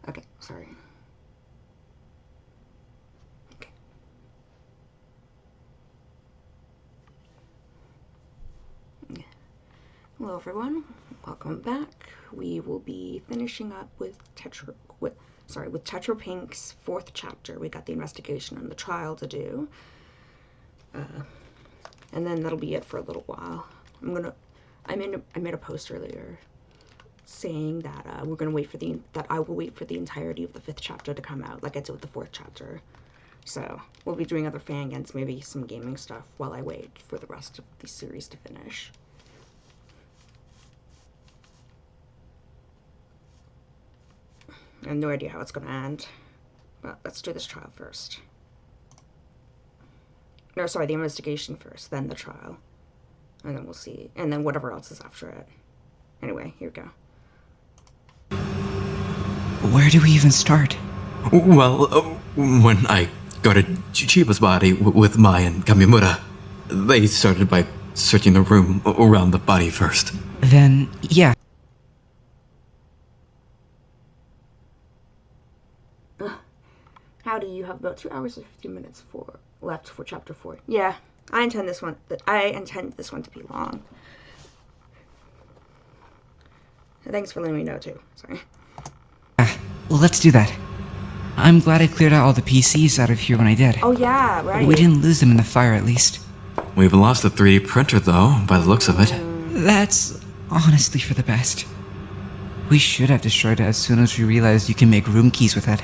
Okay, sorry. Okay. Hello everyone, welcome back. We will be finishing up with with Tetro Pink's 4th chapter. We got the investigation and the trial to do. And then that'll be it for a little while. I made a post earlier saying that we're gonna wait for that I will wait for the entirety of the 5th chapter to come out, like I did with the 4th chapter. So we'll be doing other fangans, maybe some gaming stuff, while I wait for the rest of the series to finish. I have no idea how it's gonna end, but let's do this trial first. No, sorry, the investigation first, then the trial. And then we'll see. And then whatever else is after it. Anyway, here we go. Where do we even start? Well, when I got to Chiba's body with Mai and Kamimura, they started by searching the room around the body first. Then, yeah. Howdy, you have about 2 hours and 50 minutes left for chapter 4. Yeah, I intend this one to be long. Thanks for letting me know too. Sorry. Well, let's do that. I'm glad I cleared out all the PCs out of here when I did. Oh yeah, right. We didn't lose them in the fire, at least. We've lost the 3D printer, though, by the looks of it. That's honestly for the best. We should have destroyed it as soon as we realized you can make room keys with it.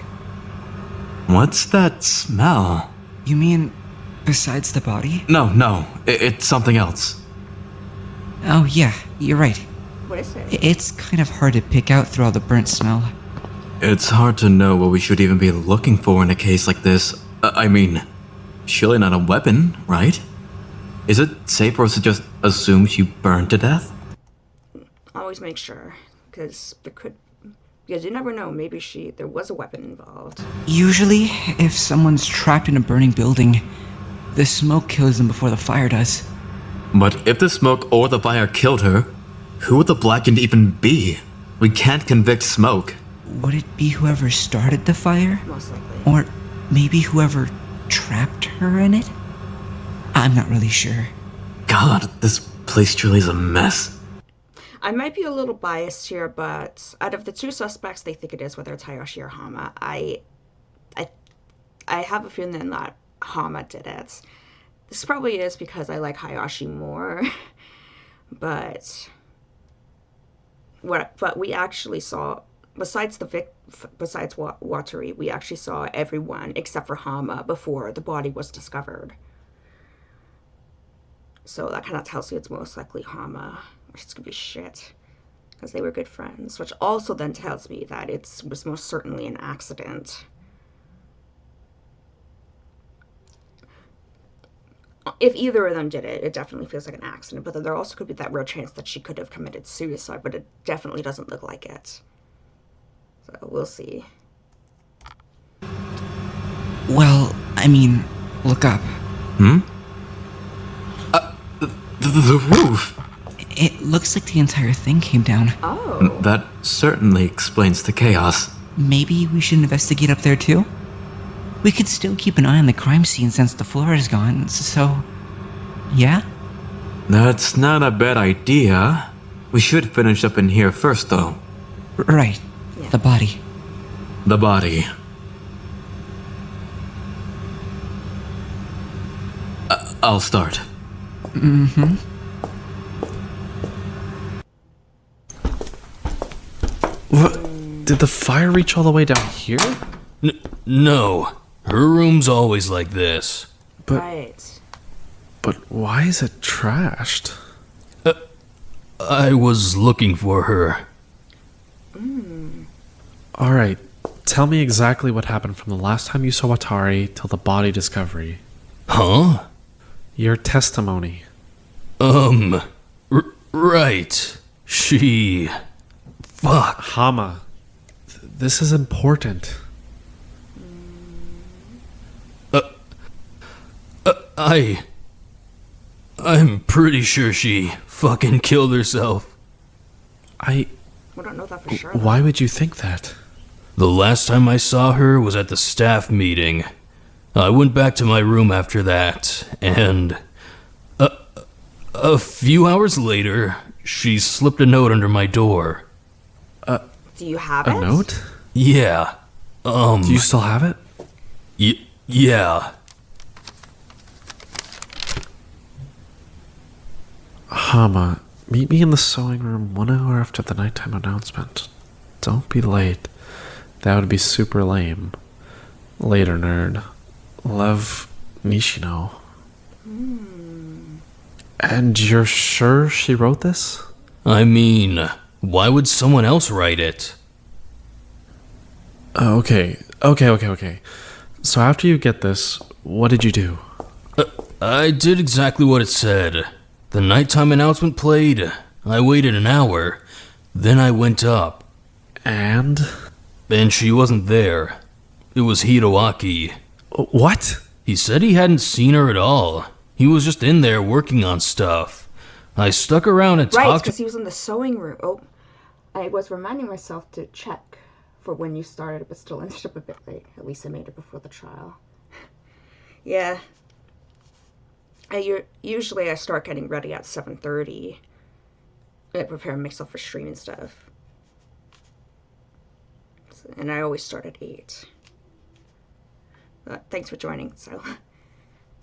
What's that smell? You mean, besides the body? No, it's something else. Oh yeah, you're right. What is it? It's kind of hard to pick out through all the burnt smell. It's hard to know what we should even be looking for in a case like this. I mean, surely not a weapon, right? Is it safe for us to just assume she burned to death? Always make sure, because you never know, maybe there was a weapon involved. Usually, if someone's trapped in a burning building, the smoke kills them before the fire does. But if the smoke or the fire killed her, who would the blackened even be? We can't convict Smoke. Would it be whoever started the fire? Most likely. Or maybe whoever trapped her in it? I'm not really sure. God, this place truly is a mess. I might be a little biased here, but out of the 2 suspects, they think it is, whether it's Hayashi or Hama. I have a feeling that Hama did it. This probably is because I like Hayashi more, but we actually saw, besides Watari, we actually saw everyone except for Hama before the body was discovered. So that kind of tells you it's most likely Hama, which is gonna be shit, because they were good friends, which also then tells me that it was most certainly an accident. If either of them did it, it definitely feels like an accident, but then there also could be that rare chance that she could have committed suicide, but it definitely doesn't look like it. So we'll see. Well, I mean, look up. The roof! It looks like the entire thing came down. Oh. That certainly explains the chaos. Maybe we should investigate up there too? We could still keep an eye on the crime scene since the floor is gone, so... yeah? That's not a bad idea. We should finish up in here first, though. Right. Yeah. The body. The body. I'll start. What? Did the fire reach all the way down here? No. Her room's always like this. Right. But why is it trashed? I was looking for her. Alright, tell me exactly what happened from the last time you saw Watari till the body discovery. Huh? Your testimony. Right. She... Fuck. Hama, this is important. I'm pretty sure she fucking killed herself. We don't know that for sure. Why would you think that? The last time I saw her was at the staff meeting. I went back to my room after that, and a few hours later, she slipped a note under my door. Do you have it? A note? Yeah. Do you still have it? Yeah. Hama, meet me in the sewing room 1 hour after the nighttime announcement. Don't be late. That would be super lame. Later, nerd. Love, Nishino. And you're sure she wrote this? I mean, why would someone else write it? Okay. So after you get this, what did you do? I did exactly what it said. The nighttime announcement played. I waited an hour. Then I went up. And she wasn't there. It was Hiroaki. what? He said he hadn't seen her at all. He was just in there working on stuff. I stuck around and Right, talked because he was in the sewing room. Oh, I was reminding myself to check for when you started, but still ended up a bit late. At least I made it before the trial. Yeah. Usually I start getting ready at 7:30. I prepare myself for stream and stuff. And I always start at 8. Thanks for joining, so...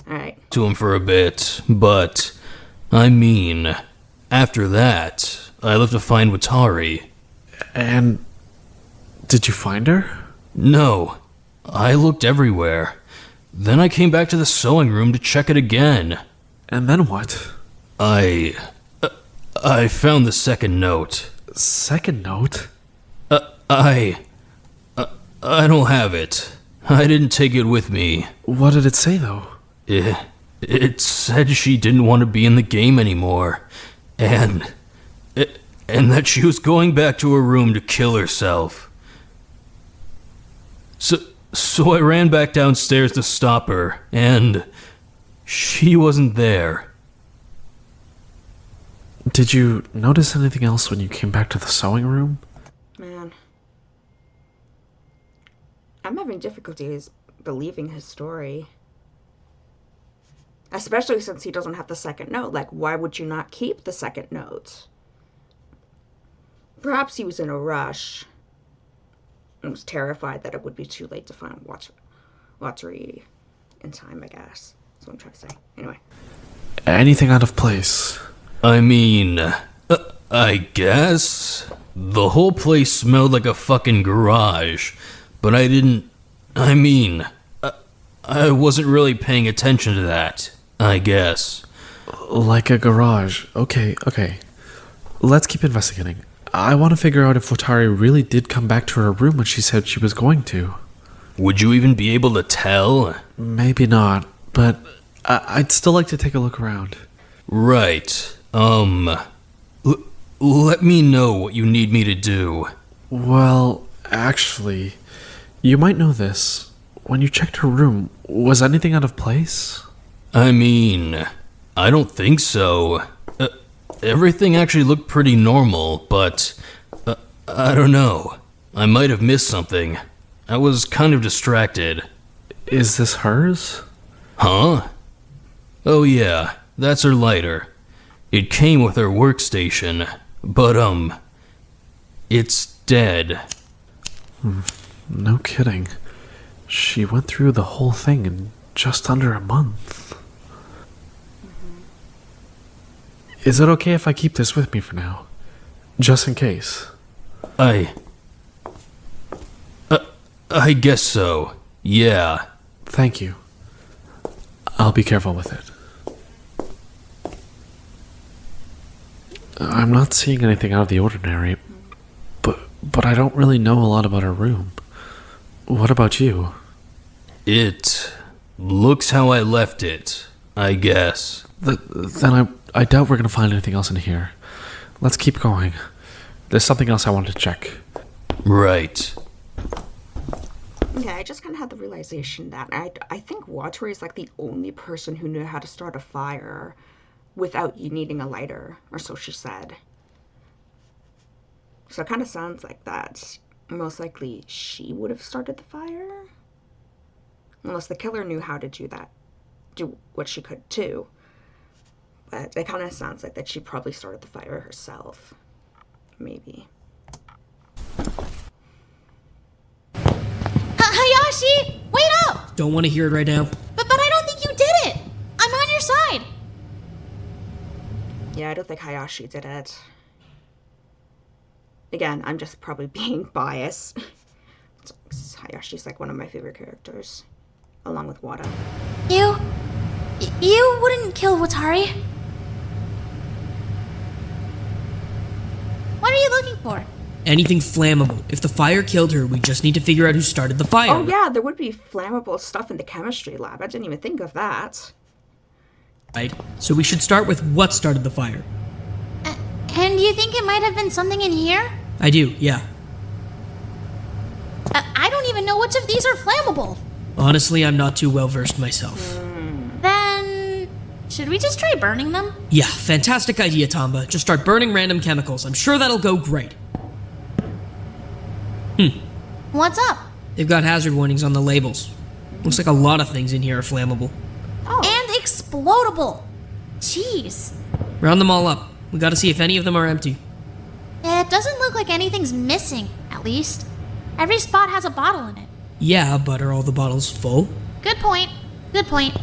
Alright. to him for a bit, but I mean, after that, I left to find Watari. And did you find her? No, I looked everywhere. Then I came back to the sewing room to check it again. And then what? I found the second note. Second note? I don't have it. I didn't take it with me. What did it say, though? It said she didn't want to be in the game anymore, and that she was going back to her room to kill herself. So I ran back downstairs to stop her, and she wasn't there. Did you notice anything else when you came back to the sewing room? Man. I'm having difficulties believing his story. Especially since he doesn't have the second note. Like, why would you not keep the second note? Perhaps he was in a rush and was terrified that it would be too late to find Watari in time, I guess. That's what I'm trying to say. Anyway. Anything out of place? I mean, I guess. The whole place smelled like a fucking garage, but I wasn't really paying attention to that, I guess. Like a garage. Okay. Let's keep investigating. I want to figure out if Watari really did come back to her room when she said she was going to. Would you even be able to tell? Maybe not, but I'd still like to take a look around. Right. Let me know what you need me to do. Well, actually, you might know this. When you checked her room, was anything out of place? I mean, I don't think so. Everything actually looked pretty normal, but I don't know. I might have missed something. I was kind of distracted. Is this hers? Huh? Oh yeah, that's her lighter. It came with her workstation, but it's dead. No kidding. She went through the whole thing in just under a month. Is it okay if I keep this with me for now? Just in case. I guess so. Yeah. Thank you. I'll be careful with it. I'm not seeing anything out of the ordinary, but I don't really know a lot about her room. What about you? It looks how I left it, I guess. Then I doubt we're going to find anything else in here. Let's keep going. There's something else I wanted to check. Right. Okay, I just kind of had the realization that I think Watari is like the only person who knew how to start a fire without you needing a lighter, or so she said. So it kind of sounds like that most likely she would have started the fire. Unless the killer knew how to do what she could too. But it kind of sounds like that she probably started the fire herself. Maybe. Hayashi, wait up! Don't want to hear it right now. But I don't think you did it. I'm on your side. Yeah, I don't think Hayashi did it. Again, I'm just probably being biased. Hayashi's like one of my favorite characters, along with Wada. You wouldn't kill Watari? What are you looking for? Anything flammable. If the fire killed her, we just need to figure out who started the fire. Oh yeah, there would be flammable stuff in the chemistry lab. I didn't even think of that. Right? So we should start with what started the fire. And you think it might have been something in here? I do, yeah. I don't even know which of these are flammable. Honestly, I'm not too well versed myself. Then, should we just try burning them? Yeah, fantastic idea, Tamba. Just start burning random chemicals. I'm sure that'll go great. What's up? They've got hazard warnings on the labels. Looks like a lot of things in here are flammable. Oh. And explodable. Jeez. Round them all up. We gotta see if any of them are empty. It doesn't look like anything's missing, at least. Every spot has a bottle in it. Yeah, but are all the bottles full? Good point. Good point.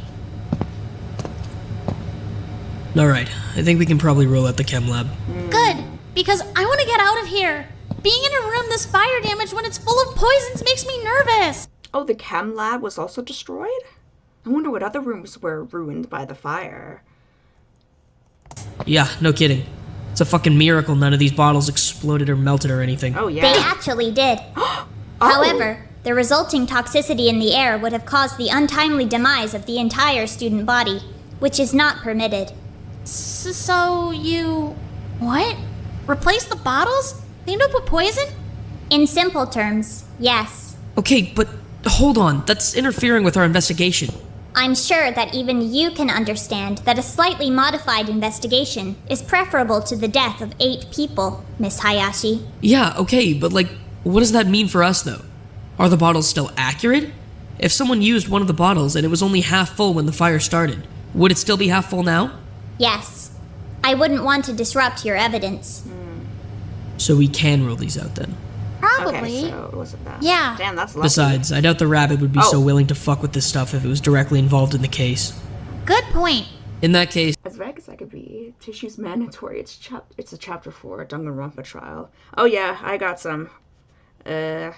Alright, I think we can probably roll out the chem lab. Good, because I want to get out of here. Being in a room this fire damaged when it's full of poisons makes me nervous. Oh, the chem lab was also destroyed? I wonder what other rooms were ruined by the fire. Yeah, no kidding. It's a fucking miracle none of these bottles exploded or melted or anything. Oh, yeah. They actually did. However, the resulting toxicity in the air would have caused the untimely demise of the entire student body, which is not permitted. So you... what? Replace the bottles? Cleaned up with poison? In simple terms, yes. Okay, but hold on. That's interfering with our investigation. I'm sure that even you can understand that a slightly modified investigation is preferable to the death of 8 people, Miss Hayashi. Yeah, okay, but what does that mean for us, though? Are the bottles still accurate? If someone used one of the bottles and it was only half full when the fire started, would it still be half full now? Yes. I wouldn't want to disrupt your evidence. So we can rule these out then. Probably. Okay, so it wasn't that. Yeah. Damn, that's lucky. Besides, I doubt the rabbit would be so willing to fuck with this stuff if it was directly involved in the case. Good point. In that case... As vague as I could be, tissue's mandatory. It's a chapter 4 danganronpa trial. Oh yeah, I got some. I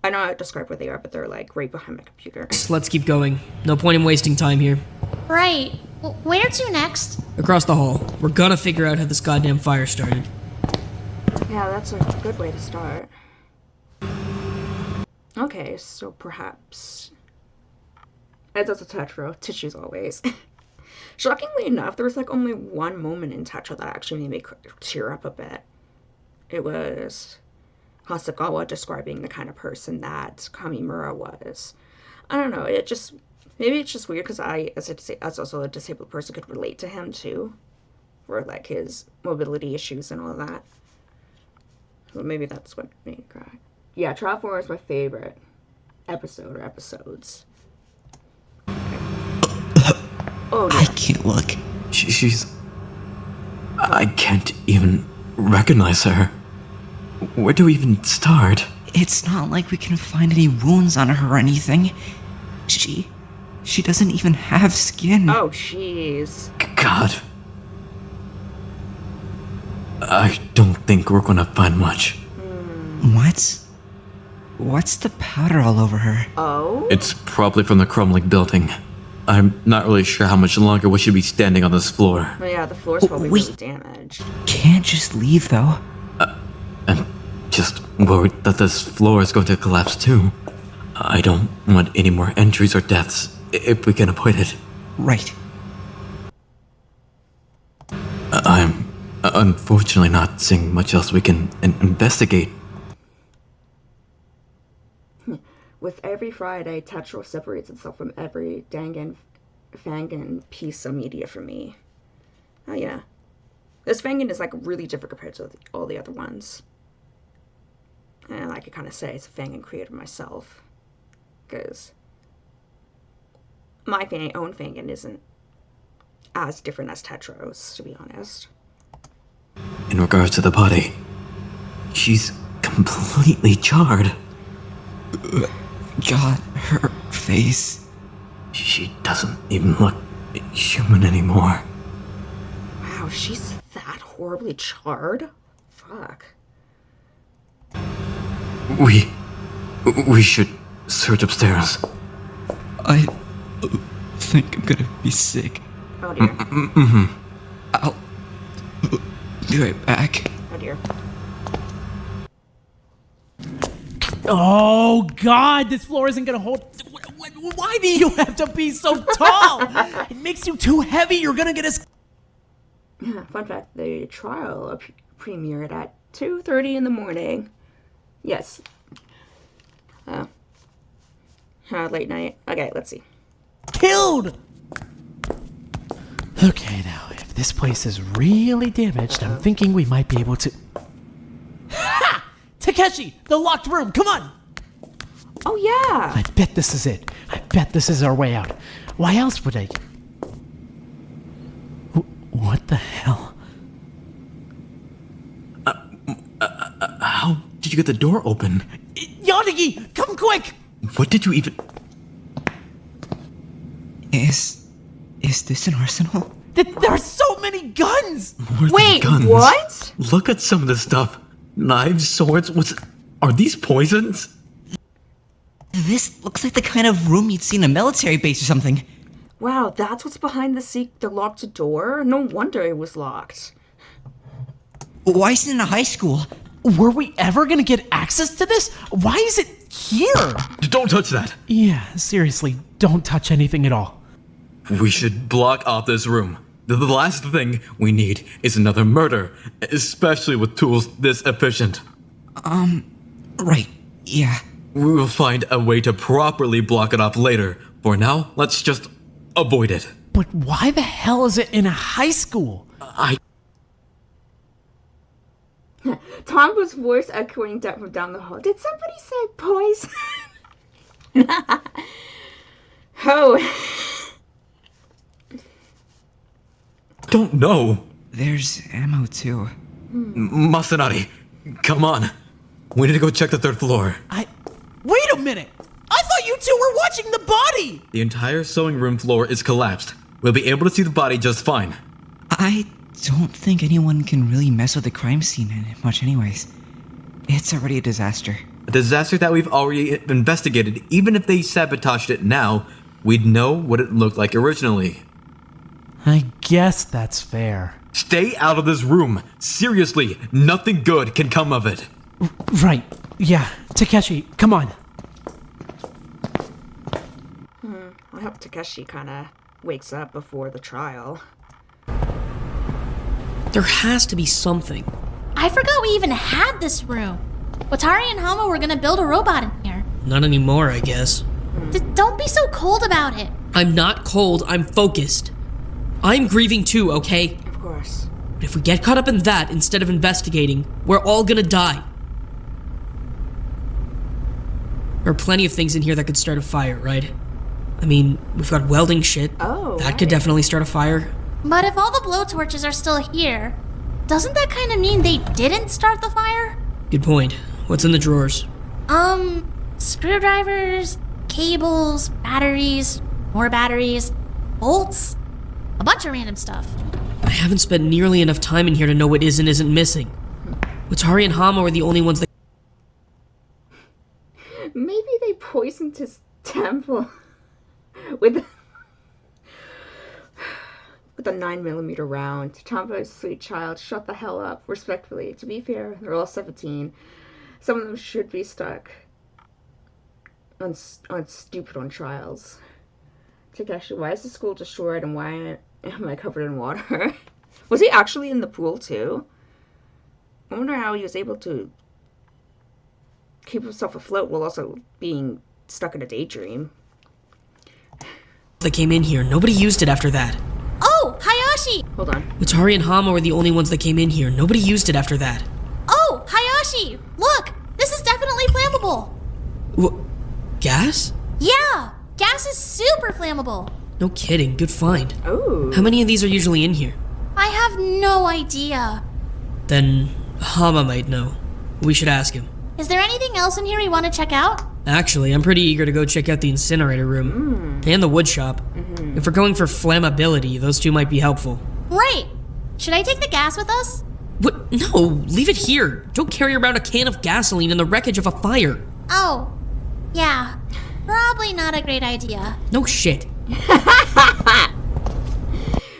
know how to describe where they are, but they're like right behind my computer. Let's keep going. No point in wasting time here. Right. Where to next? Across the hall. We're gonna figure out how this goddamn fire started. Yeah, that's a good way to start. Okay, so perhaps... It does a Tetro. Tissues always. Shockingly enough, there was like only one moment in Tetro that actually made me tear up a bit. It was Hasagawa describing the kind of person that Kamimura was. I don't know, maybe it's just weird because I, as also a disabled person, could relate to him too. For like his mobility issues and all of that. So maybe that's what made me cry. Yeah, Trial 4 is my favorite episode or episodes. Oh, I can't look. She's... I can't even recognize her. Where do we even start? It's not like we can find any wounds on her or anything. She doesn't even have skin. Oh, jeez. God. I don't think we're gonna find much. What's the powder all over her? Oh? It's probably from the crumbling building. I'm not really sure how much longer we should be standing on this floor. Oh, yeah, the floor's probably Wait. really damaged. Can't just leave, though. I'm just worried that this floor is going to collapse too. I don't want any more entries or deaths, if we can avoid it. Right. I'm unfortunately not seeing much else we can investigate. With every Friday, Tetro separates itself from every fangan piece of media for me. Oh yeah. This fangan is like really different compared to all the other ones. I could kind of say it's a fangan created myself. Because my own fangan isn't as different as Tetro's, to be honest. In regards to the body, she's completely charred. God, her face. She doesn't even look human anymore. Wow, she's that horribly charred? Fuck. We should search upstairs. I think I'm gonna be sick. Oh dear. I'll be right back. Oh dear. Oh God, this floor isn't gonna hold. Why do you have to be so tall? It makes you too heavy. You're gonna get us. Fun fact, the trial premiered at 2:30 in the morning. Yes. Late night. Okay, let's see. Killed! Okay, now, if this place is really damaged, I'm thinking we might be able to... Ha! Takeshi! The locked room! Come on! Oh yeah! I bet this is it. I bet this is our way out. Why else would I... What the hell? How did you get the door open? Yonagi! Come quick! What did you even... Is this an arsenal? There are so many guns! More than Wait, guns. what? Look at some of this stuff. Knives, swords, are these poisons? This looks like the kind of room you'd see in a military base or something. Wow, that's what's behind the locked door? No wonder it was locked. Why is it in a high school? Were we ever gonna get access to this? Why is it here? Don't touch that. Yeah, seriously, don't touch anything at all. We should block off this room. The last thing we need is another murder, especially with tools this efficient. Right, yeah. We will find a way to properly block it off later. For now, let's just avoid it. But why the hell is it in a high school? Tombo's voice echoing from down the hall. Did somebody say poison? Oh. Don't know. There's ammo too. Masanari, come on. We need to go check the third floor. Wait a minute! I thought you two were watching the body! The entire sewing room floor is collapsed. We'll be able to see the body just fine. I don't think anyone can really mess with the crime scene much anyways. It's already a disaster. A disaster that we've already investigated. Even if they sabotaged it now, we'd know what it looked like originally. I guess that's fair. Stay out of this room. Seriously, nothing good can come of it. Right. Yeah. Takeshi, come on. I hope Takeshi kind of wakes up before the trial. There has to be something. I forgot we even had this room. Watari and Hama were gonna build a robot in here. Not anymore, I guess. Don't be so cold about it. I'm not cold, I'm focused. I'm grieving too, okay? Of course. But if we get caught up in that instead of investigating, we're all gonna die. There are plenty of things in here that could start a fire, right? I mean, we've got welding shit. Oh, that could definitely start a fire. But if all the blowtorches are still here, doesn't that kind of mean they didn't start the fire? Good point. What's in the drawers? Screwdrivers, cables, batteries, more batteries, bolts, a bunch of random stuff. I haven't spent nearly enough time in here to know what is and isn't missing. Watari and Hama were the only ones that... Maybe they poisoned his temple with a 9mm round. Tombo's sweet child, shut the hell up. Respectfully. To be fair, they're all 17. Some of them should be stuck on trials. Takeshi, why is the school destroyed and why am I covered in water? Was he actually in the pool too? I wonder how he was able to keep himself afloat while also being stuck in a daydream. That came in here. Nobody used it after that. Oh, Hayashi! Hold on. Watari and Hama were the only ones that came in here. Nobody used it after that. Oh, Hayashi! Look! This is definitely full What? Gas? Yeah! Gas is super flammable! No kidding, good find. Oh. How many of these are usually in here? I have no idea. Then Hama might know. We should ask him. Is there anything else in here you want to check out? Actually, I'm pretty eager to go check out the incinerator room. And the wood shop. If we're going for flammability, those two might be helpful. Right! Should I take the gas with us? What? No, leave it here. Don't carry around a can of gasoline in the wreckage of a fire. Oh, yeah. Probably not a great idea. No shit.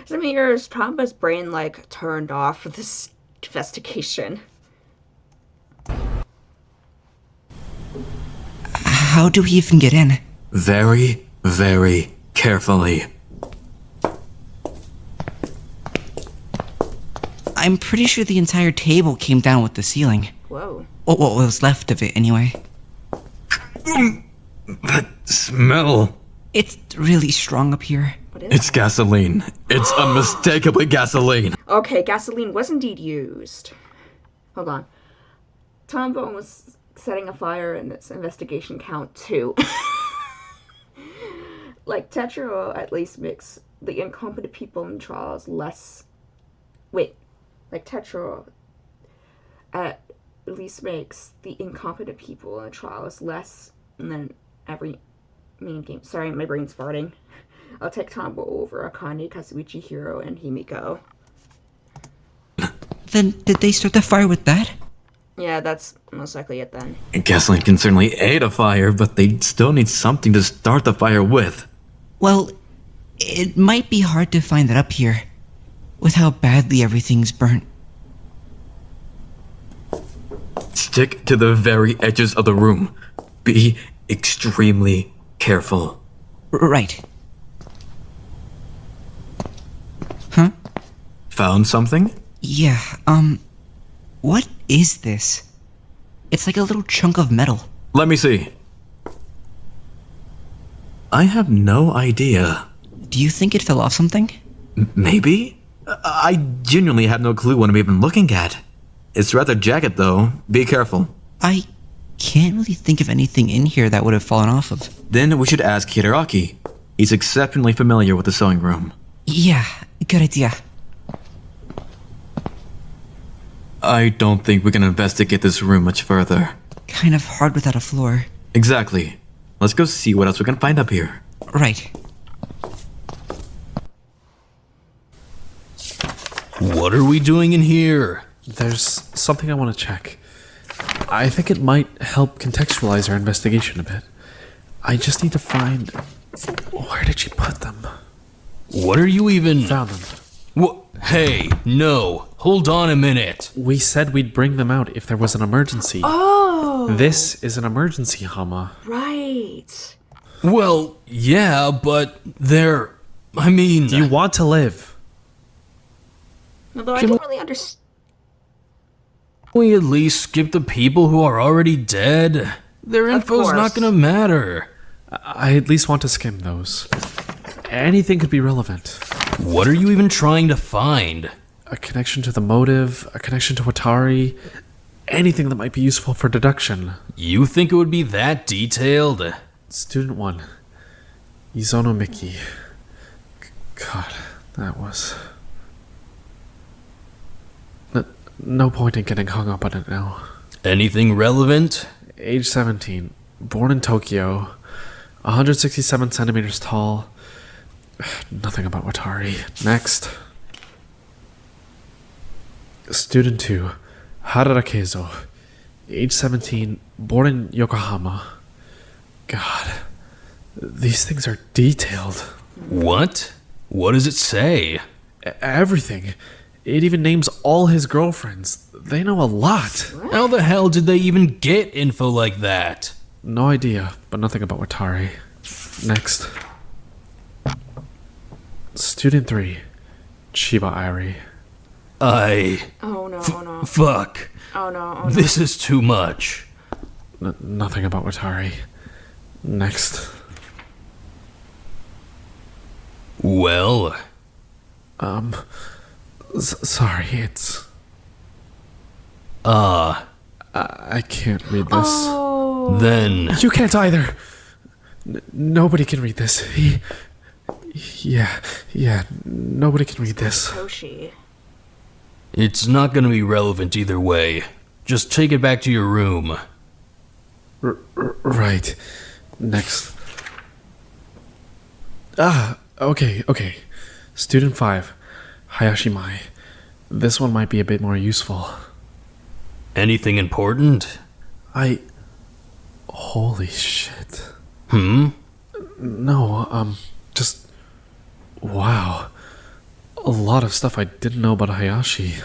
Some years, Tomba's brain, like, turned off for this investigation. How do we even get in? Very, very carefully. I'm pretty sure the entire table came down with the ceiling. Whoa. What was left of it, anyway. That smell. It's really strong up here. What is It's gasoline. It's unmistakably gasoline. Okay, gasoline was indeed used. Hold on. Tomba was setting a fire in this investigation count 2. Like, Tetro at least makes the incompetent people in trials less... Wait. Like, Tetro at least makes the incompetent people in the trials less than every main game. Sorry, my brain's farting. I'll take Tomba over Akane, Kazuichi, Hiro, and Himiko. Then did they start the fire with that? Yeah, that's most likely it then. Gasoline can certainly aid a fire, but they still need something to start the fire with. Well, it might be hard to find that up here, with how badly everything's burnt. Stick to the very edges of the room. Be extremely careful. Right. Huh? Found something? Yeah, what is this? It's like a little chunk of metal. Let me see. I have no idea. Do you think it fell off something? Maybe? I genuinely have no clue what I'm even looking at. It's rather jagged though. Be careful. I can't really think of anything in here that would have fallen off of. Then we should ask Hideraki. He's exceptionally familiar with the sewing room. Yeah, good idea. I don't think we can investigate this room much further. Kind of hard without a floor. Exactly. Let's go see what else we can find up here. Right. What are we doing in here? There's something I want to check. I think it might help contextualize our investigation a bit. I just need to find... Where did she put them? What are you even... Found them. Hey, no. Hold on a minute. We said we'd bring them out if there was an emergency. Oh! This is an emergency, Hama. Right. Well, yeah, but they're... I mean... You want to live. Although I don't really understand. we at least skip the people who are already dead? Their info's not gonna matter. I at least want to skim those. Anything could be relevant. What are you even trying to find? A connection to the motive, a connection to Atari, anything that might be useful for deduction. You think it would be that detailed? Student 1. Izono Miki. God, that was... No point in getting hung up on it now. Anything relevant? Age 17. Born in Tokyo. 167 centimeters tall. Nothing about Watari. Next. Student 2. Harada Keizo. Age 17. Born in Yokohama. God. These things are detailed. What? What does it say? Everything. It even names all his girlfriends. They know a lot. How the hell did they even get info like that? No idea, but nothing about Watari. Next. Student 3. Chiba Airi. Oh no, oh no. Fuck. Oh no, oh no. This is too much. Nothing about Watari. Next. Well... Sorry, it's... Ah. I can't read this. Then You can't either. Nobody can read this. Yeah, nobody can read this. Toshi. it's not gonna be relevant either way. Just take it back to your room. Right. Next. Okay. Student 5, Hayashi Mai. This one might be a bit more useful. Anything important? Holy shit. No, just... Wow. A lot of stuff I didn't know about Hayashi.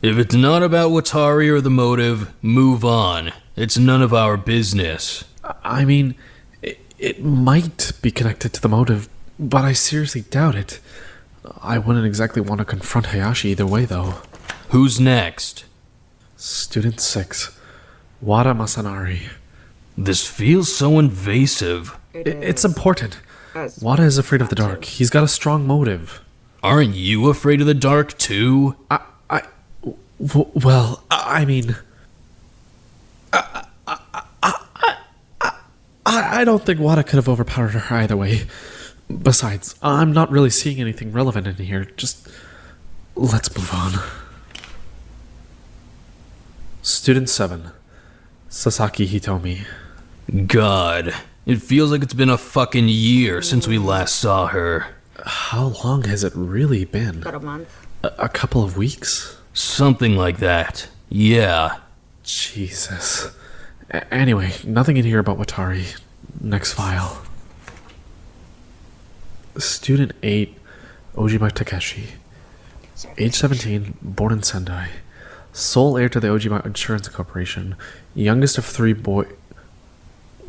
If it's not about Watari or the motive, move on. It's none of our business. I mean, it might be connected to the motive, but I seriously doubt it. I wouldn't exactly want to confront Hayashi either way, though. Who's next? Student 6, Wada Masanari. This feels so invasive. It's important. As Wada is afraid of the dark. He's got a strong motive. Aren't you afraid of the dark too? Well, I mean... I don't think Wada could have overpowered her either way. Besides, I'm not really seeing anything relevant in here. Just... let's move on. Student 7, Sasaki Hitomi. God, it feels like it's been a fucking year since we last saw her. How long has it really been? about a month. A couple of weeks? Something like that. Yeah. Jesus. Anyway, nothing in here about Watari. Next file. Student 8, Ojima Takeshi. Age 17, born in Sendai. Sole heir to the Ojima Insurance Corporation. Youngest of 3 boy...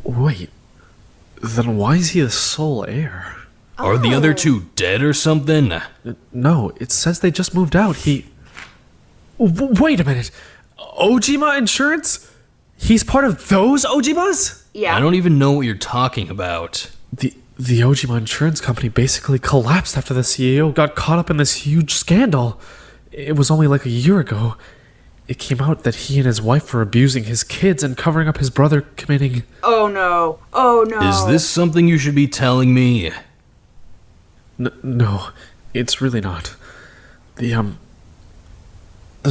Wait. Then why is he the sole heir? Are the other 2 dead or something? No, it says they just moved out. Wait a minute. Ojima Insurance? He's part of those Ojimas? Yeah. I don't even know what you're talking about. The Ojima Insurance Company basically collapsed after the CEO got caught up in this huge scandal. It was only like a year ago. It came out that he and his wife were abusing his kids and covering up his brother committing... Oh no. Oh no. Is this something you should be telling me? No, it's really not. The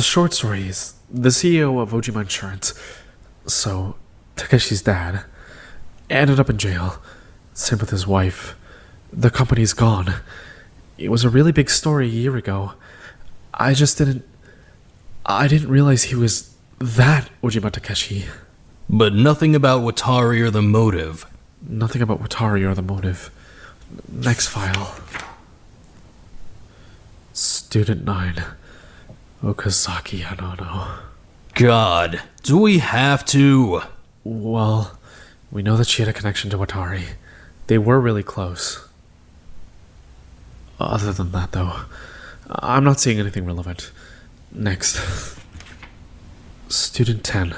short story is, the CEO of Ojima Insurance, so Takeshi's dad, ended up in jail. Same with his wife. The company's gone. It was a really big story a year ago. I didn't realize he was that Ojima Takeshi. But nothing about Watari or the motive. Nothing about Watari or the motive. Next file. Student 9, Okazaki Hanono. God, do we have to? Well, we know that she had a connection to Watari. They were really close. Other than that, though, I'm not seeing anything relevant. Next. Student 10,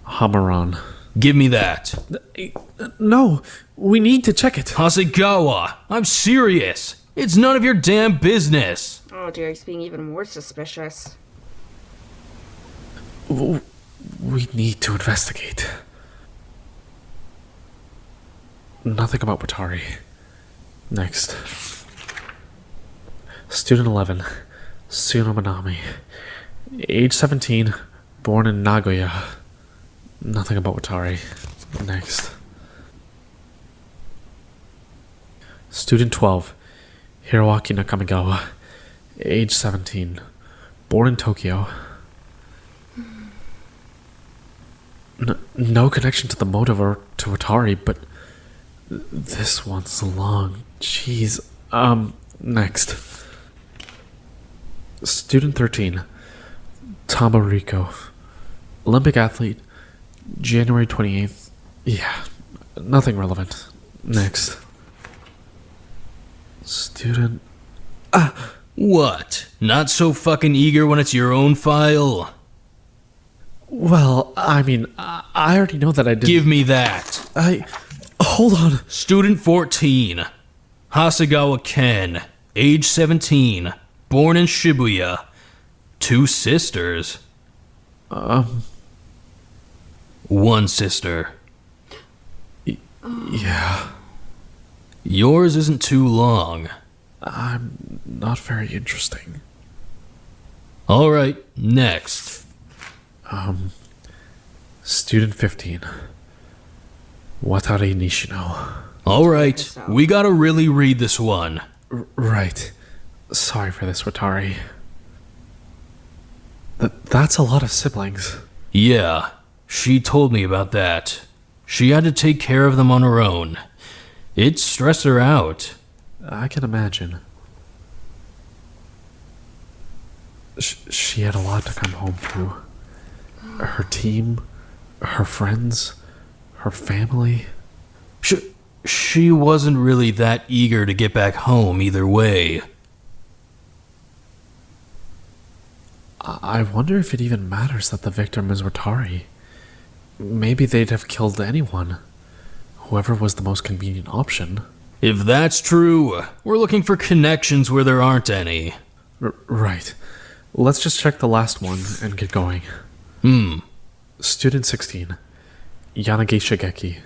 Hamaran. Give me that. No, we need to check it. Hasegawa, I'm serious. It's none of your damn business. Oh dear, he's being even more suspicious. We need to investigate. Nothing about Watari. Next. Student 11, Suno Manami. Age 17, born in Nagoya. Nothing about Watari. Next. Student 12, Hiroaki Nakamigawa. Age 17, born in Tokyo. No connection to the motive or to Watari, but this one's long. Jeez. Next. Student 13, Tamariko. Olympic athlete, January 28th. Yeah, nothing relevant. Next. Student... What? Not so fucking eager when it's your own file? Well, I mean, I already know that I didn't... Give me that. Hold on. Student 14, Hasegawa Ken, age 17, born in Shibuya. 2 sisters. 1 sister. Yeah, Yours isn't too long. I'm not very interesting. Alright, next. Student 15. Watari Nishino. Alright, we gotta really read this one. Right. Sorry for this, Watari. That's a lot of siblings. Yeah, she told me about that. She had to take care of them on her own. It stressed her out. I can imagine. She had a lot to come home to. Her team, her friends, her family. She wasn't really that eager to get back home either way. I wonder if it even matters that the victim is Watari. Maybe they'd have killed anyone. Whoever was the most convenient option. If that's true, we're looking for connections where there aren't any. Right. Let's just check the last one and get going. Student 16. Yanagi Shigeki.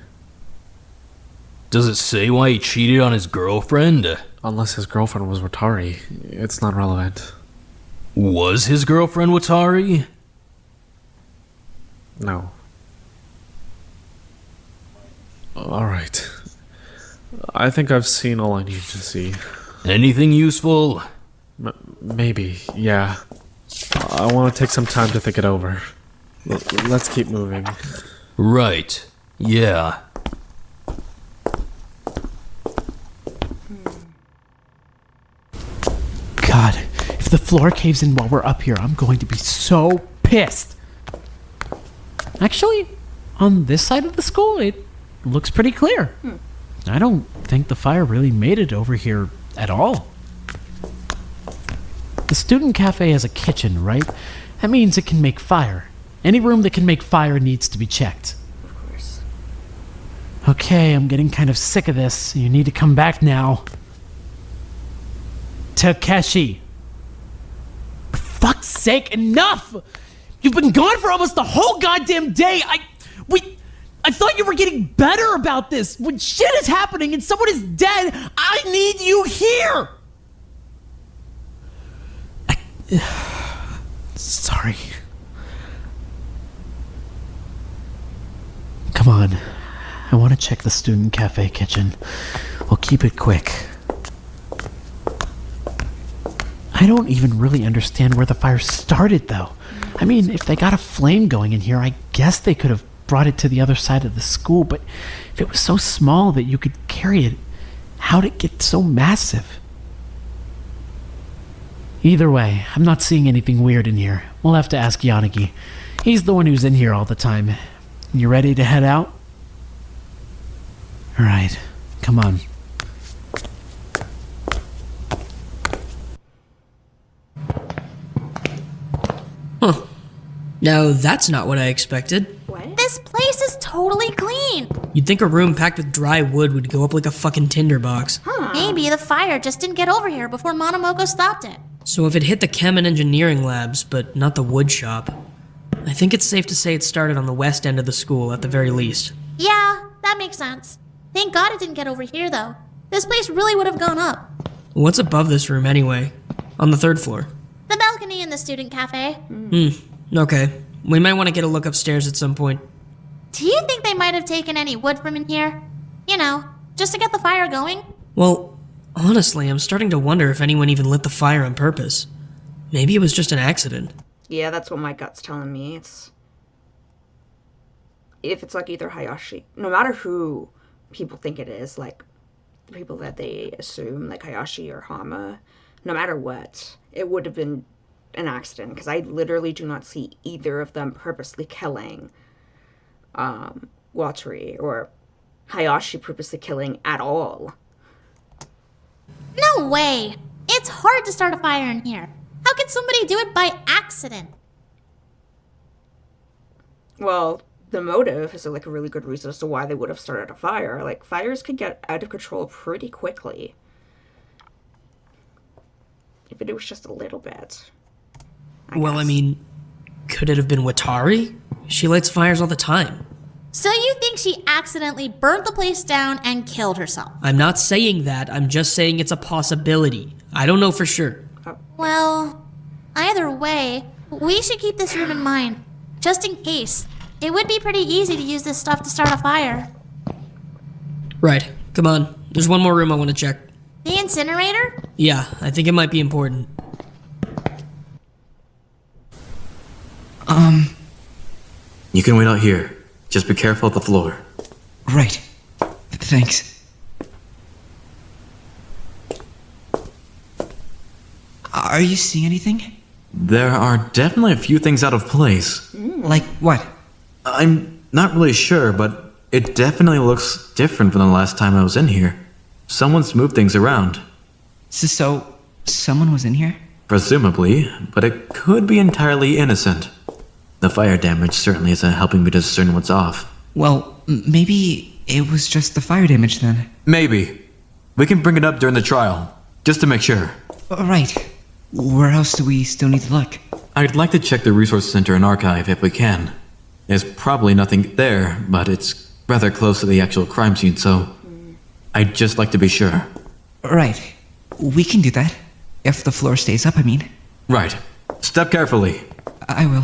Does it say why he cheated on his girlfriend? Unless his girlfriend was Watari, it's not relevant. Was his girlfriend Watari? No. Alright. I think I've seen all I need to see. Anything useful? Maybe, yeah. I want to take some time to think it over. Let's keep moving. Right. Yeah. God, if the floor caves in while we're up here, I'm going to be so pissed. Actually, on this side of the school, it looks pretty clear. I don't think the fire really made it over here at all. The student cafe has a kitchen, right? That means it can make fire. Any room that can make fire needs to be checked. Of course. Okay, I'm getting kind of sick of this. You need to come back now. Takeshi. For fuck's sake, enough! You've been gone for almost the whole goddamn day. I thought you were getting better about this. When shit is happening and someone is dead, I need you here. Sorry. Come on. I want to check the student cafe kitchen. We'll keep it quick. I don't even really understand where the fire started, though. I mean, if they got a flame going in here, I guess they could have brought it to the other side of the school, but if it was so small that you could carry it, how'd it get so massive? Either way, I'm not seeing anything weird in here. We'll have to ask Yanagi. He's the one who's in here all the time. You ready to head out? Alright, come on. Now, that's not what I expected. What? This place is totally clean. You'd think a room packed with dry wood would go up like a fucking tinderbox. Maybe the fire just didn't get over here before Monomoko stopped it. So if it hit the chem and engineering labs, but not the wood shop, I think it's safe to say it started on the west end of the school at the very least. Yeah, that makes sense. Thank God it didn't get over here, though. This place really would have gone up. What's above this room anyway? On the third floor? The balcony in the student cafe. Okay. We might want to get a look upstairs at some point. Do you think they might have taken any wood from in here? You know, just to get the fire going? Well, honestly, I'm starting to wonder if anyone even lit the fire on purpose. Maybe it was just an accident. Yeah, that's what my gut's telling me. If it's like either Hayashi, no matter who people think it is, like the people that they assume, like Hayashi or Hama, no matter what, it would have been an accident, because I literally do not see either of them purposely killing Watari or Hayashi purposely killing at all. No way! It's hard to start a fire in here. How could somebody do it by accident? Well, the motive is like a really good reason as to why they would have started a fire. Like, fires could get out of control pretty quickly. If it was just a little bit. I Well, guess. I mean, could it have been Watari? She lights fires all the time. So you think she accidentally burnt the place down and killed herself? I'm not saying that, I'm just saying it's a possibility. I don't know for sure. Well, either way, we should keep this room in mind, just in case. It would be pretty easy to use this stuff to start a fire. Right, come on. There's one more room I want to check. The incinerator? Yeah, I think it might be important. You can wait out here. Just be careful of the floor. Right. Thanks. Are you seeing anything? There are definitely a few things out of place. Like what? I'm not really sure, but it definitely looks different from the last time I was in here. Someone's moved things around. So someone was in here? Presumably, but it could be entirely innocent. The fire damage certainly isn't helping me discern what's off. Well, maybe it was just the fire damage then. Maybe. We can bring it up during the trial, just to make sure. Right. Where else do we still need to look? I'd like to check the resource center and archive if we can. There's probably nothing there, but it's rather close to the actual crime scene, so I'd just like to be sure. Right. We can do that. If the floor stays up, I mean. Right. Step carefully. I will.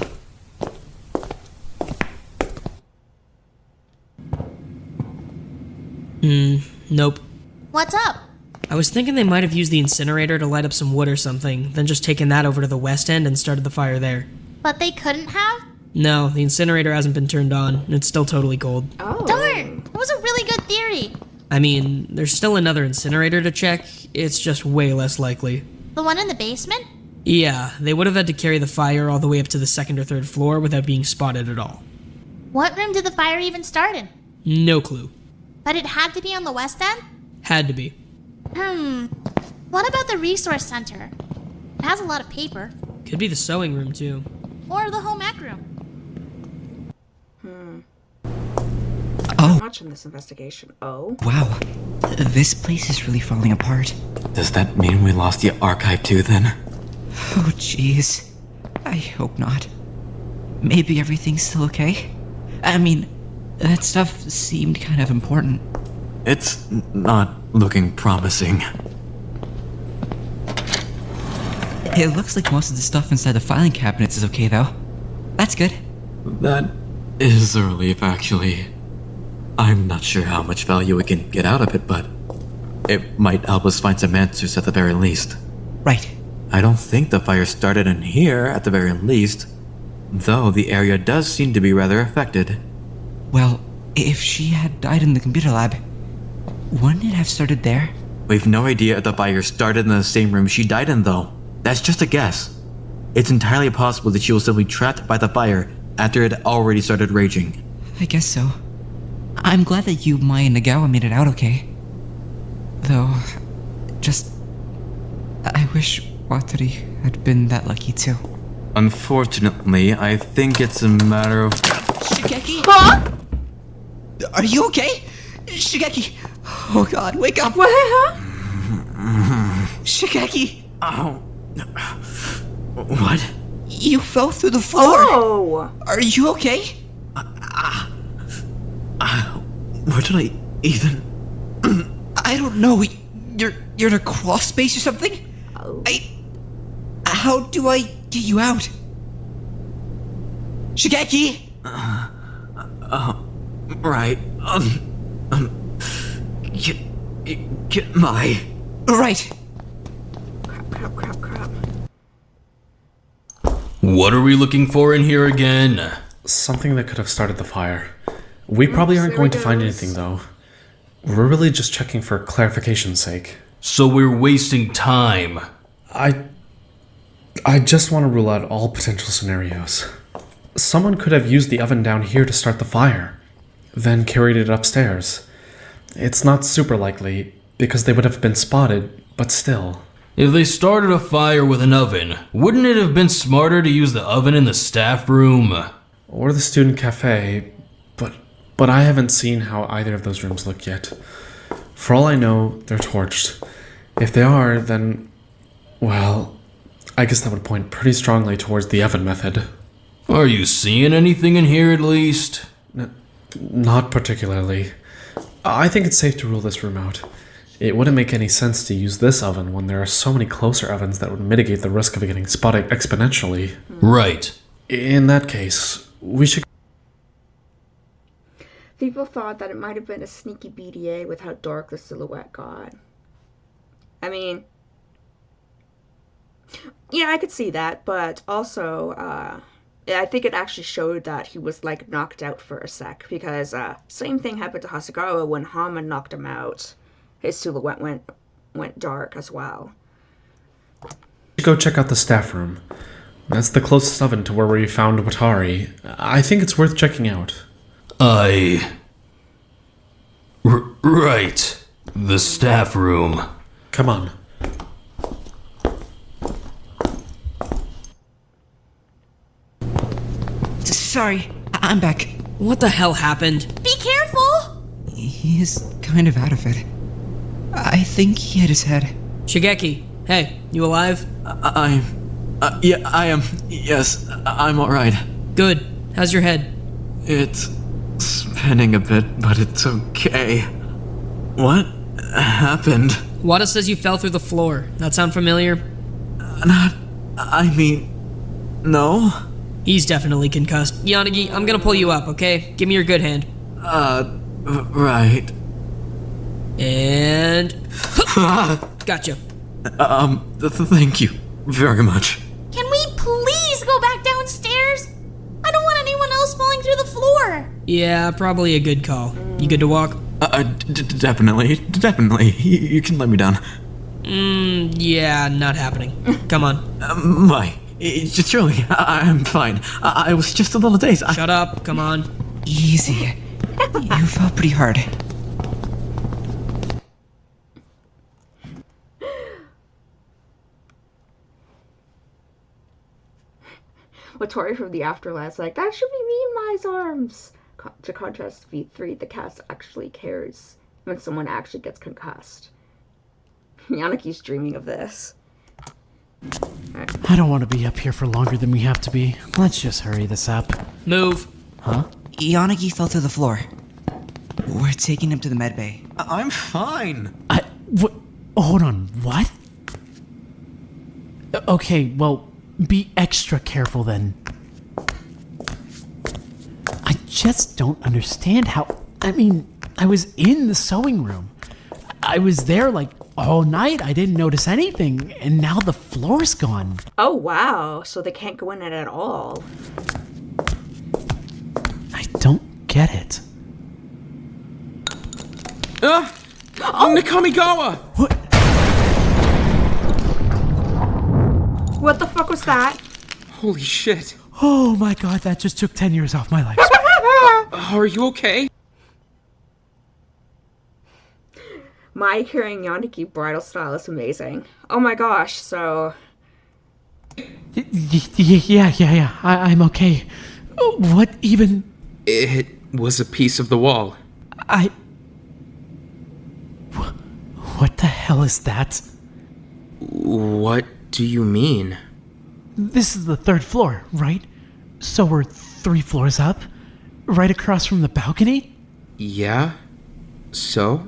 Nope. What's up? I was thinking they might have used the incinerator to light up some wood or something, then just taken that over to the west end and started the fire there. But they couldn't have? No, the incinerator hasn't been turned on, and it's still totally cold. Oh. Darn! That was a really good theory. I mean, there's still another incinerator to check, it's just way less likely. The one in the basement? Yeah, they would have had to carry the fire all the way up to the second or third floor without being spotted at all. What room did the fire even start in? No clue. But it had to be on the west end? Had to be. What about the resource center? It has a lot of paper. Could be the sewing room, too. Or the home ec room. Oh, Much in this investigation. Oh. wow. This place is really falling apart. Does that mean we lost the archive too, then? Oh, jeez. I hope not. Maybe everything's still okay? I mean, that stuff seemed kind of important. It's not looking promising. It looks like most of the stuff inside the filing cabinets is okay, though. That's good. That is a relief, actually. I'm not sure how much value we can get out of it, but it might help us find some answers at the very least. Right. I don't think the fire started in here at the very least, though the area does seem to be rather affected. Well, if she had died in the computer lab, wouldn't it have started there? We've no idea if the fire started in the same room she died in, though. That's just a guess. It's entirely possible that she was simply trapped by the fire after it had already started raging. I guess so. I'm glad that you, Mai, and Nagawa made it out okay. Though, I wish Watari had been that lucky too. Unfortunately, I think it's a matter of... Shigeki? Huh? Are you okay? Shigeki! Oh god, wake up! What? Huh? Shigeki! Oh. What? You fell through the floor! Oh. Are you okay? Where did I even... I don't know. You're in a crawl space or something? Oh. How do I get you out? Shigeki! Right. Get my... Right. Crap. What are we looking for in here again? Something that could have started the fire. We probably aren't there going he to find goes. anything, though. We're really just checking for clarification's sake. So we're wasting time. I just want to rule out all potential scenarios. Someone could have used the oven down here to start the fire, then carried it upstairs. It's not super likely, because they would have been spotted, but still. If they started a fire with an oven, wouldn't it have been smarter to use the oven in the staff room? Or the student cafe, but I haven't seen how either of those rooms look yet. For all I know, they're torched. If they are, then, well, I guess that would point pretty strongly towards the oven method. Are you seeing anything in here at least? Not particularly. I think it's safe to rule this room out. It wouldn't make any sense to use this oven when there are so many closer ovens that would mitigate the risk of it getting spotted exponentially. Right. In that case, we should... People thought that it might have been a sneaky BDA with how dark the silhouette got. I mean, yeah, I could see that, but also, I think it actually showed that he was, like, knocked out for a sec, because, same thing happened to Hasegawa when Hama knocked him out. His silhouette went dark as well. Go check out the staff room. That's the closest oven to where we found Watari. I think it's worth checking out. Right. The staff room. Come on. Sorry, I'm back. What the hell happened? Be careful! He is kind of out of it. I think he hit his head. Shigeki, hey, you alive? Yeah, I am. Yes, I'm alright. Good. How's your head? It's spinning a bit, but it's okay. What happened? Wada says you fell through the floor. That sound familiar? No? He's definitely concussed. Yanagi, I'm gonna pull you up, okay? Give me your good hand. Right. And... Gotcha. Thank you very much. Can we please go back downstairs? I don't want anyone else falling through the floor. Yeah, probably a good call. You good to walk? Definitely. You can let me down. Yeah, not happening. Come on. Surely, I'm fine. I was just a little dazed. Shut up, come on. Easy. You fell pretty hard. Watari from the afterlife's like, that should be me in Mai's arms. To contrast V3, the cast actually cares when someone actually gets concussed. Yanaki's dreaming of this. I don't want to be up here for longer than we have to be. Let's just hurry this up. Move. Huh? Yanagi fell through the floor. We're taking him to the med bay. I'm fine. Hold on, what? Okay, well, be extra careful then. I just don't understand how... I mean, I was in the sewing room. I was there like all night. I didn't notice anything, and now the floor's gone. Oh, wow. So they can't go in it at all. I don't get it. Nakamigawa! What? What the fuck was that? Holy shit. Oh my god, that just took 10 years off my life. Are you okay? Mai carrying Yaniki bridal style is amazing. Oh my gosh, so... Yeah, I'm okay. What even... It was a piece of the wall. What the hell is that? What do you mean? This is the 3rd floor, right? So we're 3 floors up? Right across from the balcony? Yeah? So?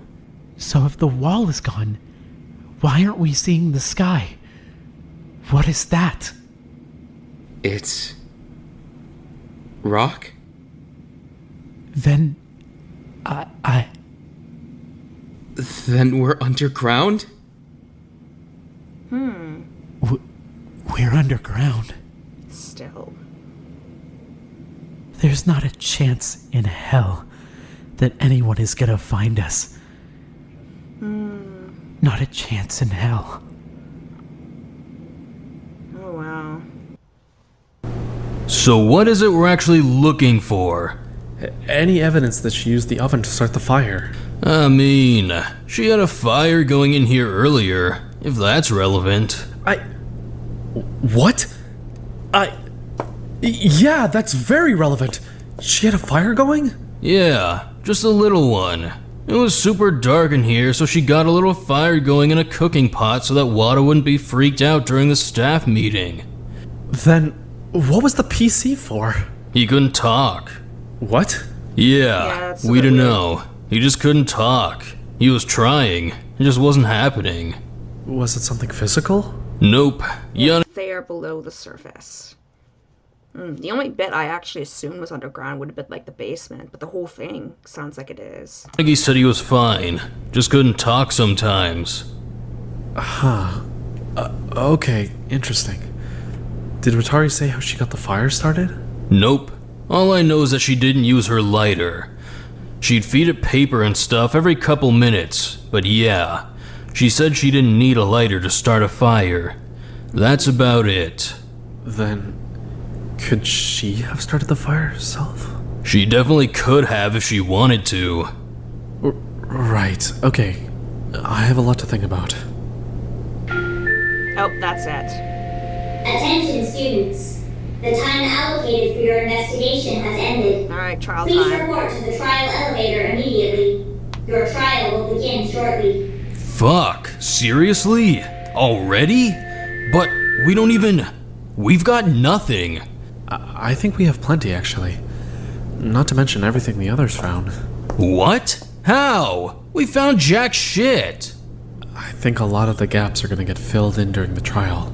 So if the wall is gone, why aren't we seeing the sky? What is that? It's... rock? Then... Then we're underground? We're underground. Still. There's not a chance in hell that anyone is gonna find us. Not a chance in hell. Oh, wow. So what is it we're actually looking for? Any evidence that she used the oven to start the fire. I mean, she had a fire going in here earlier, if that's relevant. What? Yeah, that's very relevant. She had a fire going? Yeah, just a little one. It was super dark in here, so she got a little fire going in a cooking pot so that Wada wouldn't be freaked out during the staff meeting. Then, what was the PC for? He couldn't talk. What? Yeah, that's a we bit don't weird. know. He just couldn't talk. He was trying. It just wasn't happening. Was it something physical? Nope. Yanagi They are below the surface. The only bit I actually assumed was underground would have been like the basement, but the whole thing sounds like it is. said he was fine. Just couldn't talk sometimes. Okay, interesting. Did Watari say how she got the fire started? Nope. All I know is that she didn't use her lighter. She'd feed it paper and stuff every couple minutes, but yeah, she said she didn't need a lighter to start a fire. That's about it. Then, could she have started the fire herself? She definitely could have if she wanted to. Right, okay. I have a lot to think about. Oh, that's it. Attention students. The time allocated for your investigation has ended. Alright, trial Please time. report to the trial elevator immediately. Your trial will begin shortly. Fuck, seriously? Already? But we don't even... We've got nothing. I think we have plenty, actually. Not to mention everything the others found. What? How? We found jack shit. I think a lot of the gaps are gonna get filled in during the trial.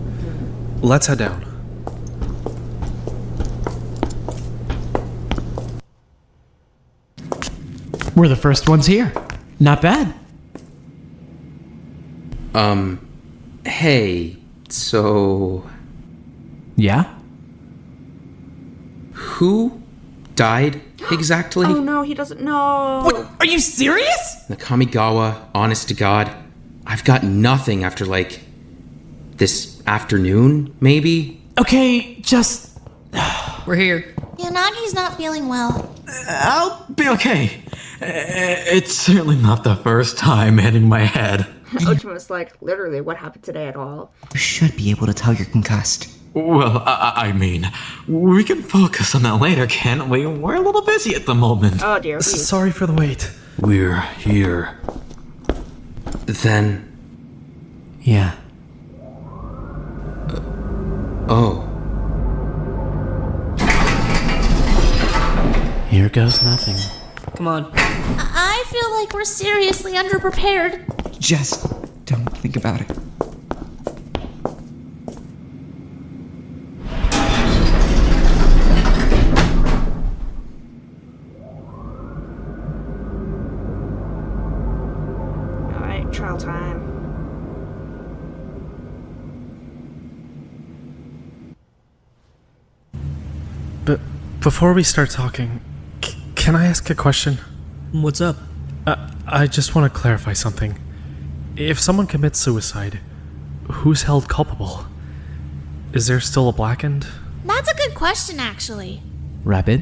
Let's head down. We're the first ones here. Not bad. Hey, so Yeah? who died exactly? Oh no, he doesn't know. What? Are you serious? Nakamigawa, honest to God, I've got nothing after, like, this afternoon, maybe? Okay, just... We're here. Yanagi's not feeling well. I'll be okay. It's certainly not the first time hitting my head. Ochima's like, literally, what happened today at all? You should be able to tell you're concussed. Well, I mean, we can focus on that later, can't we? We're a little busy at the moment. Oh dear, please. Sorry for the wait. We're here. Then, Yeah. oh, Here goes nothing. Come on. I feel like we're seriously underprepared. Just don't think about it. Alright, trial time. But before we start talking, can I ask a question? What's up? I just want to clarify something. If someone commits suicide, who's held culpable? Is there still a blackened? That's a good question, actually. Rabbit?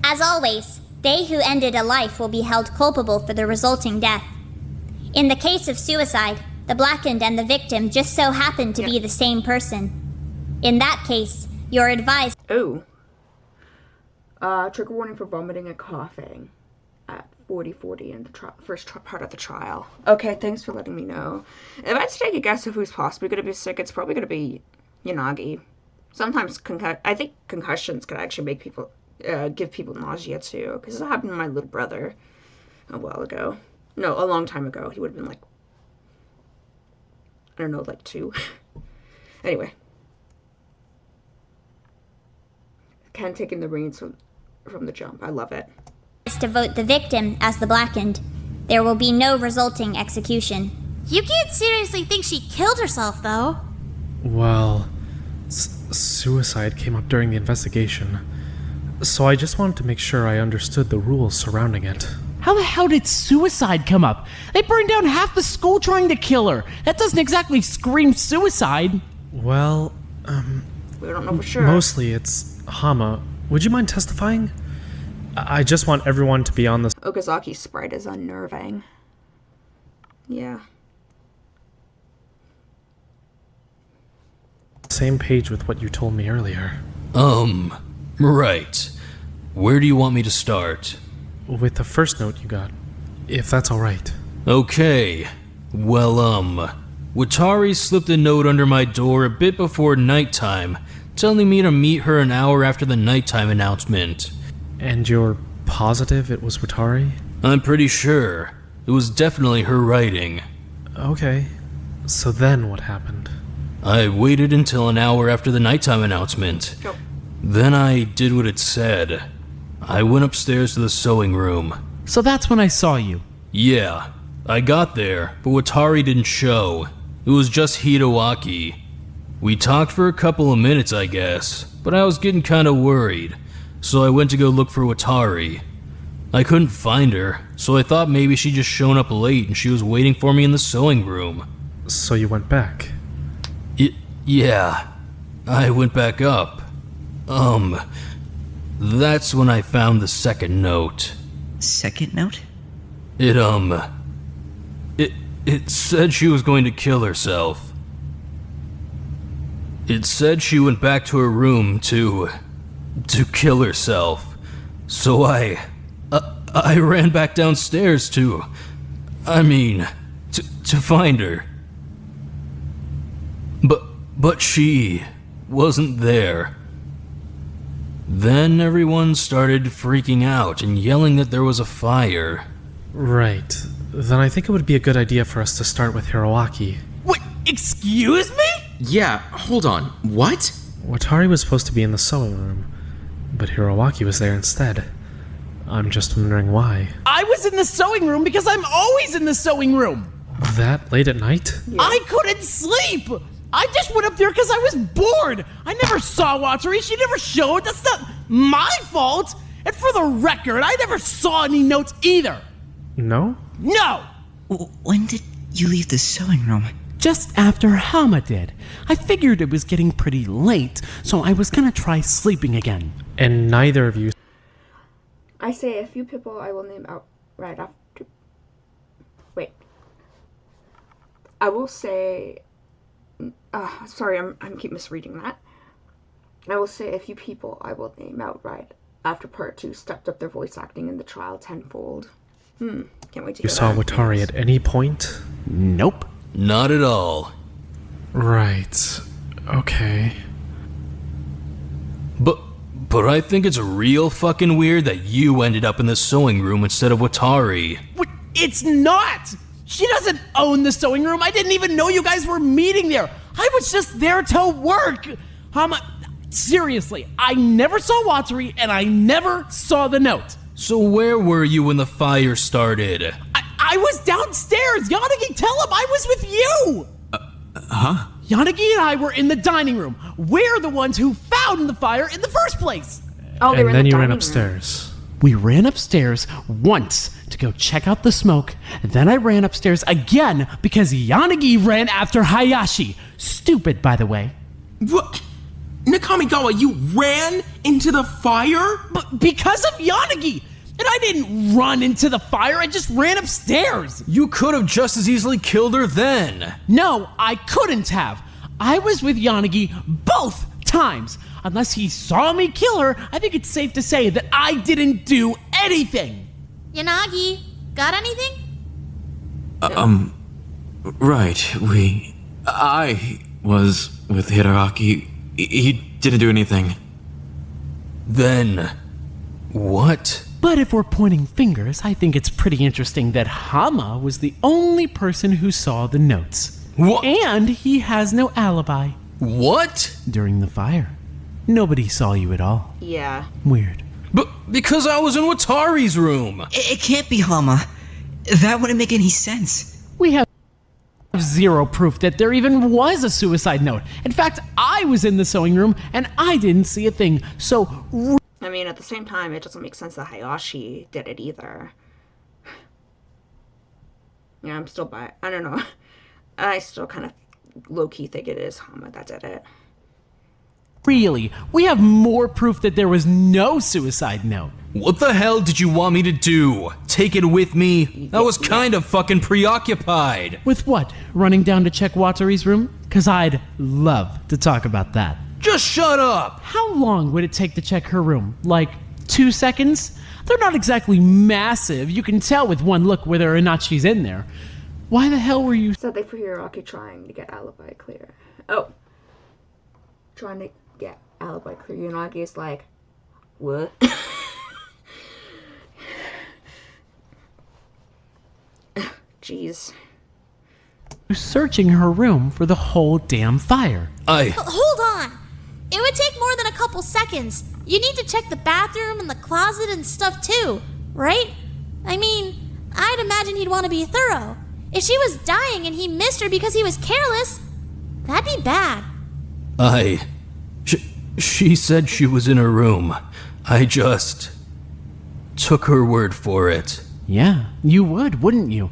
As always, they who ended a life will be held culpable for the resulting death. In the case of suicide, the blackened and the victim just so happen to be the same person. In that case, you're advised. Oh. Trigger warning for vomiting and coughing at 40:40 in the first part of the trial. Okay, thanks for letting me know. If I had to take a guess of who's possibly going to be sick, it's probably going to be Yanagi. Sometimes I think concussions could actually make people, give people nausea too, because it happened to my little brother a while ago. No, a long time ago. He would have been like, I don't know, like 2. Anyway. Ken taking the reins from the jump. I love it. To vote the victim as the blackened. There will be no resulting execution. You can't seriously think she killed herself, though. Well, suicide came up during the investigation, so I just wanted to make sure I understood the rules surrounding it. How the hell did suicide come up? They burned down half the school trying to kill her. That doesn't exactly scream suicide. Well, We don't know for sure. mostly it's Hama. Would you mind testifying? I just want everyone to be on the Okazaki's sprite is unnerving. Yeah. same page with what you told me earlier. Right. Where do you want me to start? With the first note you got, if that's alright. Okay. Well, Watari slipped a note under my door a bit before nighttime, telling me to meet her an hour after the nighttime announcement. And your positive it was Watari? I'm pretty sure. It was definitely her writing. Okay. So then what happened? I waited until an hour after the nighttime announcement. Oh. Then I did what it said. I went upstairs to the sewing room. So that's when I saw you. Yeah, I got there, but Watari didn't show. It was just Hidewaki. We talked for a couple of minutes, I guess, but I was getting kind of worried, so I went to go look for Watari. I couldn't find her, so I thought maybe she'd just shown up late and she was waiting for me in the sewing room. So you went back? Yeah, I went back up. That's when I found the second note. Second note? It said she was going to kill herself. It said she went back to her room to kill herself. So I ran back downstairs to find her. But she wasn't there. Then everyone started freaking out and yelling that there was a fire. Right. Then I think it would be a good idea for us to start with Hiroaki. What? Excuse me? Yeah, hold on. What? Watari was supposed to be in the sewing room, but Hiroaki was there instead. I'm just wondering why. I was in the sewing room because I'm always in the sewing room. That late at night? Yeah. I couldn't sleep. I just went up there because I was bored. I never saw Watari. She never showed. That's not my fault. And for the record, I never saw any notes either. No? No! When did you leave the sewing room? Just after Hama did. I figured it was getting pretty late, so I was gonna try sleeping again. And neither of you... I say a few people I will name out right after. Wait. I will say. Sorry, I'm keep misreading that. I will say a few people I will name out right after part 2 stepped up their voice acting in the trial tenfold. Can't wait to You hear saw that. Watari at any point? Nope. Not at all. Right. Okay. But I think it's real fucking weird that you ended up in the sewing room instead of Watari. What? It's not! She doesn't own the sewing room. I didn't even know you guys were meeting there. I was just there to work. Seriously, I never saw Watari and I never saw the note. So where were you when the fire started? I was downstairs. Yanagi, tell him I was with you. Huh? Yanagi and I were in the dining room. We're the ones who found the fire in the first place. Oh, they were And in then the you ran dining room. upstairs. We ran upstairs once to go check out the smoke. Then I ran upstairs again because Yanagi ran after Hayashi. Stupid, by the way. What? Nakamigawa, you ran into the fire? But because of Yanagi! And I didn't run into the fire, I just ran upstairs! You could have just as easily killed her then. No, I couldn't have. I was with Yanagi both times. Unless he saw me kill her, I think it's safe to say that I didn't do anything. Yanagi, got anything? Right, I was with Hiroaki. He didn't do anything. Then, what? But if we're pointing fingers, I think it's pretty interesting that Hama was the only person who saw the notes. What? And he has no alibi. What? During the fire, nobody saw you at all. Yeah. Weird. But because I was in Watari's room. It can't be Hama. That wouldn't make any sense. We have zero proof that there even was a suicide note. In fact, I was in the sewing room and I didn't see a thing. So, I mean, at the same time, it doesn't make sense that Hayashi did it either. Yeah, I'm still I don't know. I still kind of low-key think it is Hama that did it. really, we have more proof that there was no suicide note. What the hell did you want me to do? Take it with me? I was kind of fucking preoccupied. With what? Running down to check Watari's room? Cause I'd love to talk about that. Just shut up! How long would it take to check her room? Like 2 seconds? They're not exactly massive. You can tell with one look whether or not she's in there. Why the hell were you... So they for Hiroaki trying to get alibi clear. Oh. Trying to get alibi clear. Unagi's like, what? jeez. Searching her room for the whole damn fire. Hold on! It would take more than a couple seconds. You need to check the bathroom and the closet and stuff too, right? I mean, I'd imagine he'd want to be thorough. If she was dying and he missed her because he was careless, that'd be bad. She said she was in her room. I just took her word for it. Yeah, you would, wouldn't you?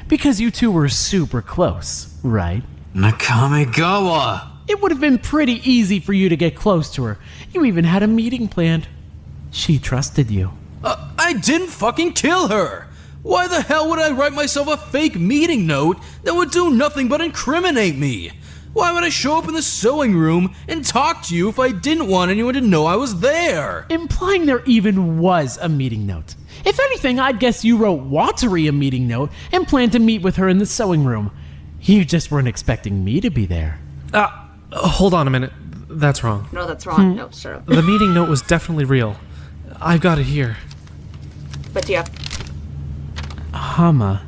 Because you two were super close, right? Nakamigawa! It would have been pretty easy for you to get close to her. You even had a meeting planned. She trusted you. I didn't fucking kill her! Why the hell would I write myself a fake meeting note that would do nothing but incriminate me? Why would I show up in the sewing room and talk to you if I didn't want anyone to know I was there? Implying there even was a meeting note. If anything, I'd guess you wrote Watery a meeting note and planned to meet with her in the sewing room. You just weren't expecting me to be there. Hold on a minute. That's wrong. No, that's wrong. No, shut up. The meeting note was definitely real. I've got it here. But yeah. Hama,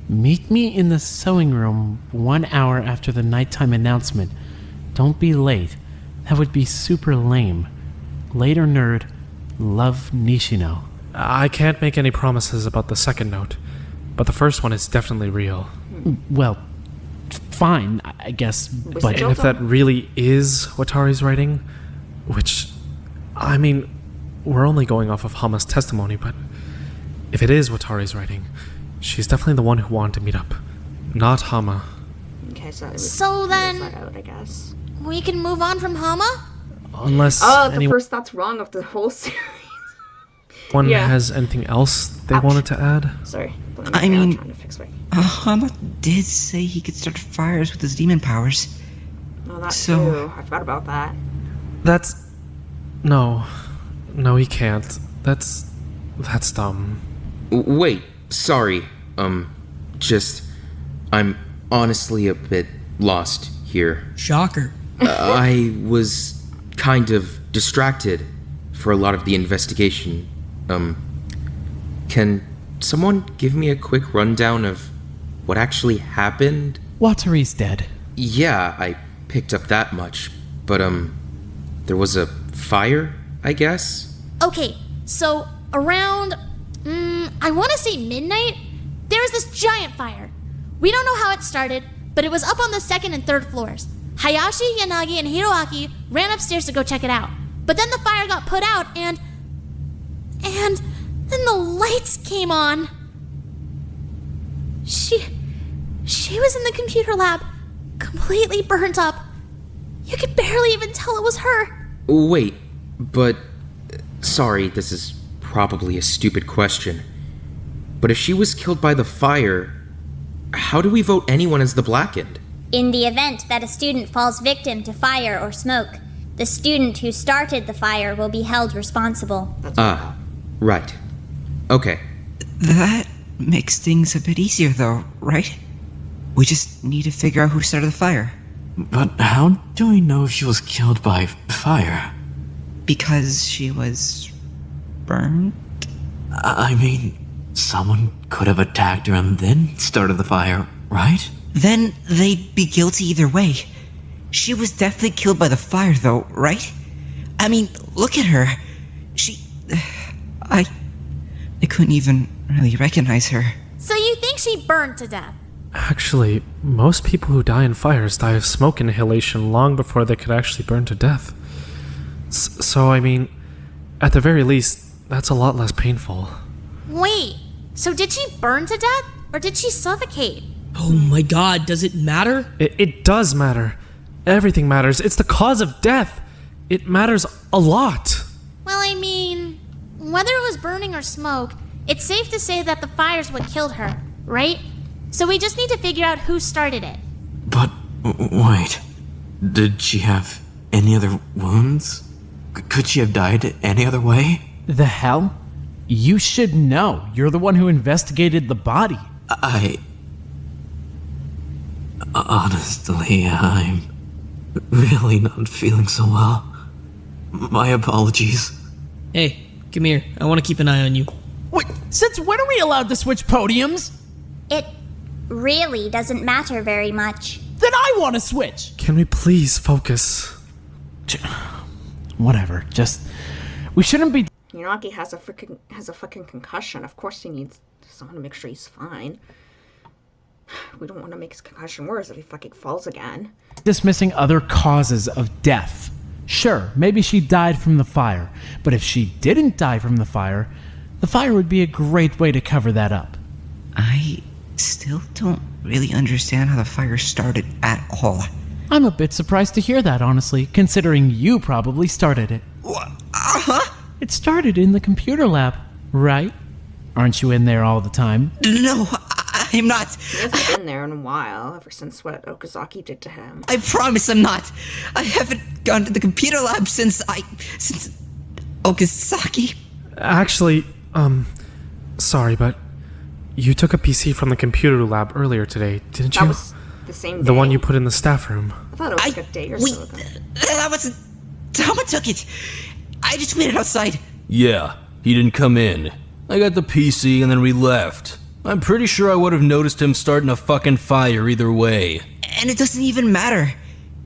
meet me in the sewing room 1 hour after the nighttime announcement. Don't be late. That would be super lame. Later, nerd. Love, Nishino. I can't make any promises about the second note, but the first one is definitely real. Well, fine, I guess, but... And if that really is Watari's writing, which, I mean, we're only going off of Hama's testimony, but if it is Watari's writing, she's definitely the one who wanted to meet up, not Hama. Okay, so then, that out, I guess. We can move on from Hama? Unless the first that's wrong of the whole series. Has anything else they wanted to add? Sorry. I mean, trying to fix my... Hama did say he could start fires with his demon powers. Oh, that's true. I forgot about that. No, he can't. That's dumb. Wait, sorry. I'm honestly a bit lost here. Shocker. I was kind of distracted for a lot of the investigation. Can someone give me a quick rundown of what actually happened? Watari's dead. Yeah, I picked up that much, but there was a fire, I guess? Okay, so around, I want to say midnight, there was this giant fire. We don't know how it started, but it was up on the second and third floors. Hayashi, Yanagi, and Hiroaki ran upstairs to go check it out. But then the fire got put out and then the lights came on. She was in the computer lab, completely burnt up. You could barely even tell it was her. Wait, but... Sorry, this is probably a stupid question. But if she was killed by the fire, how do we vote anyone as the Blackened? In the event that a student falls victim to fire or smoke, the student who started the fire will be held responsible. Right. Okay. That makes things a bit easier, though, right? We just need to figure out who started the fire. But how do we know if she was killed by fire? Because she was burned? I mean, someone could have attacked her and then started the fire, right? Then they'd be guilty either way. She was definitely killed by the fire, though, right? I mean, look at her. I couldn't even really recognize her. So you think she burned to death? Actually, most people who die in fires die of smoke inhalation long before they could actually burn to death. So, I mean, at the very least, that's a lot less painful. Wait, so did she burn to death, or did she suffocate? Oh my god, does it matter? It does matter. Everything matters. It's the cause of death. It matters a lot. Well, I mean, whether it was burning or smoke, it's safe to say that the fire's what killed her, right? So we just need to figure out who started it. But, wait. Did she have any other wounds? Could she have died any other way? The hell? You should know. You're the one who investigated the body. Honestly, I'm really not feeling so well. My apologies. Hey, come here. I want to keep an eye on you. Wait, since when are we allowed to switch podiums? really doesn't matter very much. Then I want to switch. Can we please focus? Whatever. Just we shouldn't be. Yanagi has a fucking concussion. Of course he needs someone to make sure he's fine. We don't want to make his concussion worse if he fucking falls again. Dismissing other causes of death. Sure, maybe she died from the fire, but if she didn't die from the fire would be a great way to cover that up. I still don't really understand how the fire started at all. I'm a bit surprised to hear that, honestly, considering you probably started it. It started in the computer lab, right? Aren't you in there all the time? No, I'm not. He hasn't been there in a while, ever since what Okazaki did to him. I promise I'm not. I haven't gone to the computer lab since Okazaki. Actually, sorry, but you took a PC from the computer lab earlier today, didn't you? That was the same day. The one you put in the staff room. I thought it was like a day or so ago. That wasn't... Tama took it. I just waited outside. Yeah, he didn't come in. I got the PC and then we left. I'm pretty sure I would have noticed him starting a fucking fire either way. And it doesn't even matter,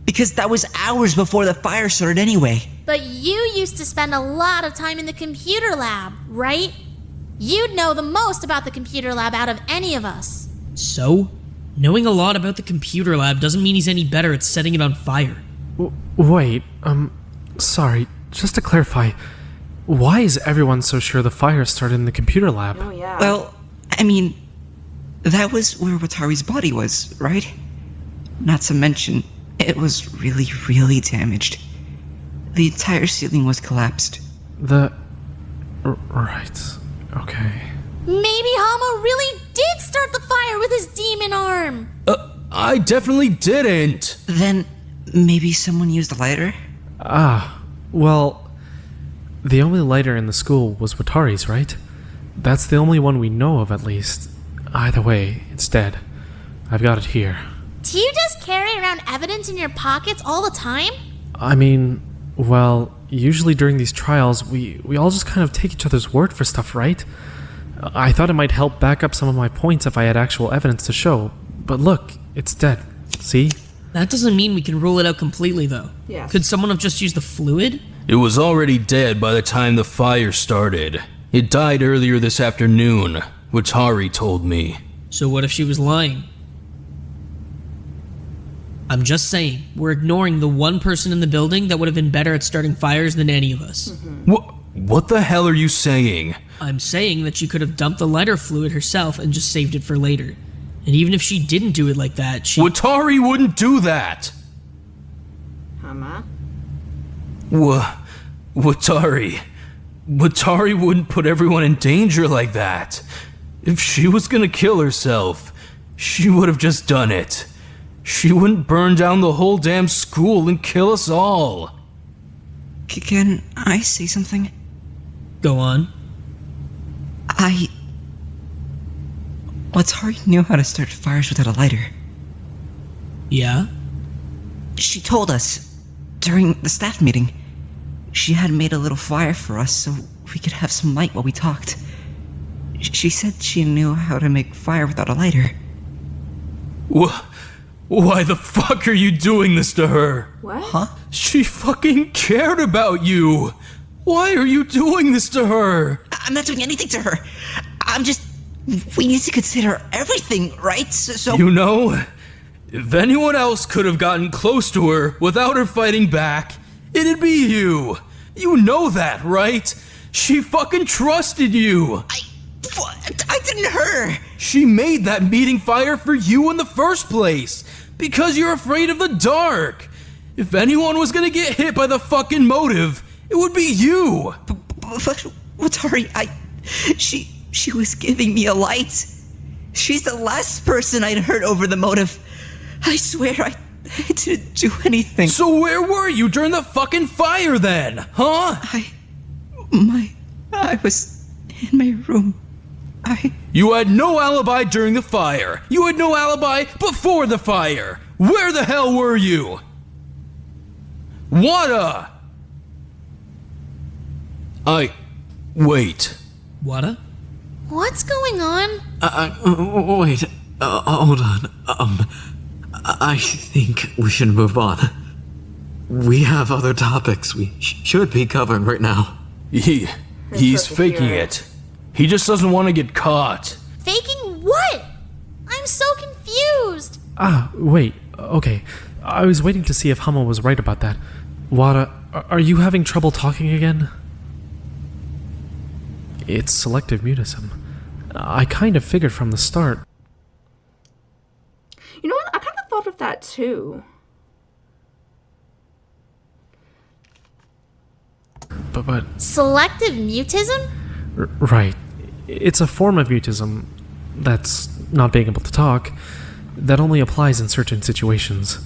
because that was hours before the fire started anyway. But you used to spend a lot of time in the computer lab, right? You'd know the most about the computer lab out of any of us. So, knowing a lot about the computer lab doesn't mean he's any better at setting it on fire. Wait, sorry, just to clarify, why is everyone so sure the fire started in the computer lab? Oh, yeah. Well, I mean, that was where Watari's body was, right? Not to mention, it was really, really damaged. The entire ceiling was collapsed. Right, okay. Maybe Hama really did start the fire with his demon arm. I definitely didn't. Then, maybe someone used a lighter? Well, the only lighter in the school was Watari's, right? That's the only one we know of, at least. Either way, it's dead. I've got it here. Do you just carry around evidence in your pockets all the time? I mean, well, usually during these trials, we all just kind of take each other's word for stuff, right? I thought it might help back up some of my points if I had actual evidence to show. But look, it's dead. See? That doesn't mean we can rule it out completely, though. Yes. Could someone have just used the fluid? It was already dead by the time the fire started. It died earlier this afternoon, Watari told me. So what if she was lying? I'm just saying, we're ignoring the one person in the building that would have been better at starting fires than any of us. What the hell are you saying? I'm saying that she could have dumped the lighter fluid herself and just saved it for later. And even if she didn't do it like that, Watari wouldn't do that! Hama? Watari wouldn't put everyone in danger like that. If she was gonna kill herself, she would have just done it. She wouldn't burn down the whole damn school and kill us all. Can I say something? Go on. Watari knew how to start fires without a lighter. Yeah? She told us during the staff meeting. She had made a little fire for us so we could have some light while we talked. She said she knew how to make fire without a lighter. Why the fuck are you doing this to her? What? Huh? She fucking cared about you. Why are you doing this to her? I'm not doing anything to her. We need to consider everything, right? So You know, if anyone else could have gotten close to her without her fighting back, it'd be you. You know that, right? She fucking trusted you. I didn't hurt her. She made that meeting fire for you in the first place, because you're afraid of the dark. If anyone was gonna get hit by the fucking motive, it would be you. But Watari, she was giving me a light. She's the last person I'd hurt over the motive. I swear I didn't do anything. So where were you during the fucking fire then, huh? I was in my room. You had no alibi during the fire. You had no alibi before the fire. Where the hell were you? Wada! Wait. Wada? What's going on? Wait. Hold on. I think we should move on. We have other topics we should be covering right now. He's faking it. He just doesn't want to get caught. Faking what? I'm so confused. Wait. Okay. I was waiting to see if Hama was right about that. Wada, are you having trouble talking again? It's selective mutism. I kind of figured from the start. You know what? I kind of thought of that too. But Selective mutism? right. It's a form of mutism that's not being able to talk that only applies in certain situations.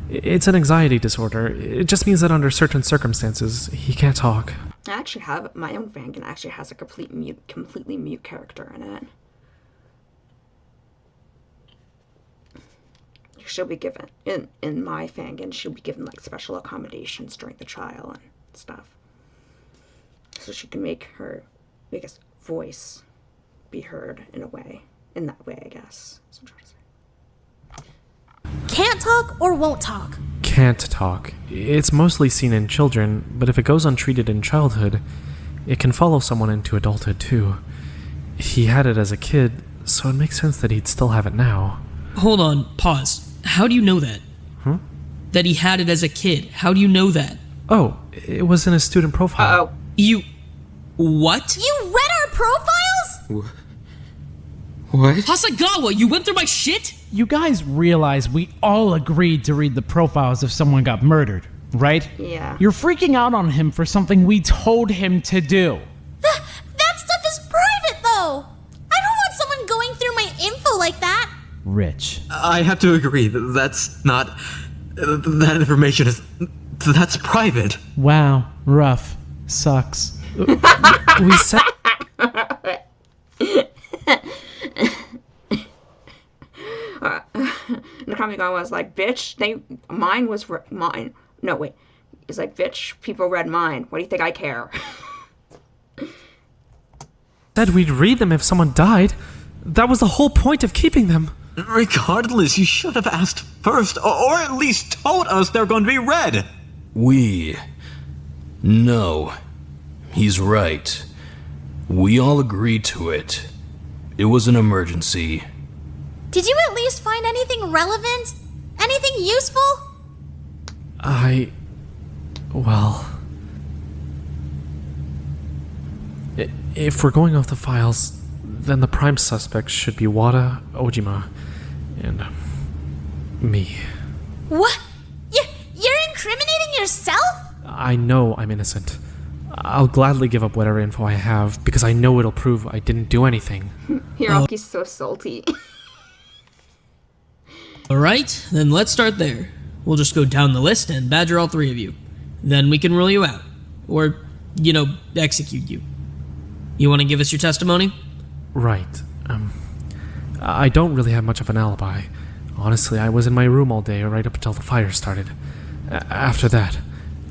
It's an anxiety disorder. It just means that under certain circumstances, he can't talk. I actually have my own fangan actually has a completely mute character in it. She'll be given in my fangan. She'll be given like special accommodations during the trial and stuff, so she can make her, I guess, voice be heard in a way. In that way, I guess. That's what I'm trying to say. Can't talk or won't talk? Can't talk. It's mostly seen in children, but if it goes untreated in childhood, it can follow someone into adulthood too. He had it as a kid, so it makes sense that he'd still have it now. Hold on, pause. How do you know that? That he had it as a kid. How do you know that? Oh, it was in his student profile. Uh-oh. You... What? You read our profiles? What? Hasagawa, you went through my shit? You guys realize we all agreed to read the profiles if someone got murdered, right? Yeah. You're freaking out on him for something we told him to do. That stuff is private, though. I don't want someone going through my info like that. Rich. I have to agree. That's not. That information is. That's private. Wow, rough. Sucks. We said. Nakamiga was like, bitch, mine was mine. No, wait. He's like, bitch, people read mine. What do you think I care? Said we'd read them if someone died. That was the whole point of keeping them. Regardless, you should have asked first, or at least told us they're going to be read. No. He's right. We all agreed to it. It was an emergency. Did you at least find anything relevant? Anything useful? Well... If we're going off the files, then the prime suspects should be Wada, Ojima, and me. What? You're incriminating yourself? I know I'm innocent. I'll gladly give up whatever info I have, because I know it'll prove I didn't do anything. Hiroki's so salty. Alright, then let's start there. We'll just go down the list and badger all three of you. Then we can rule you out. Or, execute you. You want to give us your testimony? Right. I don't really have much of an alibi. Honestly, I was in my room all day right up until the fire started. After that,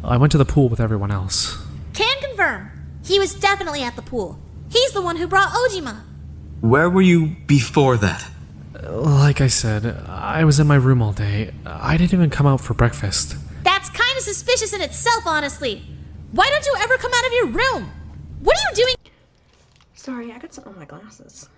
I went to the pool with everyone else. Can confirm. He was definitely at the pool. He's the one who brought Ojima. Where were you before that? Like I said, I was in my room all day. I didn't even come out for breakfast. That's kind of suspicious in itself, honestly. Why don't you ever come out of your room? What are you doing? Sorry, I got something on my glasses.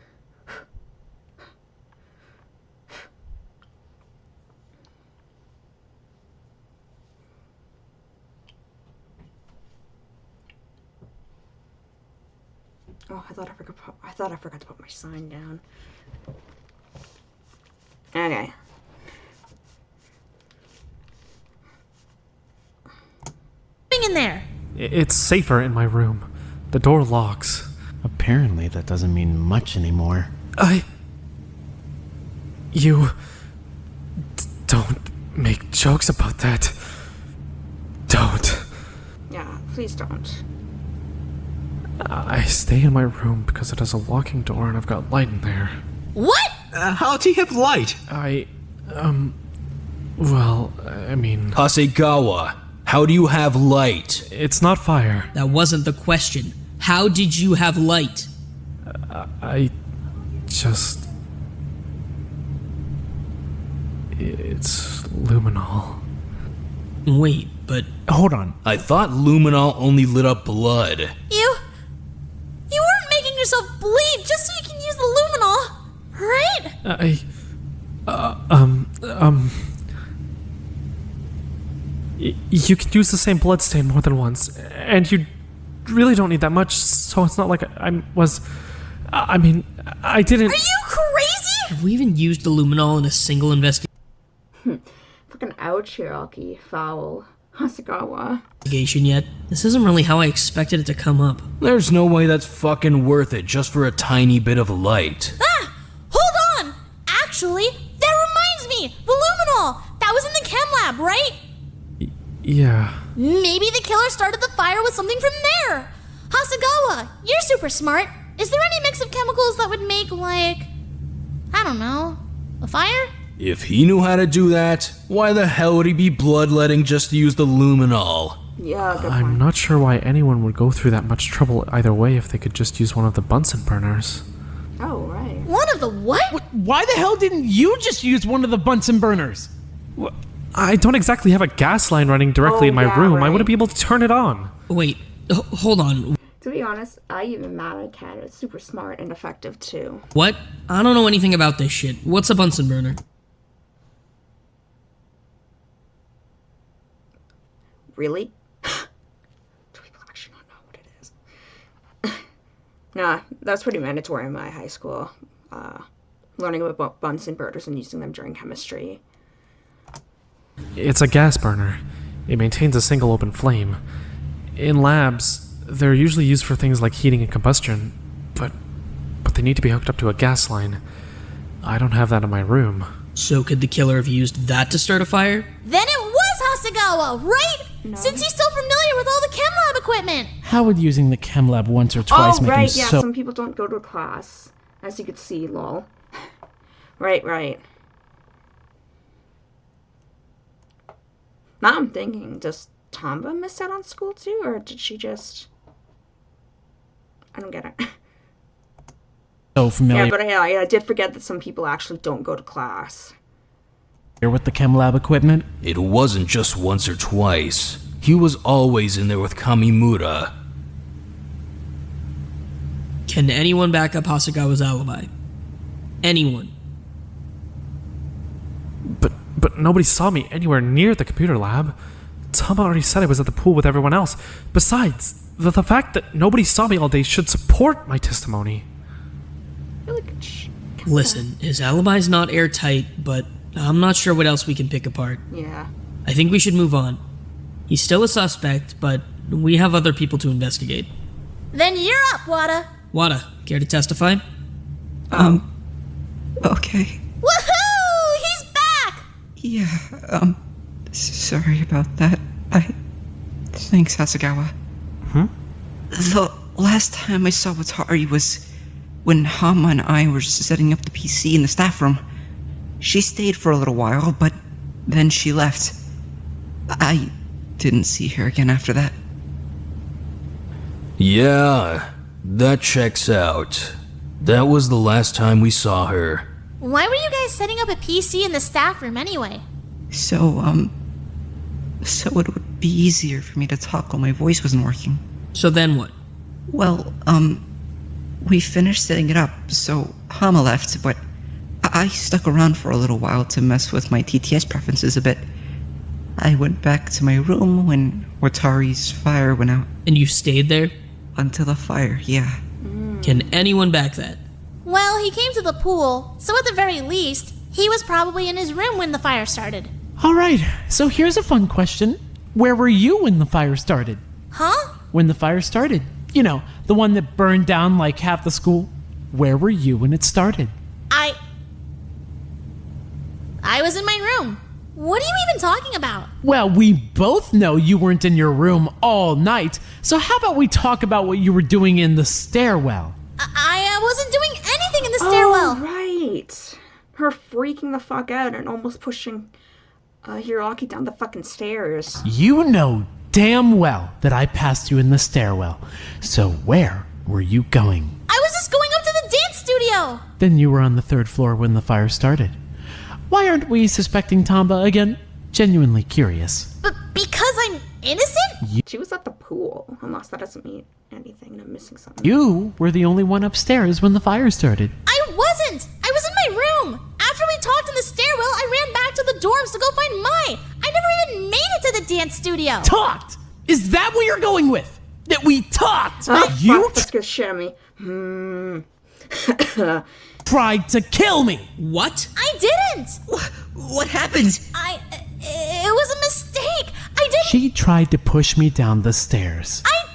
Oh, I thought I forgot to put my sign down. Okay. In there? It's safer in my room. The door locks. Apparently that doesn't mean much anymore. You... don't make jokes about that. Don't. Yeah, please don't. I stay in my room because it has a locking door and I've got light in there. What? How do you have light? Well, I mean... Hasegawa, how do you have light? It's not fire. That wasn't the question. How did you have light? I just... It's luminol. Wait, but Hold on. I thought luminol only lit up blood. You weren't making yourself bleed just so you can use the luminol, right? You can use the same bloodstain more than once, and you really don't need that much, so it's not like I didn't... Are you crazy? have we even used the luminol in a single investigation Fucking ouch, Hiraki. Foul. Hasagawa. yet? This isn't really how I expected it to come up. There's no way that's fucking worth it just for a tiny bit of light. Ah! Hold on! Actually, that reminds me! The luminol! That was in the chem lab, right? Yeah. Maybe the killer started the fire with something from there! Hasagawa, you're super smart. Is there any mix of chemicals that would make, like... I don't know... a fire? If he knew how to do that, why the hell would he be bloodletting just to use the luminol? Yeah, good point. I'm not sure why anyone would go through that much trouble either way if they could just use one of the Bunsen burners. Oh, right. One of the what? Why the hell didn't you just use one of the Bunsen burners? I don't exactly have a gas line running directly in my room. I right. wouldn't be able to turn it on. Wait, hold on. To be honest, I even mad cat is super smart and effective too. What? I don't know anything about this shit. What's a Bunsen burner? Really? Do people actually not know what it is? Nah, that's pretty mandatory in my high school. Learning about Bunsen burners and using them during chemistry. It's a gas burner. It maintains a single open flame. In labs, they're usually used for things like heating and combustion, but they need to be hooked up to a gas line. I don't have that in my room. So could the killer have used that to start a fire? Then it was Hasagawa, right? No. Since he's so familiar with all the chem lab equipment. How would using the chem lab once or twice make him right, yeah, so... some people don't go to class. As you could see, lol. Right. Now I'm thinking, does Tomba miss out on school too, or did she just... I don't get it. so familiar Yeah, but I did forget that some people actually don't go to class. with the chem lab equipment? It wasn't just once or twice. He was always in there with Kamimura. Can anyone back up Hasagawa's alibi? Anyone? But nobody saw me anywhere near the computer lab. Tama already said I was at the pool with everyone else. Besides, the fact that nobody saw me all day should support my testimony. Listen, his alibi's not airtight, but I'm not sure what else we can pick apart. Yeah. I think we should move on. He's still a suspect, but we have other people to investigate. Then you're up, Wada. Wada, care to testify? Okay. Woohoo! He's back! Yeah, sorry about that. Thanks, Hasagawa. The last time I saw Watari was when Hama and I were setting up the PC in the staff room. She stayed for a little while, but then she left. I didn't see her again after that. Yeah, that checks out. That was the last time we saw her. Why were you guys setting up a PC in the staff room anyway? So it would be easier for me to talk while my voice wasn't working. So then what? Well, we finished setting it up, so Hama left, but I stuck around for a little while to mess with my TTS preferences a bit. I went back to my room when Watari's fire went out. And you stayed there? Until the fire, yeah. Can anyone back that? Well, he came to the pool, so at the very least, he was probably in his room when the fire started. Alright, so here's a fun question. Where were you when the fire started? Huh? When the fire started. You know, the one that burned down like half the school. Where were you when it started? I was in my room. What are you even talking about? Well, we both know you weren't in your room all night, so how about we talk about what you were doing in the stairwell? I wasn't doing anything in the stairwell. Oh, right. Her freaking the fuck out and almost pushing Hiraki down the fucking stairs. You know damn well that I passed you in the stairwell, so where were you going? I was just going up to the dance studio. Then you were on the 3rd floor when the fire started. Why aren't we suspecting Tamba again? Genuinely curious. But because I'm innocent? She was at the pool, unless that doesn't mean anything and I'm missing something. You were the only one upstairs when the fire started. I wasn't! I was in my room! After we talked in the stairwell, I ran back to the dorms to go find Mai! I never even made it to the dance studio! Talked! Is that what you're going with? That we talked? You that scares shit out of me. Tried to kill me! What? I didn't! What happened? It was a mistake! I didn't— She tried to push me down the stairs. I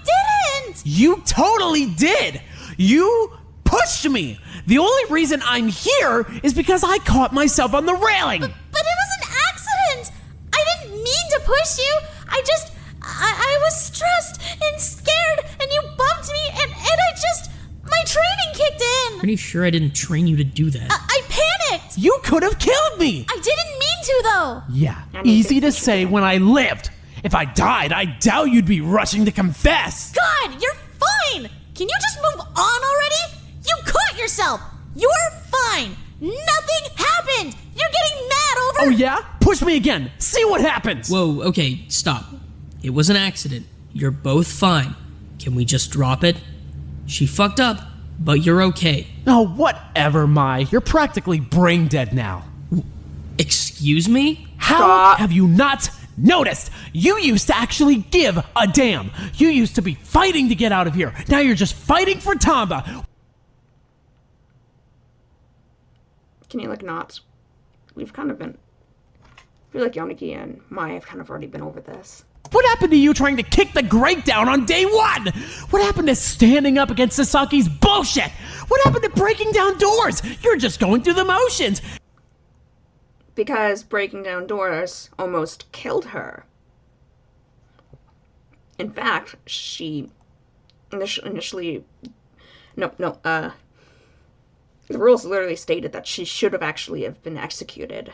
didn't! You totally did! You pushed me! The only reason I'm here is because I caught myself on the railing! But it was an accident! I didn't mean to push you! I was stressed and scared and you bumped me and my training kicked in! Pretty sure I didn't train you to do that. I panicked! You could have killed me! I didn't mean to though! Yeah, easy to say when I lived. If I died, I doubt you'd be rushing to confess. God, you're fine! Can you just move on already? You caught yourself! You're fine! Nothing happened! You're getting mad over— Oh yeah? Push me again. See what happens. Whoa, okay, stop. It was an accident. You're both fine. Can we just drop it? She fucked up, but you're okay. Oh, whatever, Mai. You're practically brain dead now. Excuse me? How have you not noticed? You used to actually give a damn. You used to be fighting to get out of here. Now you're just fighting for Tamba. Can you, like, not? We've kind of been— I feel like Yoniki and Mai have kind of already been over this. What happened to you trying to kick the grate down on day one? What happened to standing up against Sasaki's bullshit? What happened to breaking down doors? You're just going through the motions. Because breaking down doors almost killed her. In fact, she initially— the rules literally stated that she should have actually have been executed.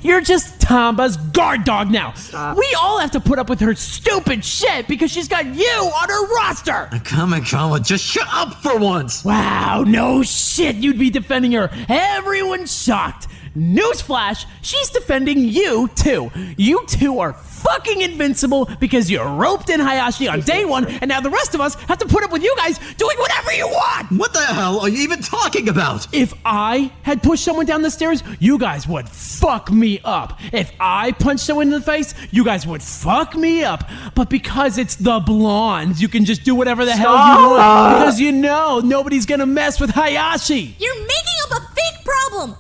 You're just Tamba's guard dog now. Stop. We all have to put up with her stupid shit because she's got you on her roster. Kamikawa, just shut up for once! Wow, no shit, you'd be defending her. Everyone's shocked. Newsflash, she's defending you too. You two are fucking invincible because you roped in Hayashi on day one, and now the rest of us have to put up with you guys doing whatever you want. What the hell are you even talking about? If I had pushed someone down the stairs, you guys would fuck me up. If I punched someone in the face, you guys would fuck me up. But because it's the blondes, you can just do whatever the hell you want. Because you know nobody's gonna mess with Hayashi. You're making up a fake problem!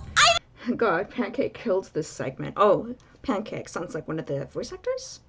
God, Pancake killed this segment. Oh, Pancake sounds like one of the voice actors?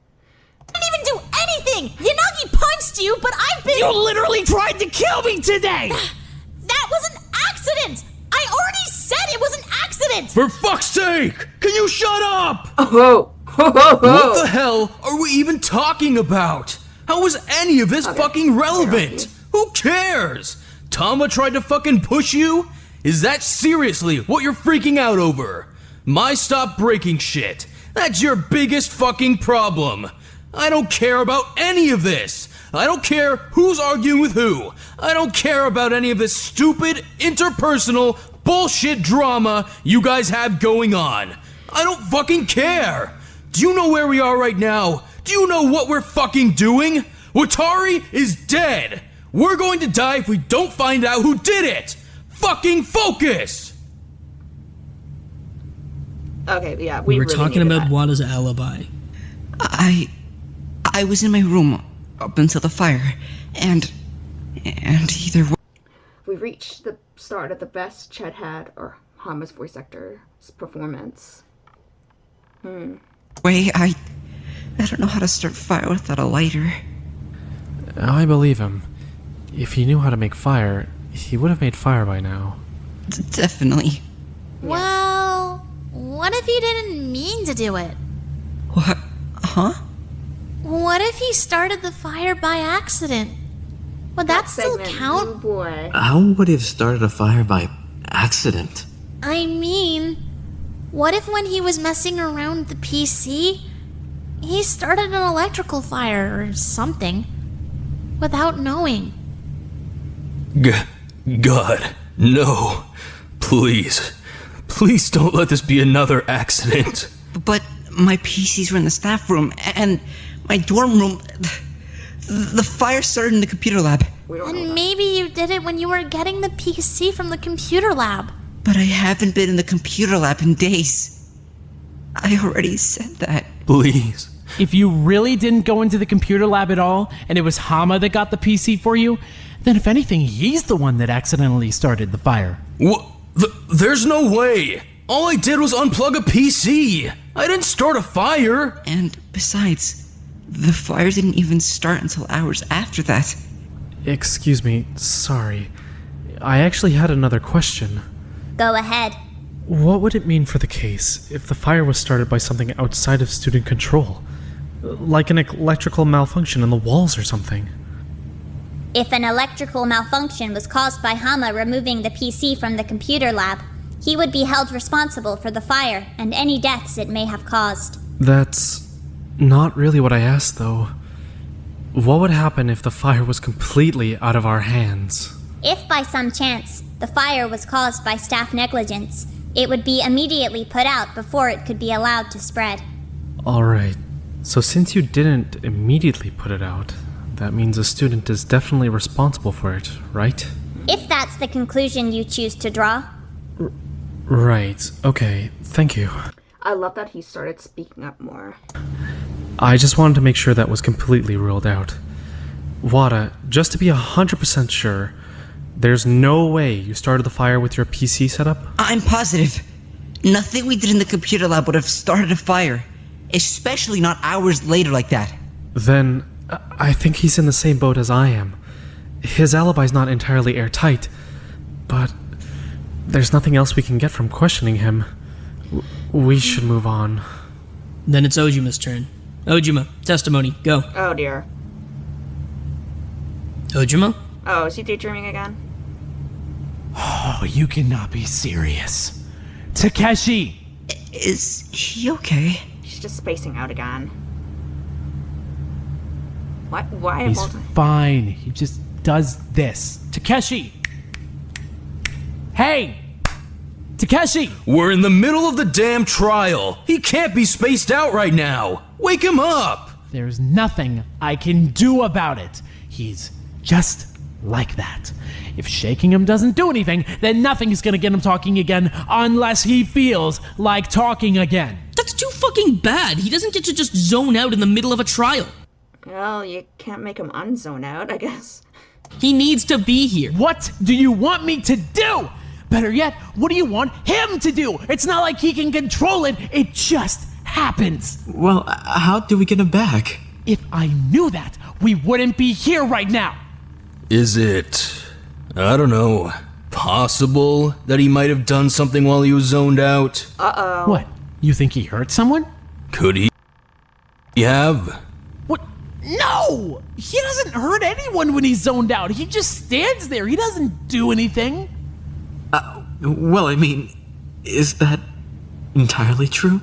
I didn't even do anything! Yanagi punched you, but I've been— You literally tried to kill me today! That was an accident! I already said it was an accident! For fuck's sake! Can you shut up? Oh! What the hell are we even talking about? How is any of this fucking relevant? Who cares? Tama tried to fucking push you? Is that seriously what you're freaking out over? My stop breaking shit. That's your biggest fucking problem. I don't care about any of this. I don't care who's arguing with who. I don't care about any of this stupid, interpersonal, bullshit drama you guys have going on. I don't fucking care. Do you know where we are right now? Do you know what we're fucking doing? Watari is dead. We're going to die if we don't find out who did it. Fucking focus! Okay, yeah, We were really talking needed about that. Wada's alibi. I was in my room up until the fire, and either way. We reached the start of the best Ched had, or Hama's voice actor's performance. I don't know how to start fire without a lighter. I believe him. If he knew how to make fire, he would have made fire by now. Definitely. Well, what if he didn't mean to do it? What? Huh? What if he started the fire by accident? Would that still segment, count? Oh boy. How would he have started a fire by accident? I mean, what if when he was messing around with the PC, he started an electrical fire or something without knowing? God, no. Please. Please don't let this be another accident. But my PCs were in the staff room, and my dorm room... The fire started in the computer lab. And maybe you did it when you were getting the PC from the computer lab. But I haven't been in the computer lab in days. I already said that. Please. If you really didn't go into the computer lab at all, and it was Hama that got the PC for you, then if anything, he's the one that accidentally started the fire. What? There's no way. All I did was unplug a PC. I didn't start a fire. And besides, the fire didn't even start until hours after that. Excuse me, sorry. I actually had another question. Go ahead. What would it mean for the case if the fire was started by something outside of student control? Like an electrical malfunction in the walls or something? If an electrical malfunction was caused by Hama removing the PC from the computer lab, he would be held responsible for the fire and any deaths it may have caused. That's not really what I asked, though. What would happen if the fire was completely out of our hands? If by some chance the fire was caused by staff negligence, it would be immediately put out before it could be allowed to spread. Alright, so since you didn't immediately put it out, that means a student is definitely responsible for it, right? If that's the conclusion you choose to draw. Right, okay, thank you. I love that he started speaking up more. I just wanted to make sure that was completely ruled out. Wada, just to be 100% sure, there's no way you started the fire with your PC setup? I'm positive. Nothing we did in the computer lab would have started a fire. Especially not hours later like that. Then, I think he's in the same boat as I am. His alibi's not entirely airtight, but there's nothing else we can get from questioning him. We should move on. Then it's Ojima's turn. Ojima, testimony, go. Oh dear. Ojima? Oh, is he daydreaming again? Oh, you cannot be serious. Takeshi! Is he okay? She's just spacing out again. What? Why? He's fine. He just does this. Takeshi! Hey! Takeshi! We're in the middle of the damn trial. He can't be spaced out right now. Wake him up. There's nothing I can do about it. He's just like that. If shaking him doesn't do anything, then nothing is gonna get him talking again unless he feels like talking again. That's too fucking bad. He doesn't get to just zone out in the middle of a trial. Well, you can't make him unzone out, I guess. He needs to be here. What do you want me to do? Better yet, what do you want him to do? It's not like he can control it, it just happens. Well, how do we get him back? If I knew that, we wouldn't be here right now. Is it, I don't know, possible that he might have done something while he was zoned out? Uh-oh. What? You think he hurt someone? Could he have? What? No! He doesn't hurt anyone when he's zoned out. He just stands there. He doesn't do anything. Well, I mean, is that entirely true?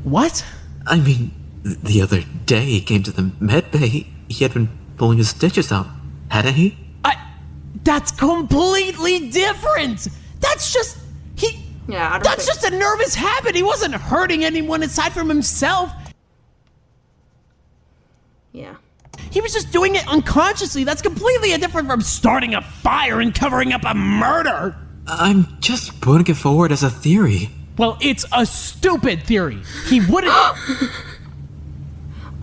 What? I mean, the other day he came to the med bay. He had been pulling his stitches out, hadn't he? That's completely different. That's just That's just a nervous habit. He wasn't hurting anyone aside from himself. Yeah. He was just doing it unconsciously. That's completely different from starting a fire and covering up a murder. I'm just putting it forward as a theory. Well, it's a stupid theory. He wouldn't...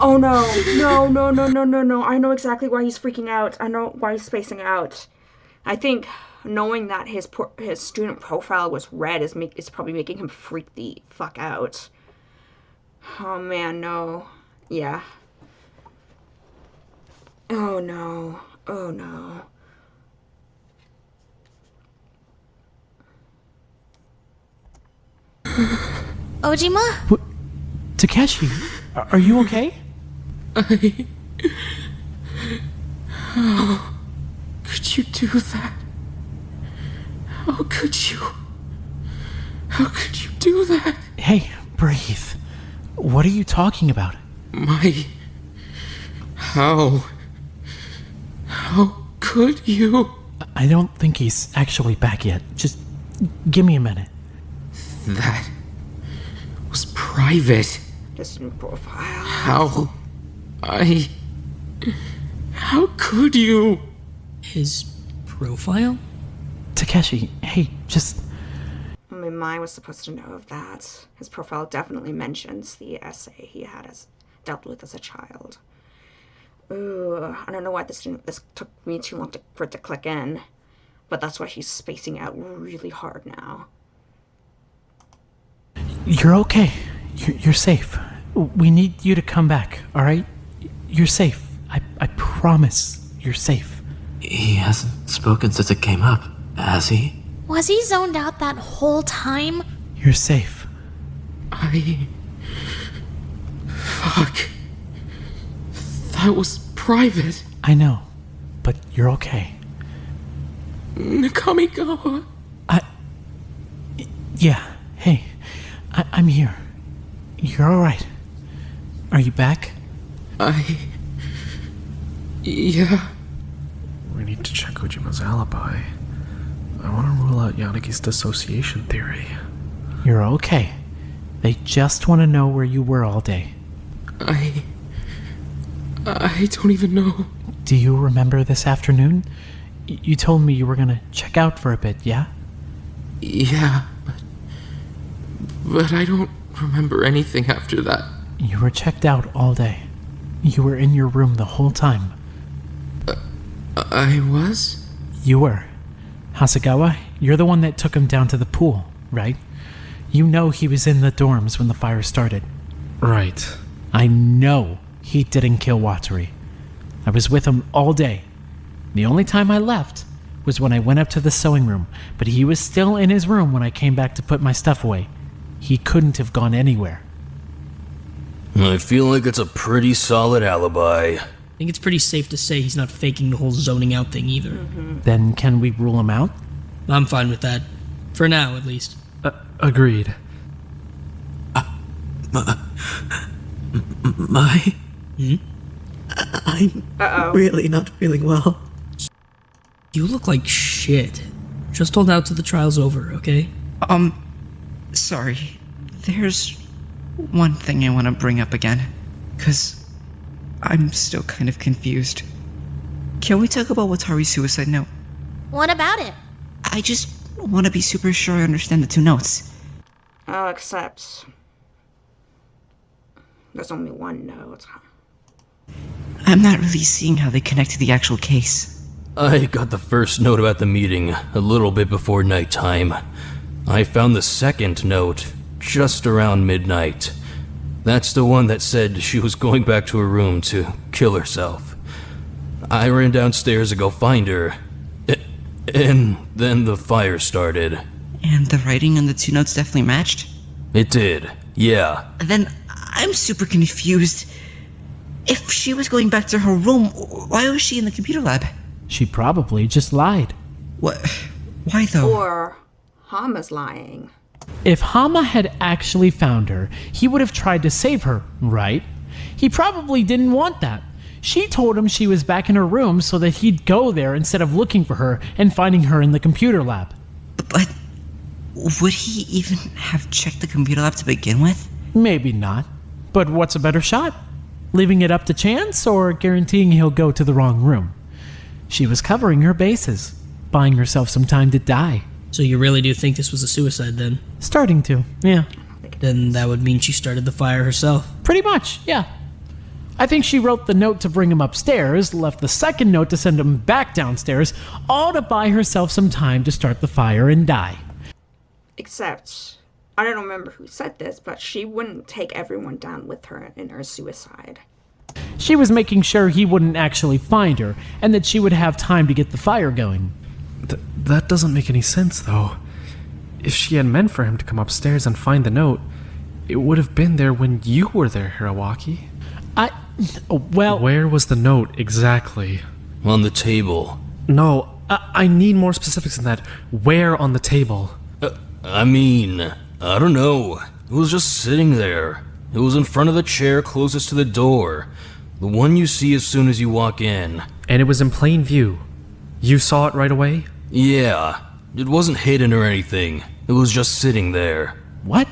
Oh no. No. I know exactly why he's freaking out. I know why he's spacing out. I think knowing that his student profile was red is probably making him freak the fuck out. Oh man, no. Yeah. Oh no. Ojima? What? Takeshi, are you okay? How could you do that? How could you? How could you do that? Hey, breathe. What are you talking about? How could you? I don't think he's actually back yet. Just give me a minute. That was private. His new profile. How could you? His profile? Takeshi, hey, just... I mean, Mai was supposed to know of that. His profile definitely mentions the essay he had dealt with as a child. Ooh, I don't know why this took me too long for it to click in, but that's why he's spacing out really hard now. You're okay. You're safe. We need you to come back, alright? You're safe. I promise you're safe. He hasn't spoken since it came up, has he? Was he zoned out that whole time? You're safe. Fuck. That was private. I know, but you're okay. Nakamigawa. Yeah, hey, I'm here. You're alright. Are you back? Yeah. We need to check Ujima's alibi. I want to rule out Yanagi's dissociation theory. You're okay. They just want to know where you were all day. I don't even know. Do you remember this afternoon? You told me you were gonna check out for a bit, yeah? Yeah, but I don't remember anything after that. You were checked out all day. You were in your room the whole time. I was? You were. Hasegawa, you're the one that took him down to the pool, right? You know he was in the dorms when the fire started. Right. I know he didn't kill Watari. I was with him all day. The only time I left was when I went up to the sewing room, but he was still in his room when I came back to put my stuff away. He couldn't have gone anywhere. I feel like it's a pretty solid alibi. I think it's pretty safe to say he's not faking the whole zoning out thing either. Then can we rule him out? I'm fine with that. For now, at least. Agreed. Mai? I'm really not feeling well. You look like shit. Just hold out till the trial's over, okay? Sorry. There's one thing I want to bring up again. 'Cause I'm still kind of confused. Can we talk about Watari's suicide note? What about it? I just want to be super sure I understand the two notes. Oh, except there's only one note. I'm not really seeing how they connect to the actual case. I got the first note about the meeting a little bit before nighttime. I found the second note just around midnight. That's the one that said she was going back to her room to kill herself. I ran downstairs to go find her, and then the fire started. And the writing on the two notes definitely matched? It did, yeah. Then I'm super confused. If she was going back to her room, why was she in the computer lab? She probably just lied. What? Why though? Or Hama's lying. If Hama had actually found her, he would have tried to save her, right? He probably didn't want that. She told him she was back in her room so that he'd go there instead of looking for her and finding her in the computer lab. But would he even have checked the computer lab to begin with? Maybe not. But what's a better shot? Leaving it up to chance or guaranteeing he'll go to the wrong room? She was covering her bases, buying herself some time to die. So you really do think this was a suicide then? Starting to, yeah. Then that would mean she started the fire herself. Pretty much, yeah. I think she wrote the note to bring him upstairs, left the second note to send him back downstairs, all to buy herself some time to start the fire and die. Except, I don't remember who said this, but she wouldn't take everyone down with her in her suicide. She was making sure he wouldn't actually find her, and that she would have time to get the fire going. That doesn't make any sense, though. If she had meant for him to come upstairs and find the note, it would have been there when you were there, Hirawaki. Well... Where was the note exactly? On the table. No, I need more specifics than that. Where on the table? I don't know. It was just sitting there. It was in front of the chair closest to the door. The one you see as soon as you walk in. And it was in plain view. You saw it right away? Yeah. It wasn't hidden or anything. It was just sitting there. What?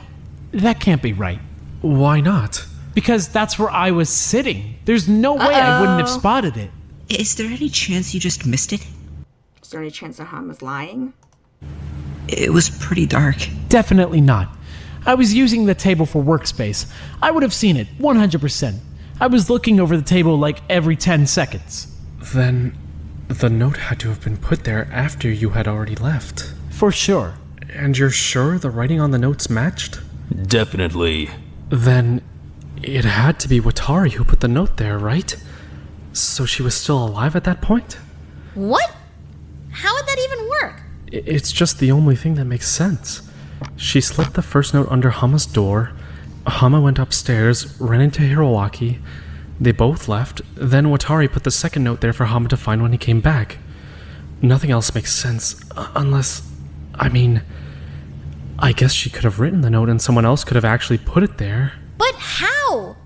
That can't be right. Why not? Because that's where I was sitting. There's no way I wouldn't have spotted it. Is there any chance you just missed it? Is there any chance that Hama's lying? It was pretty dark. Definitely not. I was using the table for workspace. I would have seen it, 100%. I was looking over the table like every 10 seconds. Then the note had to have been put there after you had already left. For sure. And you're sure the writing on the notes matched? Definitely. Then it had to be Watari who put the note there, right? So she was still alive at that point? What? How would that even work? It's just the only thing that makes sense. She slipped the first note under Hama's door. Hama went upstairs, ran into Hiroaki. They both left. Then Watari put the second note there for Hama to find when he came back. Nothing else makes sense, unless... I guess she could have written the note and someone else could have actually put it there. But how?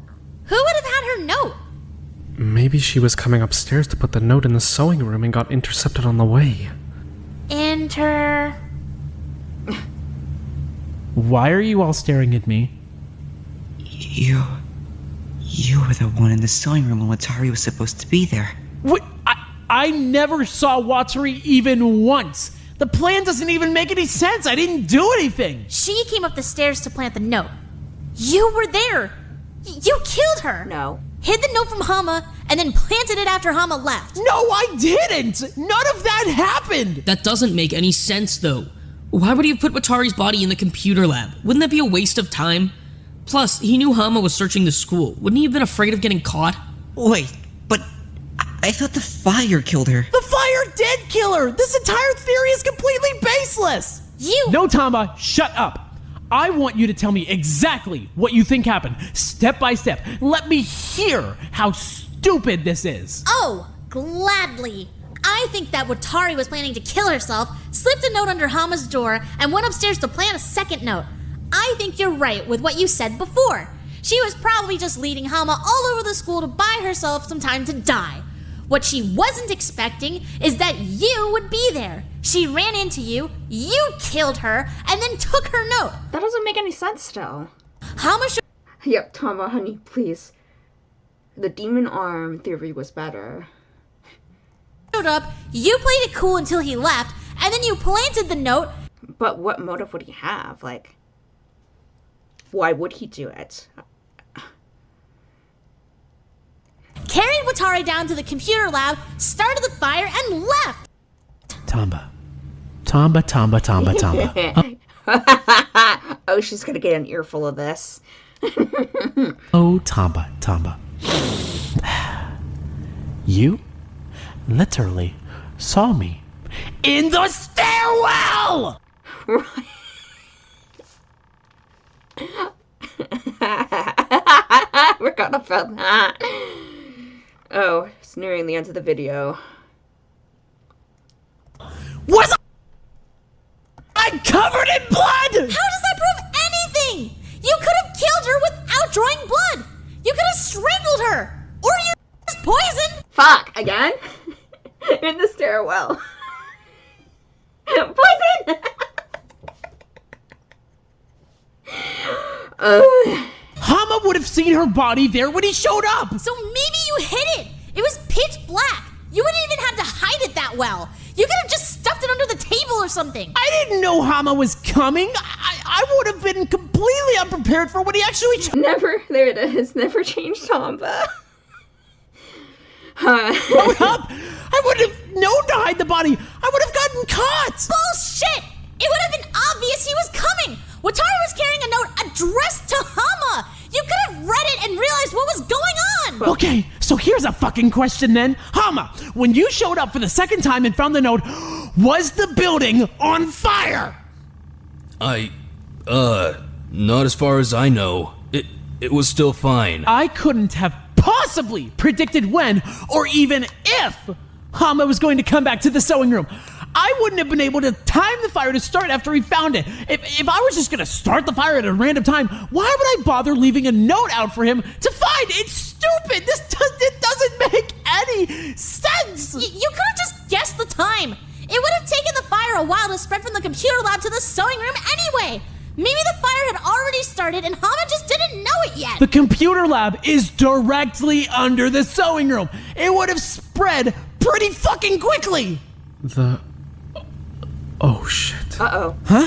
Who would have had her note? Maybe she was coming upstairs to put the note in the sewing room and got intercepted on the way. Why are you all staring at me? You were the one in the sewing room when Watari was supposed to be there. What? I never saw Watari even once. The plan doesn't even make any sense. I didn't do anything. She came up the stairs to plant the note. You were there. You killed her. No. Hid the note from Hama and then planted it after Hama left. No, I didn't. None of that happened. That doesn't make any sense, though. Why would he have put Watari's body in the computer lab? Wouldn't that be a waste of time? Plus, he knew Hama was searching the school. Wouldn't he have been afraid of getting caught? Wait, but I thought the fire killed her. The fire did kill her. This entire theory is completely baseless. No, Tama, shut up. I want you to tell me exactly what you think happened, step by step. Let me hear how stupid this is. Oh, gladly. I think that Watari was planning to kill herself, slipped a note under Hama's door, and went upstairs to plant a second note. I think you're right with what you said before. She was probably just leading Hama all over the school to buy herself some time to die. What she wasn't expecting is that you would be there. She ran into you, you killed her, and then took her note. That doesn't make any sense still. Hama Yep, Tama, honey, please. The demon arm theory was better. showed up, you played it cool until he left, and then you planted the note. But what motive would he have? Like, why would he do it? Carried Watari down to the computer lab, started the fire, and left. Tamba. Oh, she's gonna get an earful of this. Oh, Tamba. You literally saw me in the stairwell! I forgot about that. Oh, it's nearing the end of the video. Was I covered in blood? How does that prove anything? You could have killed her without drawing blood. You could have strangled her. Or you just poisoned. Fuck, again? In the stairwell. Poison! Hama would have seen her body there when he showed up. So maybe you hid it. It was pitch black. You wouldn't even have to hide it that well. You could have just stuffed it under the table or something. I didn't know Hama was coming. I would have been completely unprepared for what he actually... Never, there it is. Never changed Tamba. Hold up! I would have known to hide the body. I would have gotten caught. Bullshit! It would have been obvious he was coming. Watari was carrying a note addressed to Hama. You could have read it and realized what was going on. Okay, so here's a fucking question then. Hama, when you showed up for the second time and found the note, was the building on fire? Not as far as I know. It was still fine. I couldn't have possibly predicted when or even if Hama was going to come back to the sewing room. I wouldn't have been able to time the fire to start after he found it. If I was just going to start the fire at a random time, why would I bother leaving a note out for him to find? It's stupid. It doesn't make any sense. You could have just guessed the time. It would have taken the fire a while to spread from the computer lab to the sewing room anyway. Maybe the fire had already started and Hama just didn't know it yet. The computer lab is directly under the sewing room. It would have spread pretty fucking quickly. Oh shit. Uh-oh. Huh?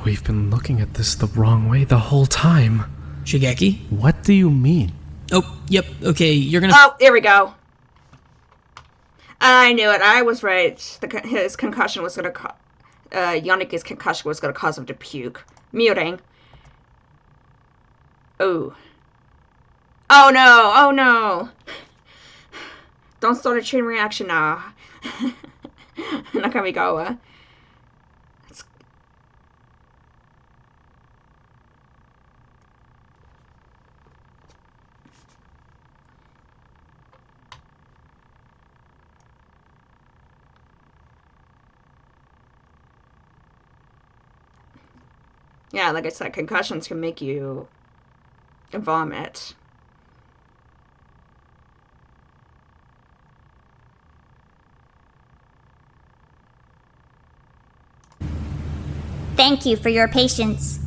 We've been looking at this the wrong way the whole time. Shigeki? What do you mean? Oh, yep. Okay, you're gonna. Oh, here we go. I knew it. I was right. His concussion was gonna Yoniki's concussion was gonna cause him to puke. Muting. Oh. Oh no! Oh no! Don't start a chain reaction now. Nakamigawa. Yeah, like I said, concussions can make you vomit. Thank you for your patience.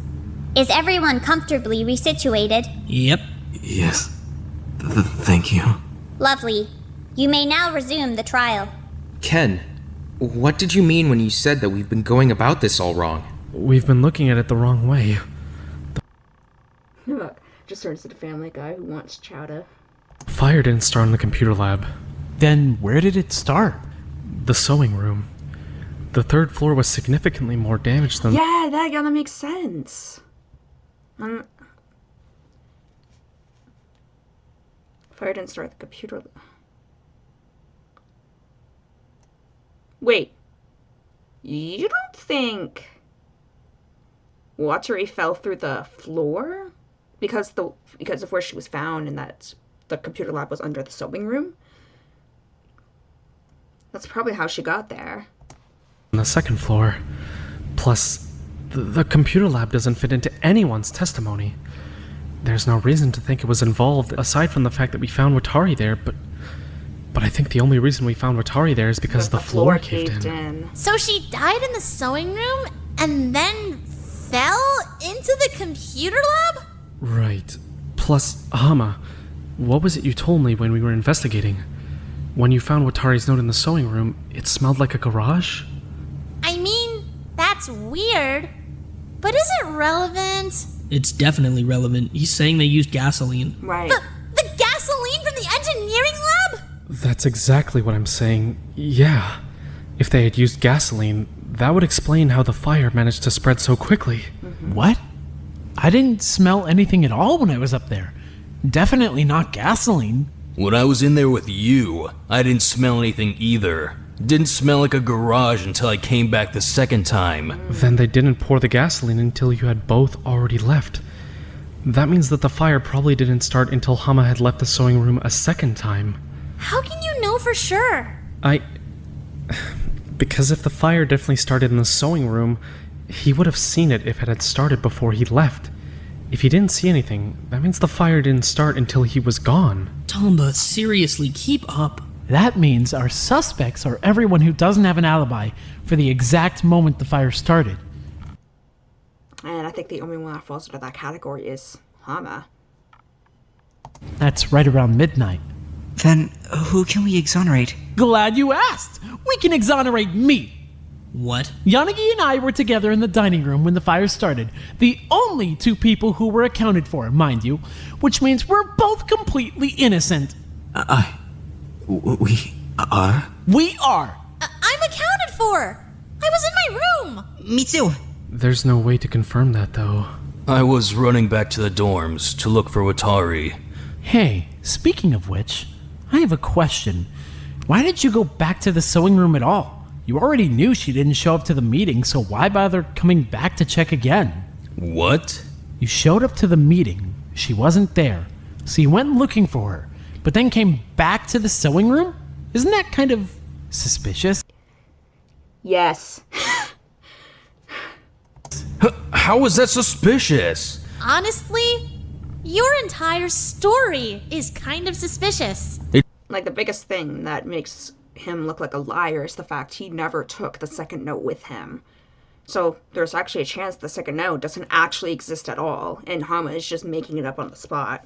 Is everyone comfortably resituated? Yep. Yes. Thank you. Lovely. You may now resume the trial. Ken, what did you mean when you said that we've been going about this all wrong? We've been looking at it the wrong way. Look, just turns to the family guy who wants chowder. Fire didn't start in the computer lab. Then where did it start? The sewing room. The third floor was significantly more damaged than... Yeah, that makes sense. Fire didn't start at the computer. Wait. You don't think Watari fell through the floor? Because of where she was found and that the computer lab was under the sewing room? That's probably how she got there. On the second floor. Plus, the computer lab doesn't fit into anyone's testimony. There's no reason to think it was involved, aside from the fact that we found Watari there, but I think the only reason we found Watari there is because the floor caved in. So she died in the sewing room and then fell into the computer lab? Right. Plus, Hama, what was it you told me when we were investigating? When you found Watari's note in the sewing room, it smelled like a garage? I mean, that's weird, but is it relevant? It's definitely relevant. He's saying they used gasoline. Right. The gasoline from the engineering lab? That's exactly what I'm saying. Yeah. If they had used gasoline, that would explain how the fire managed to spread so quickly. What? I didn't smell anything at all when I was up there. Definitely not gasoline. When I was in there with you, I didn't smell anything either. Didn't smell like a garage until I came back the second time. Then they didn't pour the gasoline until you had both already left. That means that the fire probably didn't start until Hama had left the sewing room a second time. How can you know for sure? Because if the fire definitely started in the sewing room, he would have seen it if it had started before he left. If he didn't see anything, that means the fire didn't start until he was gone. Tomba, seriously, keep up. That means our suspects are everyone who doesn't have an alibi for the exact moment the fire started. And I think the only one that falls into that category is Hama. That's right around midnight. Then who can we exonerate? Glad you asked. We can exonerate me. What? Yanagi and I were together in the dining room when the fire started. The only two people who were accounted for, mind you. Which means we're both completely innocent. We are? We are. I'm accounted for. I was in my room. Me too. There's no way to confirm that, though. I was running back to the dorms to look for Watari. Hey, speaking of which, I have a question. Why did you go back to the sewing room at all? You already knew she didn't show up to the meeting, so why bother coming back to check again? What? You showed up to the meeting, she wasn't there, so you went looking for her, but then came back to the sewing room? Isn't that kind of suspicious? Yes. How was that suspicious? Honestly, your entire story is kind of suspicious. Like, the biggest thing that makes him look like a liar is the fact he never took the second note with him. So there's actually a chance the second note doesn't actually exist at all, and Hama is just making it up on the spot.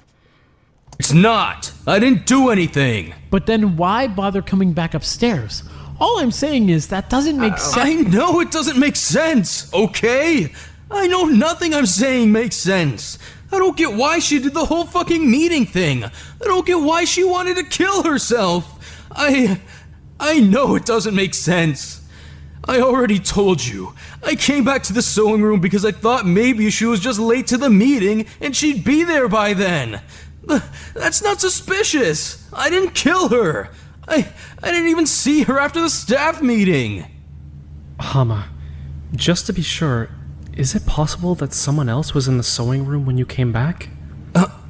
It's not! I didn't do anything! But then why bother coming back upstairs? All I'm saying is that doesn't make sense. I know it doesn't make sense, okay? I know nothing I'm saying makes sense. I don't get why she did the whole fucking meeting thing. I don't get why she wanted to kill herself. I know it doesn't make sense. I already told you. I came back to the sewing room because I thought maybe she was just late to the meeting and she'd be there by then. That's not suspicious. I didn't kill her. I didn't even see her after the staff meeting. Hama, just to be sure, is it possible that someone else was in the sewing room when you came back?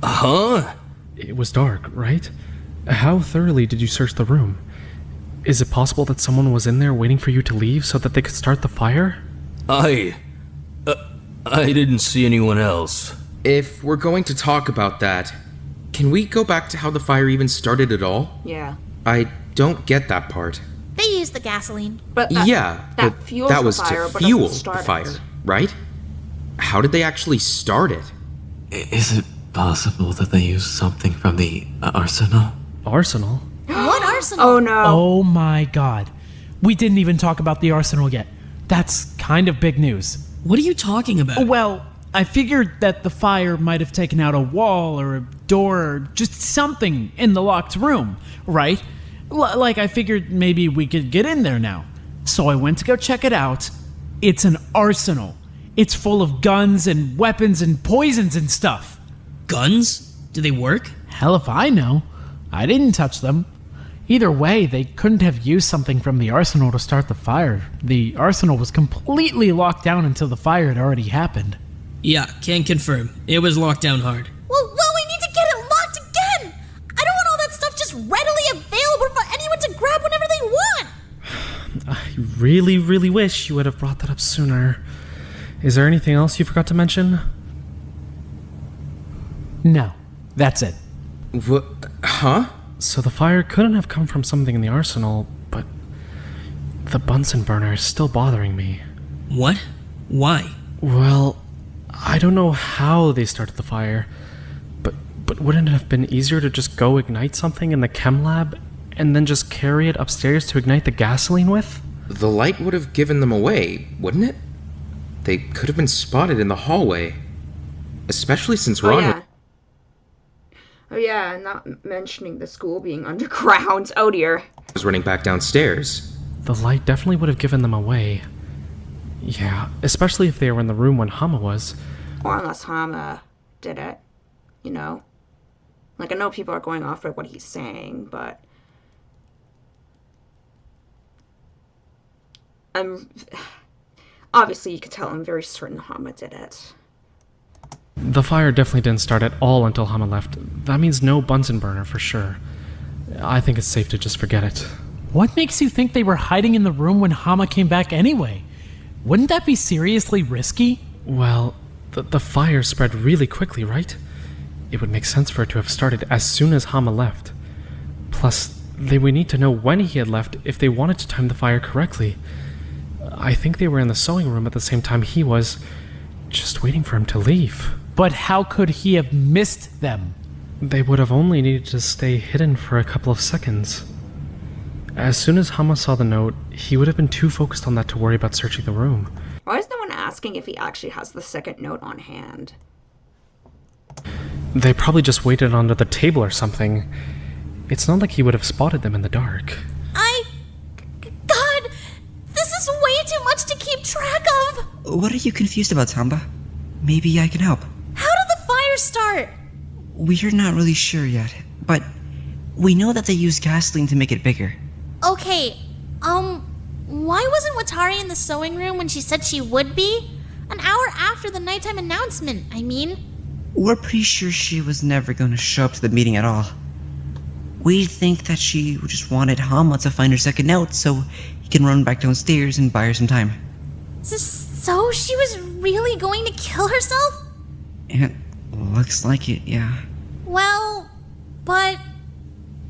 Huh? It was dark, right? How thoroughly did you search the room? Is it possible that someone was in there waiting for you to leave so that they could start the fire? I didn't see anyone else. If we're going to talk about that, can we go back to how the fire even started at all? Yeah. I don't get that part. They used the gasoline. But But fuels that the was fire, to but fuel doesn't the start fire, it. right? How did they actually start it? Is it possible that they used something from the arsenal? Arsenal? What arsenal? Oh no. Oh my god. We didn't even talk about the arsenal yet. That's kind of big news. What are you talking about? Well, I figured that the fire might have taken out a wall or a door or just something in the locked room, right? Like I figured maybe we could get in there now. So I went to go check it out. It's an arsenal. It's full of guns and weapons and poisons and stuff. Guns? Do they work? Hell if I know. I didn't touch them. Either way, they couldn't have used something from the arsenal to start the fire. The arsenal was completely locked down until the fire had already happened. Yeah, can confirm. It was locked down hard. Well, we need to get it locked again! I don't want all that stuff just readily available for anyone to grab whenever they want! I really, really wish you would have brought that up sooner. Is there anything else you forgot to mention? No, that's it. What? Huh? So the fire couldn't have come from something in the arsenal, but the Bunsen burner is still bothering me. What? Why? Well, I don't know how they started the fire, but wouldn't it have been easier to just go ignite something in the chem lab and then just carry it upstairs to ignite the gasoline with? The light would have given them away, wouldn't it? They could have been spotted in the hallway. Especially since Ron Oh yeah, not mentioning the school being underground. Oh dear. was running back downstairs. The light definitely would have given them away. Yeah, especially if they were in the room when Hama was. Or unless Hama did it, you know? Like, I know people are going off of what he's saying, but... Obviously, you can tell I'm very certain Hama did it. The fire definitely didn't start at all until Hama left. That means no Bunsen burner for sure. I think it's safe to just forget it. What makes you think they were hiding in the room when Hama came back anyway? Wouldn't that be seriously risky? Well, the fire spread really quickly, right? It would make sense for it to have started as soon as Hama left. Plus, they would need to know when he had left if they wanted to time the fire correctly. I think they were in the sewing room at the same time he was, just waiting for him to leave. But how could he have missed them? They would have only needed to stay hidden for a couple of seconds. As soon as Hama saw the note, he would have been too focused on that to worry about searching the room. Why is no one asking if he actually has the second note on hand? They probably just waited under the table or something. It's not like he would have spotted them in the dark. God, this is way too much to keep track of! What are you confused about, Samba? Maybe I can help. How did the fire start? We're not really sure yet, but we know that they used gasoline to make it bigger. Okay, why wasn't Watari in the sewing room when she said she would be? An hour after the nighttime announcement, I mean. We're pretty sure she was never going to show up to the meeting at all. We think that she just wanted Hama to find her second note so he can run back downstairs and buy her some time. So she was really going to kill herself? It looks like it, yeah. Well, but...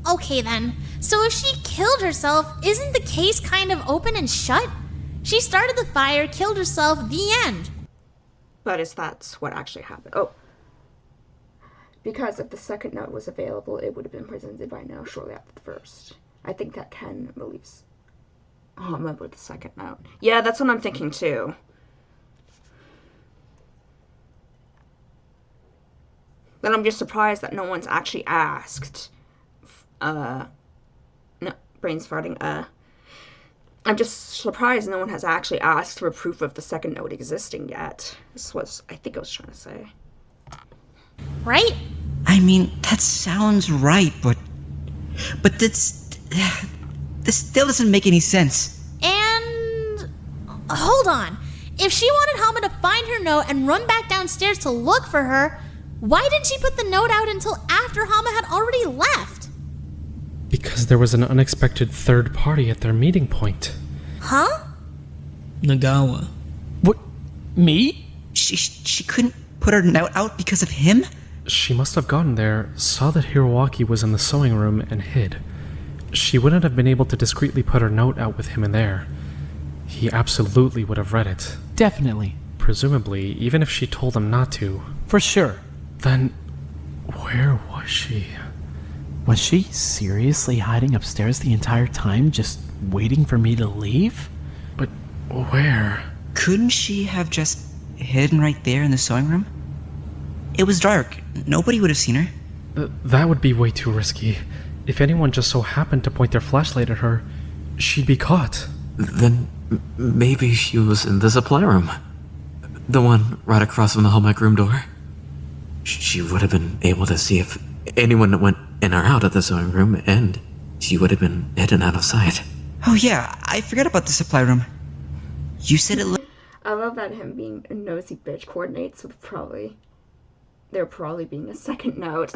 Okay then. So if she killed herself, isn't the case kind of open and shut? She started the fire, killed herself, the end. But is that what actually happened? Oh. Because if the second note was available, it would have been presented by now, shortly after the first. I think that Ken believes Hama with the second note. Yeah, that's what I'm thinking too. But I'm just surprised that no one's actually asked. No, brain's farting. I'm just surprised no one has actually asked for proof of the second note existing yet. This was, I think I was trying to say. Right? I mean, that sounds right, but this still doesn't make any sense. And hold on. If she wanted Hama to find her note and run back downstairs to look for her, why didn't she put the note out until after Hama had already left? Because there was an unexpected third party at their meeting point. Huh? Nagawa. What? Me? She couldn't put her note out because of him? She must have gotten there, saw that Hiroaki was in the sewing room, and hid. She wouldn't have been able to discreetly put her note out with him in there. He absolutely would have read it. Definitely. Presumably, even if she told him not to. For sure. Then, where was she? Was she seriously hiding upstairs the entire time, just waiting for me to leave? But where? Couldn't she have just hidden right there in the sewing room? It was dark. Nobody would have seen her. That would be way too risky. If anyone just so happened to point their flashlight at her, she'd be caught. Then maybe she was in the supply room. The one right across from the hallmark room door. She would have been able to see if anyone went in or out of the sewing room, and she would have been hidden out of sight. Oh yeah, I forgot about the supply room. You said it I love that him being a nosy bitch coordinates with there probably being a second note.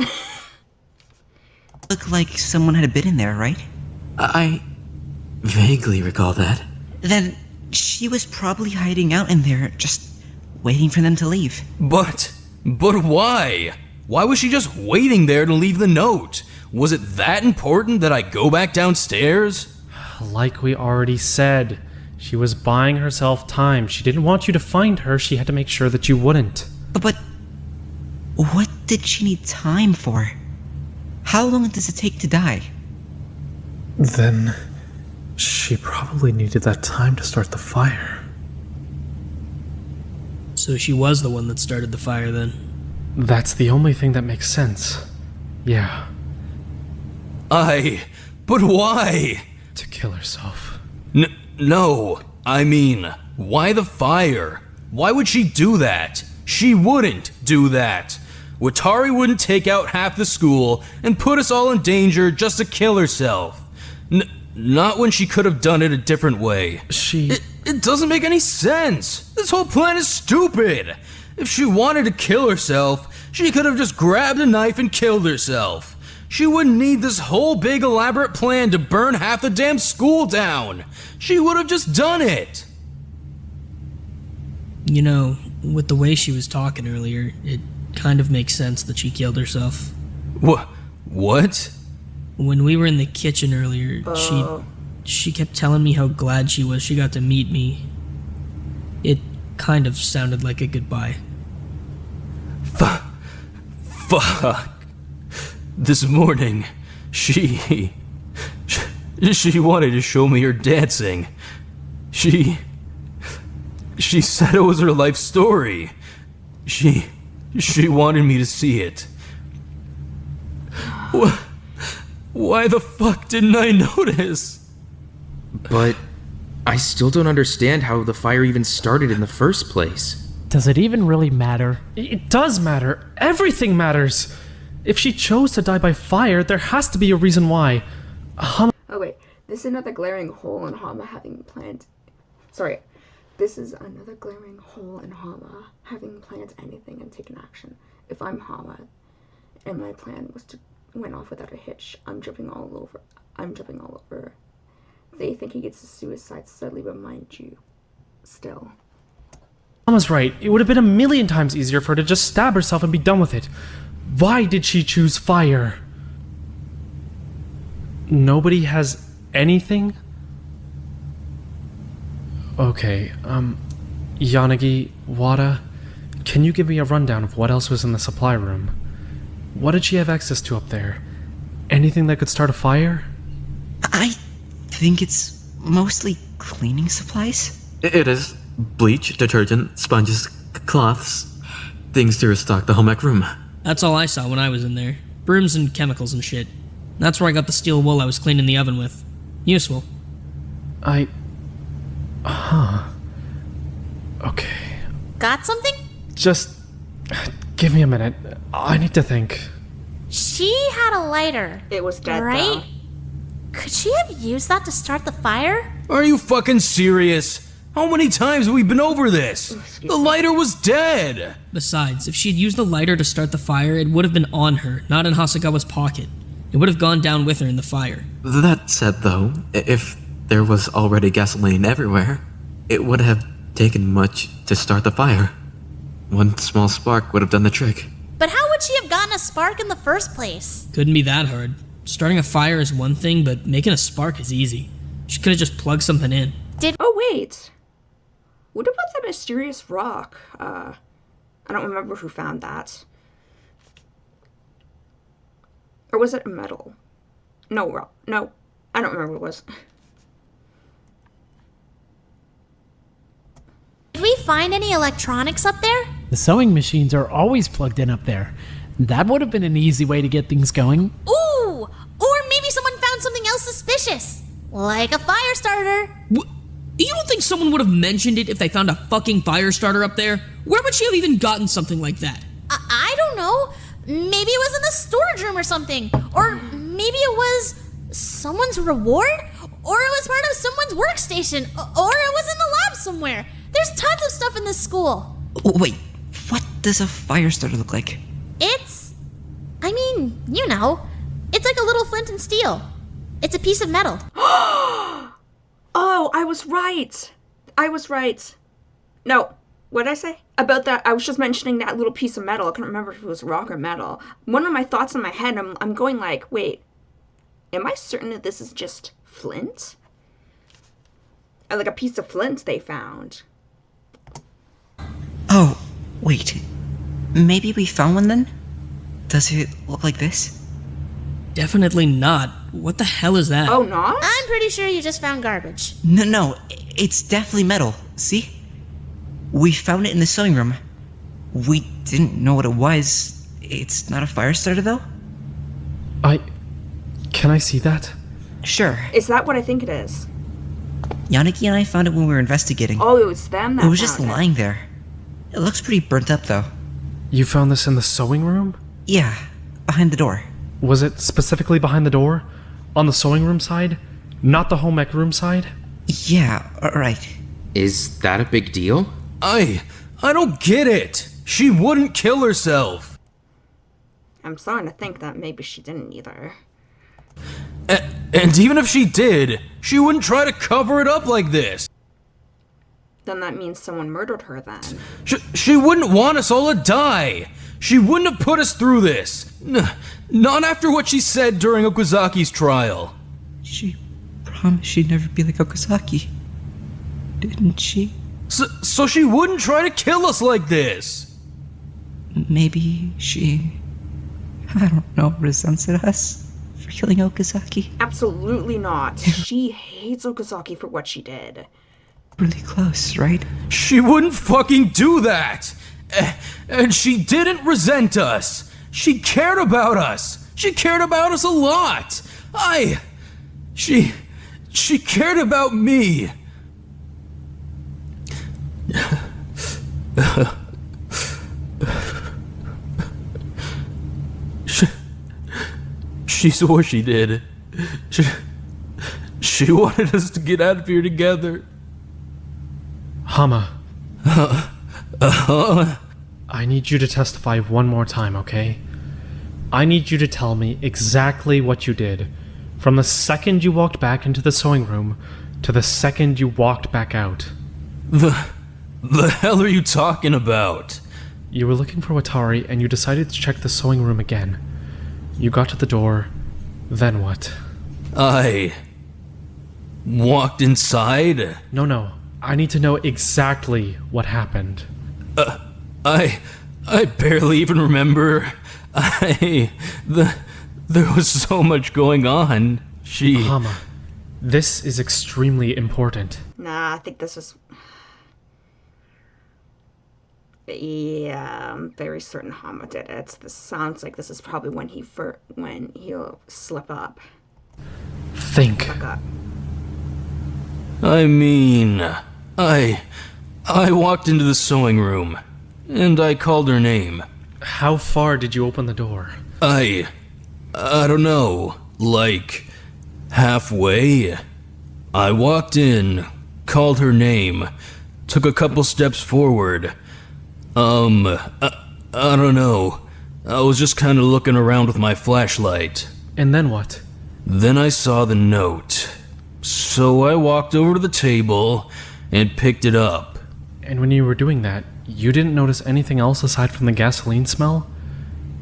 looked like someone had been in there, right? I vaguely recall that. Then she was probably hiding out in there, just waiting for them to leave. But why? Why was she just waiting there to leave the note? Was it that important that I go back downstairs? Like we already said, she was buying herself time. She didn't want you to find her. She had to make sure that you wouldn't. But what did she need time for? How long does it take to die? Then she probably needed that time to start the fire. So she was the one that started the fire then. That's the only thing that makes sense. Yeah. But why? To kill herself. No, I mean, why the fire? Why would she do that? She wouldn't do that. Watari wouldn't take out half the school and put us all in danger just to kill herself. Not when she could have done it a different way. It doesn't make any sense. This whole plan is stupid. If she wanted to kill herself, she could have just grabbed a knife and killed herself. She wouldn't need this whole big elaborate plan to burn half the damn school down. She would have just done it. You know, with the way she was talking earlier, it kind of makes sense that she killed herself. What? When we were in the kitchen earlier, she kept telling me how glad she was she got to meet me. It kind of sounded like a goodbye. Fuck. This morning, she wanted to show me her dancing. She said it was her life story. She wanted me to see it. Why the fuck didn't I notice? But I still don't understand how the fire even started in the first place. Does it even really matter? It does matter. Everything matters. If she chose to die by fire, there has to be a reason why. Oh wait, this is another glaring hole in Hama having planned... Sorry. This is another glaring hole in Hama having planned anything and taken action. If I'm Hama, and my plan went off without a hitch, I'm jumping all over. They think he gets a suicide steadily, but mind you, still. Mama's right. It would have been a million times easier for her to just stab herself and be done with it. Why did she choose fire? Nobody has anything? Okay, Yanagi, Wada, can you give me a rundown of what else was in the supply room? What did she have access to up there? Anything that could start a fire? I think it's mostly cleaning supplies. It is bleach, detergent, sponges, cloths, things to restock the home ec room. That's all I saw when I was in there. Brooms and chemicals and shit. That's where I got the steel wool I was cleaning the oven with. Useful. Okay. Got something? Just give me a minute. I need to think. She had a lighter. It was dead, right? though. Could she have used that to start the fire? Are you fucking serious? How many times have we been over this? The lighter was dead! Besides, if she had used the lighter to start the fire, it would have been on her, not in Hasagawa's pocket. It would have gone down with her in the fire. That said, though, if there was already gasoline everywhere, it would have taken much to start the fire. One small spark would have done the trick. But how would she have gotten a spark in the first place? Couldn't be that hard. Starting a fire is one thing, but making a spark is easy. She could have just plugged something in. Oh, wait. What about that mysterious rock? I don't remember who found that. Or was it a metal? No, rock. No, I don't remember what it was. Did we find any electronics up there? The sewing machines are always plugged in up there. That would have been an easy way to get things going. Ooh! Or maybe someone found something else suspicious. Like a fire starter. You don't think someone would have mentioned it if they found a fucking fire starter up there? Where would she have even gotten something like that? I don't know. Maybe it was in the storage room or something. Or maybe it was someone's reward? Or it was part of someone's workstation. Or it was in the lab somewhere. There's tons of stuff in this school. Wait, what does a fire starter look like? It's like a little flint and steel. It's a piece of metal. Oh, I was right. No, what did I say? About that, I was just mentioning that little piece of metal. I couldn't remember if it was rock or metal. One of my thoughts in my head, I'm going like, wait, am I certain that this is just flint? Like a piece of flint they found. Oh, wait. Maybe we found one then? Does it look like this? Definitely not. What the hell is that? Oh, not? I'm pretty sure you just found garbage. No, it's definitely metal. See? We found it in the sewing room. We didn't know what it was. It's not a fire starter, though? Can I see that? Sure. Is that what I think it is? Yanagi and I found it when we were investigating. Oh, it was them that It was just found lying there. It looks pretty burnt up, though. You found this in the sewing room? Yeah, behind the door. Was it specifically behind the door? On the sewing room side? Not the home ec room side? Yeah, right. Is that a big deal? I don't get it. She wouldn't kill herself. I'm starting to think that maybe she didn't either. And even if she did, she wouldn't try to cover it up like this. Then that means someone murdered her then. She wouldn't want us all to die. She wouldn't have put us through this. Not after what she said during Okuzaki's trial. She promised she'd never be like Okazaki. Didn't she? So she wouldn't try to kill us like this. Maybe she... I don't know, resents at us for killing Okazaki. Absolutely not. She hates Okazaki for what she did. Really close, right? She wouldn't fucking do that. And she didn't resent us. She cared about us. She cared about us a lot. She cared about me. She swore she did. She wanted us to get out of here together. Hama. I need you to testify one more time, okay? I need you to tell me exactly what you did. From the second you walked back into the sewing room to the second you walked back out. The hell are you talking about? You were looking for Watari and you decided to check the sewing room again. You got to the door, then what? I walked inside? No. I need to know exactly what happened. I barely even remember. There was so much going on. Hama, this is extremely important. Nah, I think this is... Yeah, I'm very certain Hama did it. This sounds like this is probably when he'll slip up. Think. Fuck up. I mean, I walked into the sewing room, and I called her name. How far did you open the door? I don't know, like halfway. I walked in, called her name, took a couple steps forward. I don't know. I was just kind of looking around with my flashlight. And then what? Then I saw the note. So I walked over to the table and picked it up. And when you were doing that, you didn't notice anything else aside from the gasoline smell?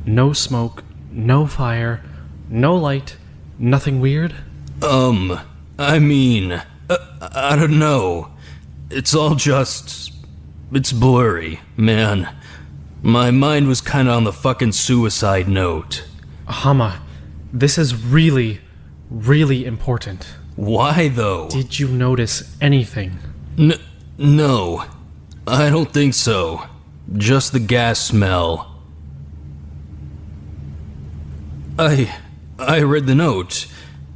No smoke, no fire, no light, nothing weird? I mean, I don't know. It's all just... It's blurry, man. My mind was kinda on the fucking suicide note. Hama, this is really, really important. Why, though? Did you notice anything? No. I don't think so. Just the gas smell. I read the note,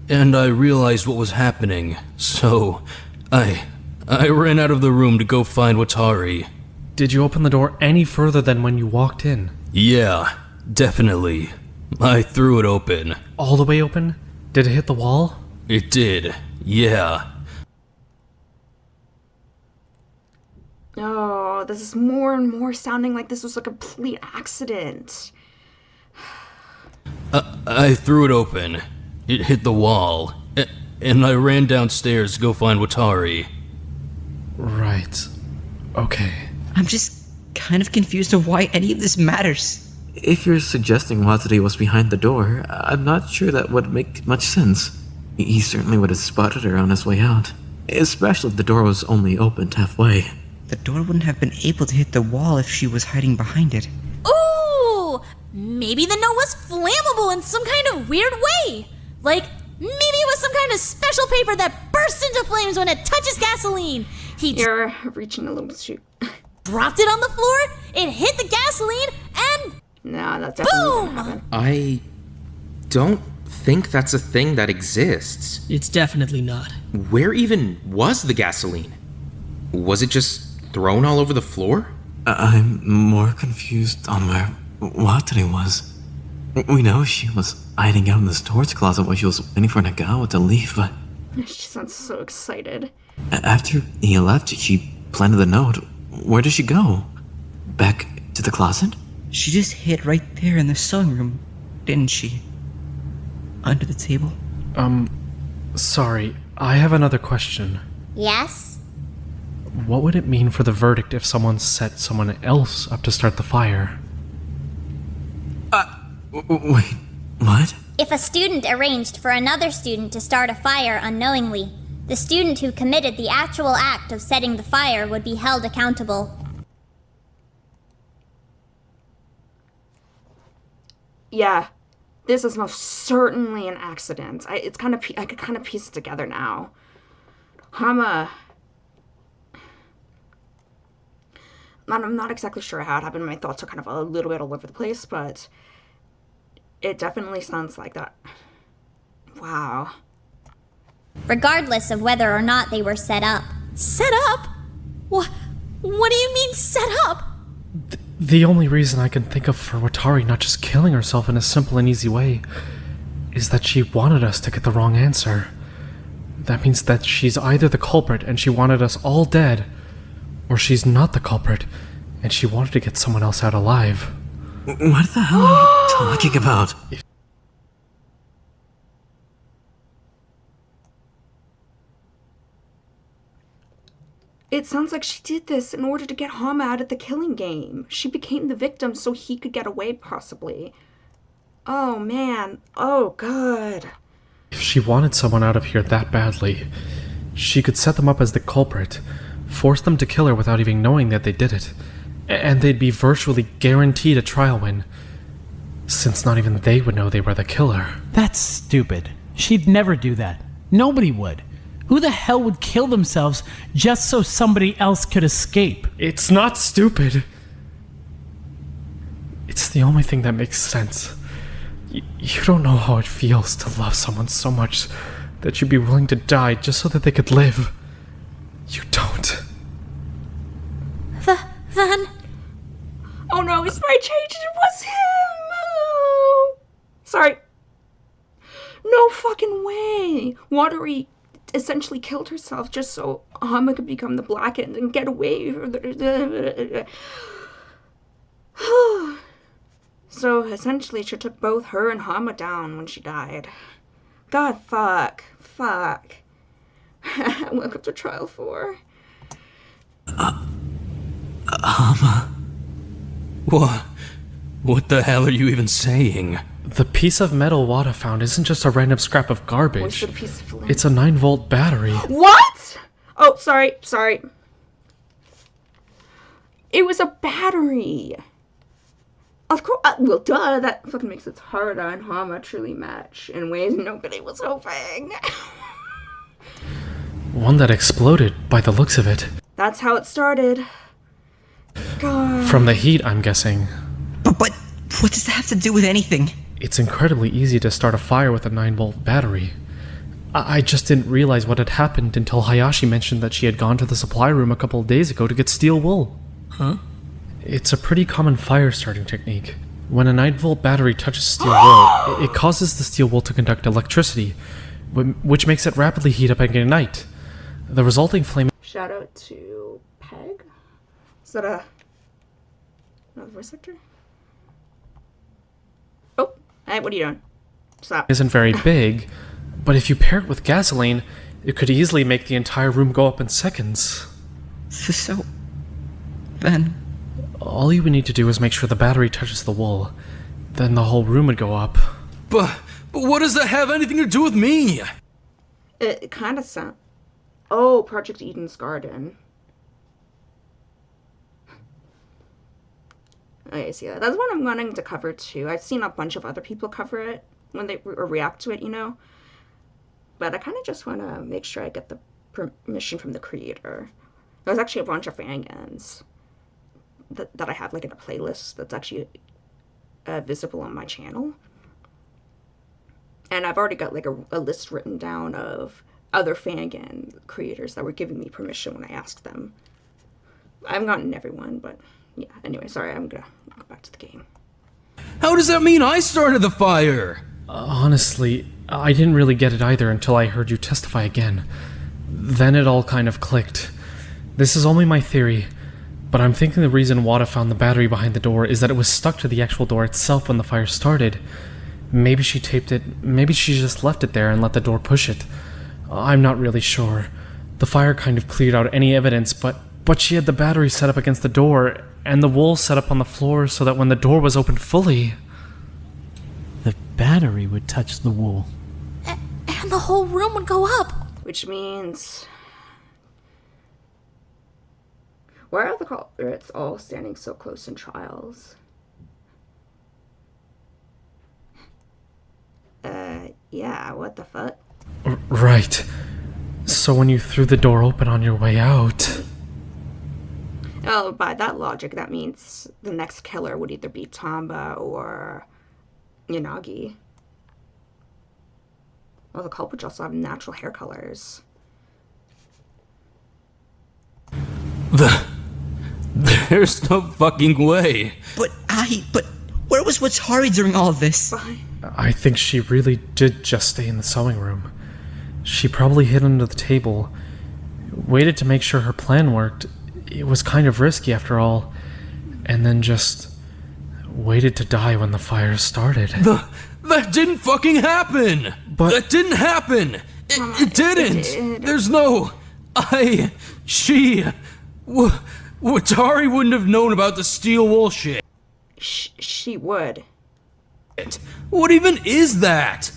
and I realized what was happening, so I ran out of the room to go find Watari. Did you open the door any further than when you walked in? Yeah, definitely. I threw it open. All the way open? Did it hit the wall? It did, yeah. Oh, this is more and more sounding like this was a complete accident. I threw it open. It hit the wall. And I ran downstairs to go find Watari. Right. Okay. I'm just kind of confused of why any of this matters. If you're suggesting Watari was behind the door, I'm not sure that would make much sense. He certainly would have spotted her on his way out, especially if the door was only opened halfway. The door wouldn't have been able to hit the wall if she was hiding behind it. Ooh! Maybe the note was flammable in some kind of weird way. Like, maybe it was some kind of special paper that bursts into flames when it touches gasoline. You're reaching a little too... dropped it on the floor, it hit the gasoline, and... No, that's definitely boom! gonna happen. I don't think that's a thing that exists. It's definitely not. Where even was the gasoline? Was it just thrown all over the floor? I'm more confused on where Watari was. We know she was hiding out in the storage closet while she was waiting for Nagawa to leave, but... She sounds so excited. After he left, she planted the note. Where did she go? Back to the closet? She just hid right there in the sewing room, didn't she? Under the table. Sorry, I have another question. Yes? What would it mean for the verdict if someone set someone else up to start the fire? Wait, what? If a student arranged for another student to start a fire unknowingly, the student who committed the actual act of setting the fire would be held accountable. Yeah, this is most certainly an accident. I could kind of piece it together now. Hama... I'm not exactly sure how it happened. My thoughts are kind of a little bit all over the place, but it definitely sounds like that. Wow. Regardless of whether or not they were set up. Set up? What do you mean set up? The only reason I can think of for Watari not just killing herself in a simple and easy way is that she wanted us to get the wrong answer. That means that she's either the culprit and she wanted us all dead, or she's not the culprit and she wanted to get someone else out alive. What the hell are you talking about? It sounds like she did this in order to get Hama out of the killing game. She became the victim so he could get away, possibly. Oh, man. Oh, God. If she wanted someone out of here that badly, she could set them up as the culprit, force them to kill her without even knowing that they did it, and they'd be virtually guaranteed a trial win, since not even they would know they were the killer. That's stupid. She'd never do that. Nobody would. Who the hell would kill themselves just so somebody else could escape? It's not stupid. It's the only thing that makes sense. You don't know how it feels to love someone so much that you'd be willing to die just so that they could live. You don't. Then... Oh no, his sprite changed. It was him. Oh. Sorry. No fucking way. Watery essentially killed herself just so Hama could become the Blackened and get away. So essentially she took both her and Hama down when she died. God, fuck. Welcome to trial 4. Hama. What the hell are you even saying? The piece of metal Wada found isn't just a random scrap of garbage. Wasted a piece of flint. It's a 9-volt battery. What? Oh, sorry. It was a battery. Of course, well, duh, that fucking makes it harder and Hama truly match in ways nobody was hoping. One that exploded, by the looks of it. That's how it started. God. From the heat, I'm guessing. But what does that have to do with anything? It's incredibly easy to start a fire with a 9-volt battery. I just didn't realize what had happened until Hayashi mentioned that she had gone to the supply room a couple of days ago to get steel wool. Huh? It's a pretty common fire starting technique. When a 9-volt battery touches steel wool, it causes the steel wool to conduct electricity, which makes it rapidly heat up and ignite. The resulting flame... Shout out to Peg. Is that another voice actor? Oh, hey, what are you doing? Stop. Isn't very big, but if you pair it with gasoline, it could easily make the entire room go up in seconds. So, then... All you would need to do is make sure the battery touches the wool. Then the whole room would go up. But what does that have anything to do with me? It kind of sounds... Oh, Project Eden's Garden. I see that. That's one I'm wanting to cover too. I've seen a bunch of other people cover it when they react to it, you know. But I kind of just want to make sure I get the permission from the creator. There's actually a bunch of fangans that I have like in a playlist that's actually visible on my channel. And I've already got like a list written down of other fangan creators that were giving me permission when I asked them. I haven't gotten everyone, but yeah. Anyway, sorry, I'm gonna go back to the game. How does that mean I started the fire? Honestly, I didn't really get it either until I heard you testify again. Then it all kind of clicked. This is only my theory, but I'm thinking the reason Wada found the battery behind the door is that it was stuck to the actual door itself when the fire started. Maybe she taped it, maybe she just left it there and let the door push it. I'm not really sure. The fire kind of cleared out any evidence, but she had the battery set up against the door, and the wool set up on the floor so that when the door was opened fully... The battery would touch the wool. And the whole room would go up. Which means... Why are the culprits all standing so close in trials? Yeah, what the fuck? Right. So when you threw the door open on your way out... Oh, by that logic, that means the next killer would either be Tamba or Yanagi. Well, the culprits also have natural hair colors. There's no fucking way. But where was Watari during all of this? I think she really did just stay in the sewing room. She probably hid under the table, waited to make sure her plan worked. It was kind of risky after all, and then just waited to die when the fire started. That didn't fucking happen! But... That didn't happen! It didn't! There's no... Watari wouldn't have known about the steel wool shit. She would. What even is that?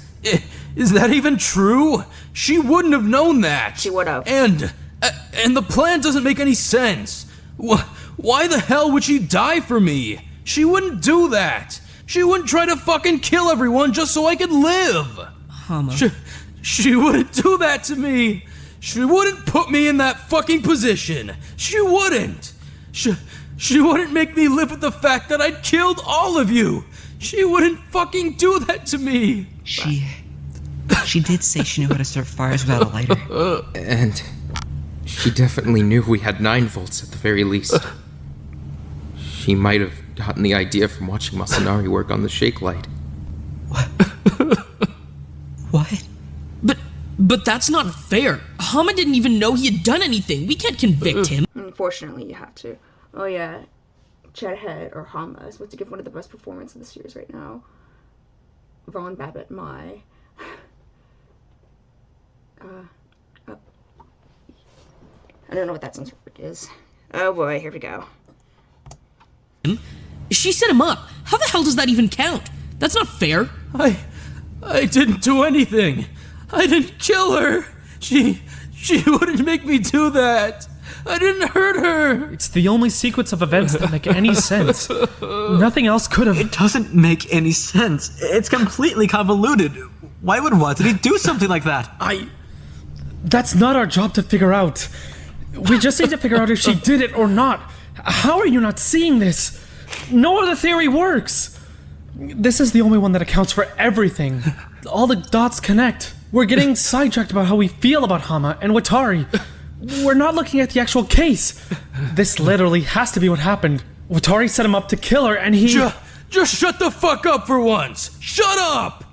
Is that even true? She wouldn't have known that. She would have. And And the plan doesn't make any sense. Why the hell would she die for me? She wouldn't do that. She wouldn't try to fucking kill everyone just so I could live. Hama. She wouldn't do that to me. She wouldn't put me in that fucking position. She wouldn't. She wouldn't make me live with the fact that I'd killed all of you. She wouldn't fucking do that to me. She did say she knew how to start fires without a lighter. And she definitely knew we had 9 volts at the very least. She might have gotten the idea from watching Masanari work on the shake light. What? But that's not fair. Hama didn't even know he had done anything. We can't convict him. Unfortunately, you have to. Oh yeah, Chedhead or Hama is supposed to give one of the best performances of the series right now. Von Babbitt Mai. I don't know what that sounds like is. Oh boy, here we go. She set him up. How the hell does that even count? That's not fair. I didn't do anything. I didn't kill her. She wouldn't make me do that. I didn't hurt her. It's the only sequence of events that make any sense. Nothing else could have. It doesn't make any sense. It's completely convoluted. Why would Watani do something like that? That's not our job to figure out. We just need to figure out if she did it or not. How are you not seeing this? No other theory works. This is the only one that accounts for everything. All the dots connect. We're getting sidetracked about how we feel about Hama and Watari. We're not looking at the actual case. This literally has to be what happened. Watari set him up to kill her and he... Just shut the fuck up for once! Shut up!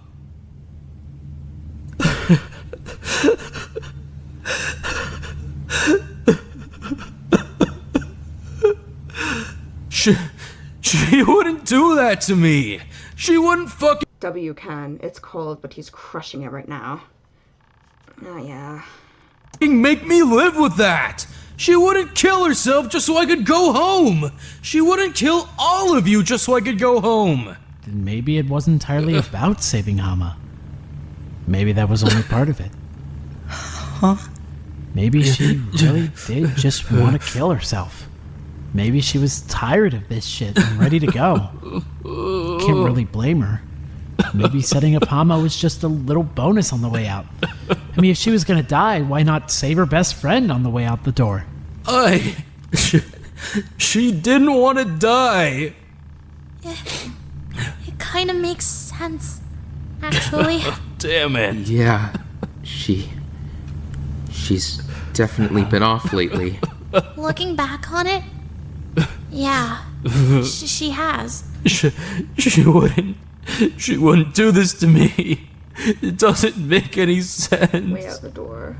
She wouldn't do that to me. She wouldn't fucking... W can. It's cold, but he's crushing it right now. Oh yeah. Make me live with that. She wouldn't kill herself just so I could go home. She wouldn't kill all of you just so I could go home. Then maybe it wasn't entirely about saving Hama. Maybe that was only part of it. Huh? Maybe she really did just want to kill herself. Maybe she was tired of this shit and ready to go. Can't really blame her. Maybe setting up Hama was just a little bonus on the way out. I mean, if she was gonna die, why not save her best friend on the way out the door? She didn't want to die. It kind of makes sense, actually. Damn it. Yeah, she's definitely been off lately. Looking back on it, yeah, she has. She wouldn't do this to me. It doesn't make any sense. Way out the door.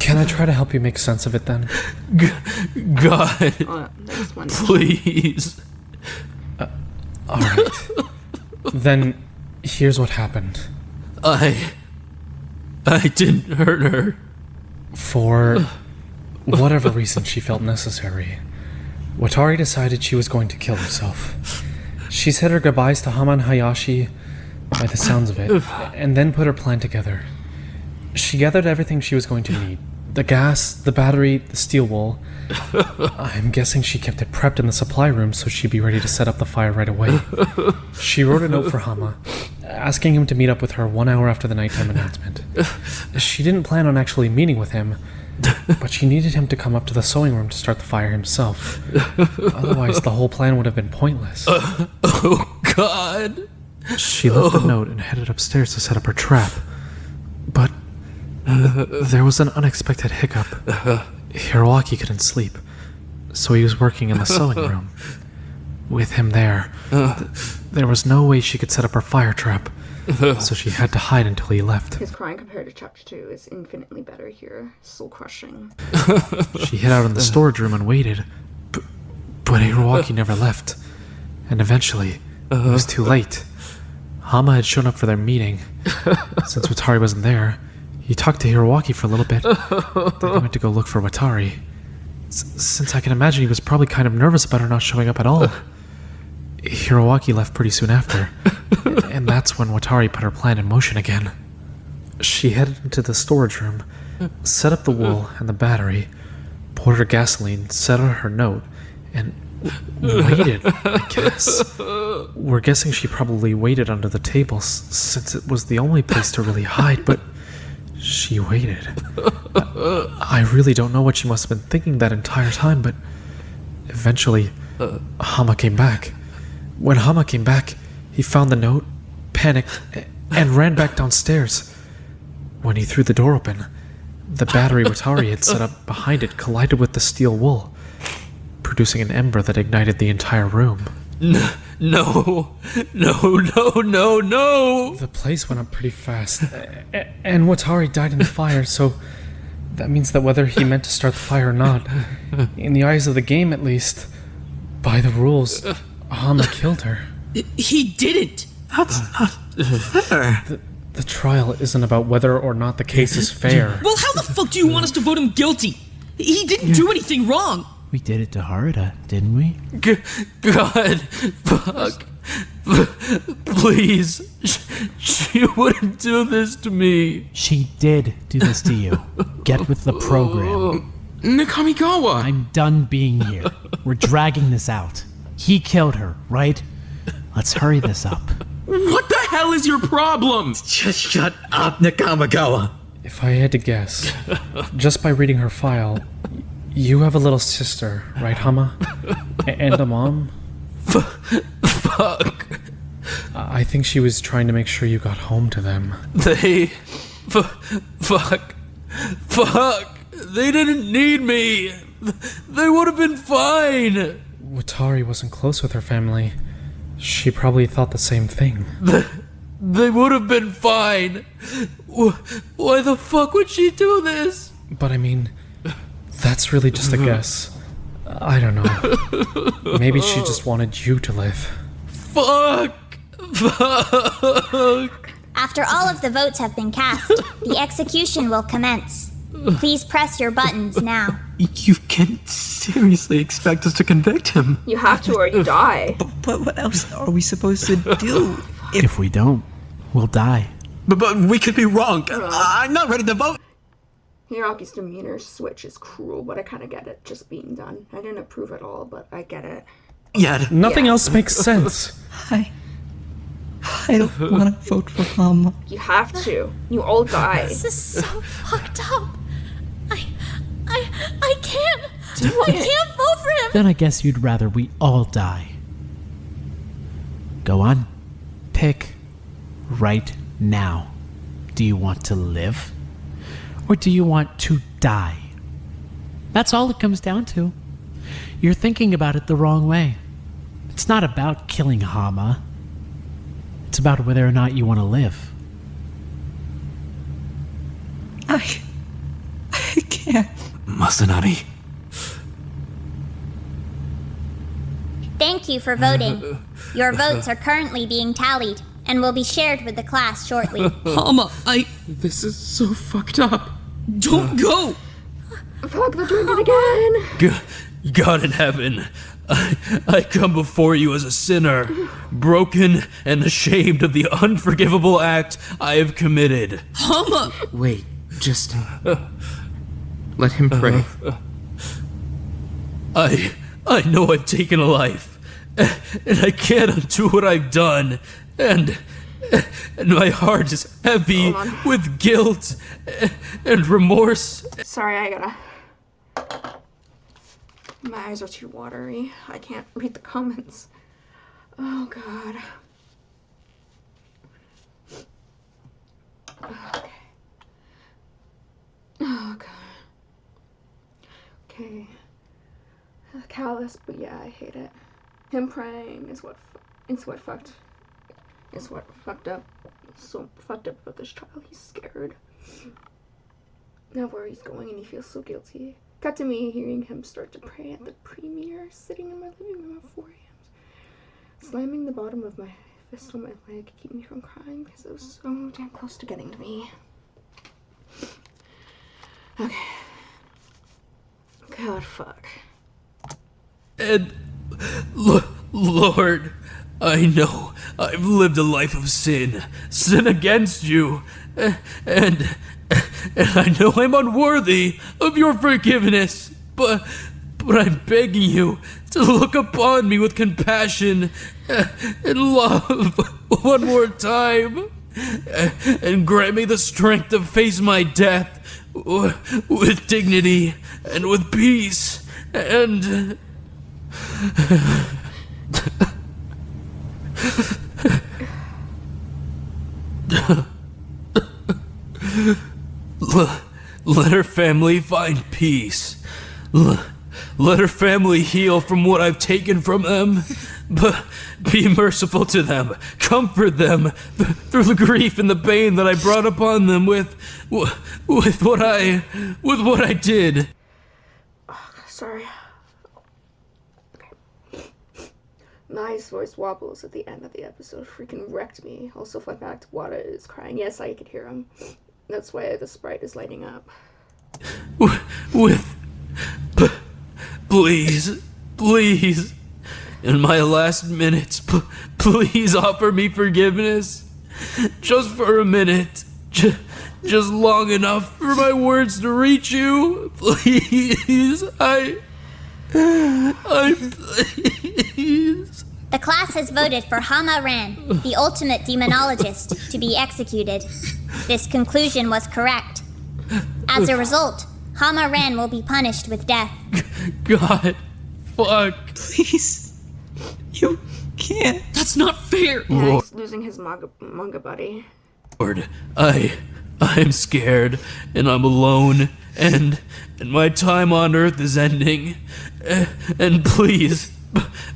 Can I try to help you make sense of it then? God, please. Alright. Then, here's what happened. I didn't hurt her. For whatever reason she felt necessary, Watari decided she was going to kill herself. She said her goodbyes to Hama and Hayashi, by the sounds of it, and then put her plan together. She gathered everything she was going to need. The gas, the battery, the steel wool. I'm guessing she kept it prepped in the supply room so she'd be ready to set up the fire right away. She wrote a note for Hama, asking him to meet up with her 1 hour after the nighttime announcement. She didn't plan on actually meeting with him, but she needed him to come up to the sewing room to start the fire himself. Otherwise, the whole plan would have been pointless. Oh, God. She left the note and headed upstairs to set up her trap. But there was an unexpected hiccup. Hiroaki couldn't sleep, so he was working in the sewing room. With him there, there was no way she could set up her fire trap, so she had to hide until he left. His crying compared to chapter 2 is infinitely better here. Soul crushing. She hid out in the storage room and waited, but Hiroaki never left. And eventually, it was too late. Hama had shown up for their meeting. Since Watari wasn't there, he talked to Hiroaki for a little bit. Then he went to go look for Watari. Since I can imagine he was probably kind of nervous about her not showing up at all. Hiroaki left pretty soon after. And that's when Watari put her plan in motion again. She headed into the storage room, set up the wool and the battery, poured her gasoline, set on her note, and waited, I guess. We're guessing she probably waited under the table since it was the only place to really hide, but she waited. I really don't know what she must have been thinking that entire time, but eventually, Hama came back. When Hama came back, he found the note, panicked, and ran back downstairs. When he threw the door open, the battery Watari had set up behind it collided with the steel wool, producing an ember that ignited the entire room. No. The place went up pretty fast, and Watari died in the fire, so that means that whether he meant to start the fire or not, in the eyes of the game at least, by the rules, Hama killed her. He didn't! That's not fair. The trial isn't about whether or not the case is fair. Well, how the fuck do you want us to vote him guilty? He didn't do anything wrong! We did it to Haruta, didn't we? God, fuck. Please. She wouldn't do this to me. She did do this to you. Get with the program. Nakamigawa! I'm done being here. We're dragging this out. He killed her, right? Let's hurry this up. What the hell is your problem? Just shut up, Nakamigawa. If I had to guess, just by reading her file, you have a little sister, right, Hama? And a mom? Fuck. I think she was trying to make sure you got home to them. Fuck. They didn't need me. They would have been fine. Watari wasn't close with her family. She probably thought the same thing. They would have been fine. Why the fuck would she do this? But I mean, that's really just a guess. I don't know. Maybe she just wanted you to live. Fuck. After all of the votes have been cast, the execution will commence. Please press your buttons now. You can't seriously expect us to convict him. You have to or you die. But what else are we supposed to do? If we don't, we'll die. But we could be wrong. I'm not ready to vote. Hiraki's demeanor switch is cruel, but I kind of get it just being done. I didn't approve at all, but I get it. Yeah. Nothing else makes sense. I don't want to vote for Hama. You have to. You all die. This is so fucked up. I can't. I can't vote for him. Then I guess you'd rather we all die. Go on. Pick. Right now. Do you want to live? Or do you want to die? That's all it comes down to. You're thinking about it the wrong way. It's not about killing Hama. It's about whether or not you want to live. I can't. Masanari. Thank you for voting. Your votes are currently being tallied and will be shared with the class shortly. Hama, This is so fucked up. don't go! Fuck, they're doing it again. God in heaven, I come before you as a sinner, broken and ashamed of the unforgivable act I have committed. Hama! Wait, just let him pray. I know I've taken a life, and I can't undo what I've done, and my heart is heavy with guilt and remorse. Sorry, I gotta... My eyes are too watery. I can't read the comments. Oh, God. Okay. Oh, God. Okay. Callous, but yeah, I hate it. Him praying is what fucked up. So fucked up about this child. He's scared. Now where he's going and he feels so guilty. Got to me hearing him start to pray at the premiere, sitting in my living room at 4 a.m. Slamming the bottom of my fist on my leg to keep me from crying because it was so damn close to getting to me. Okay. God, fuck. And Lord, I know I've lived a life of sin against you, and I know I'm unworthy of your forgiveness, but I'm begging you to look upon me with compassion and love one more time, and grant me the strength to face my death with dignity and with peace, and... Let her family find peace. Let her family heal from what I've taken from them. But be merciful to them. Comfort them through the grief and the pain that I brought upon them with what I did. Sorry. Okay. Mai's voice wobbles at the end of the episode. Freaking wrecked me. Also, fun fact, Wada is crying. Yes, I could hear him. That's why the sprite is lighting up. Please, in my last minutes, please offer me forgiveness. Just for a minute. Just long enough for my words to reach you. Please, I please. The class has voted for Hama Ran, the ultimate demonologist, to be executed. This conclusion was correct. As a result, Hama Ran will be punished with death. God, fuck. Please. You can't. That's not fair. Yeah, he's losing his manga buddy. Lord, I'm scared, and I'm alone, and my time on Earth is ending. And please,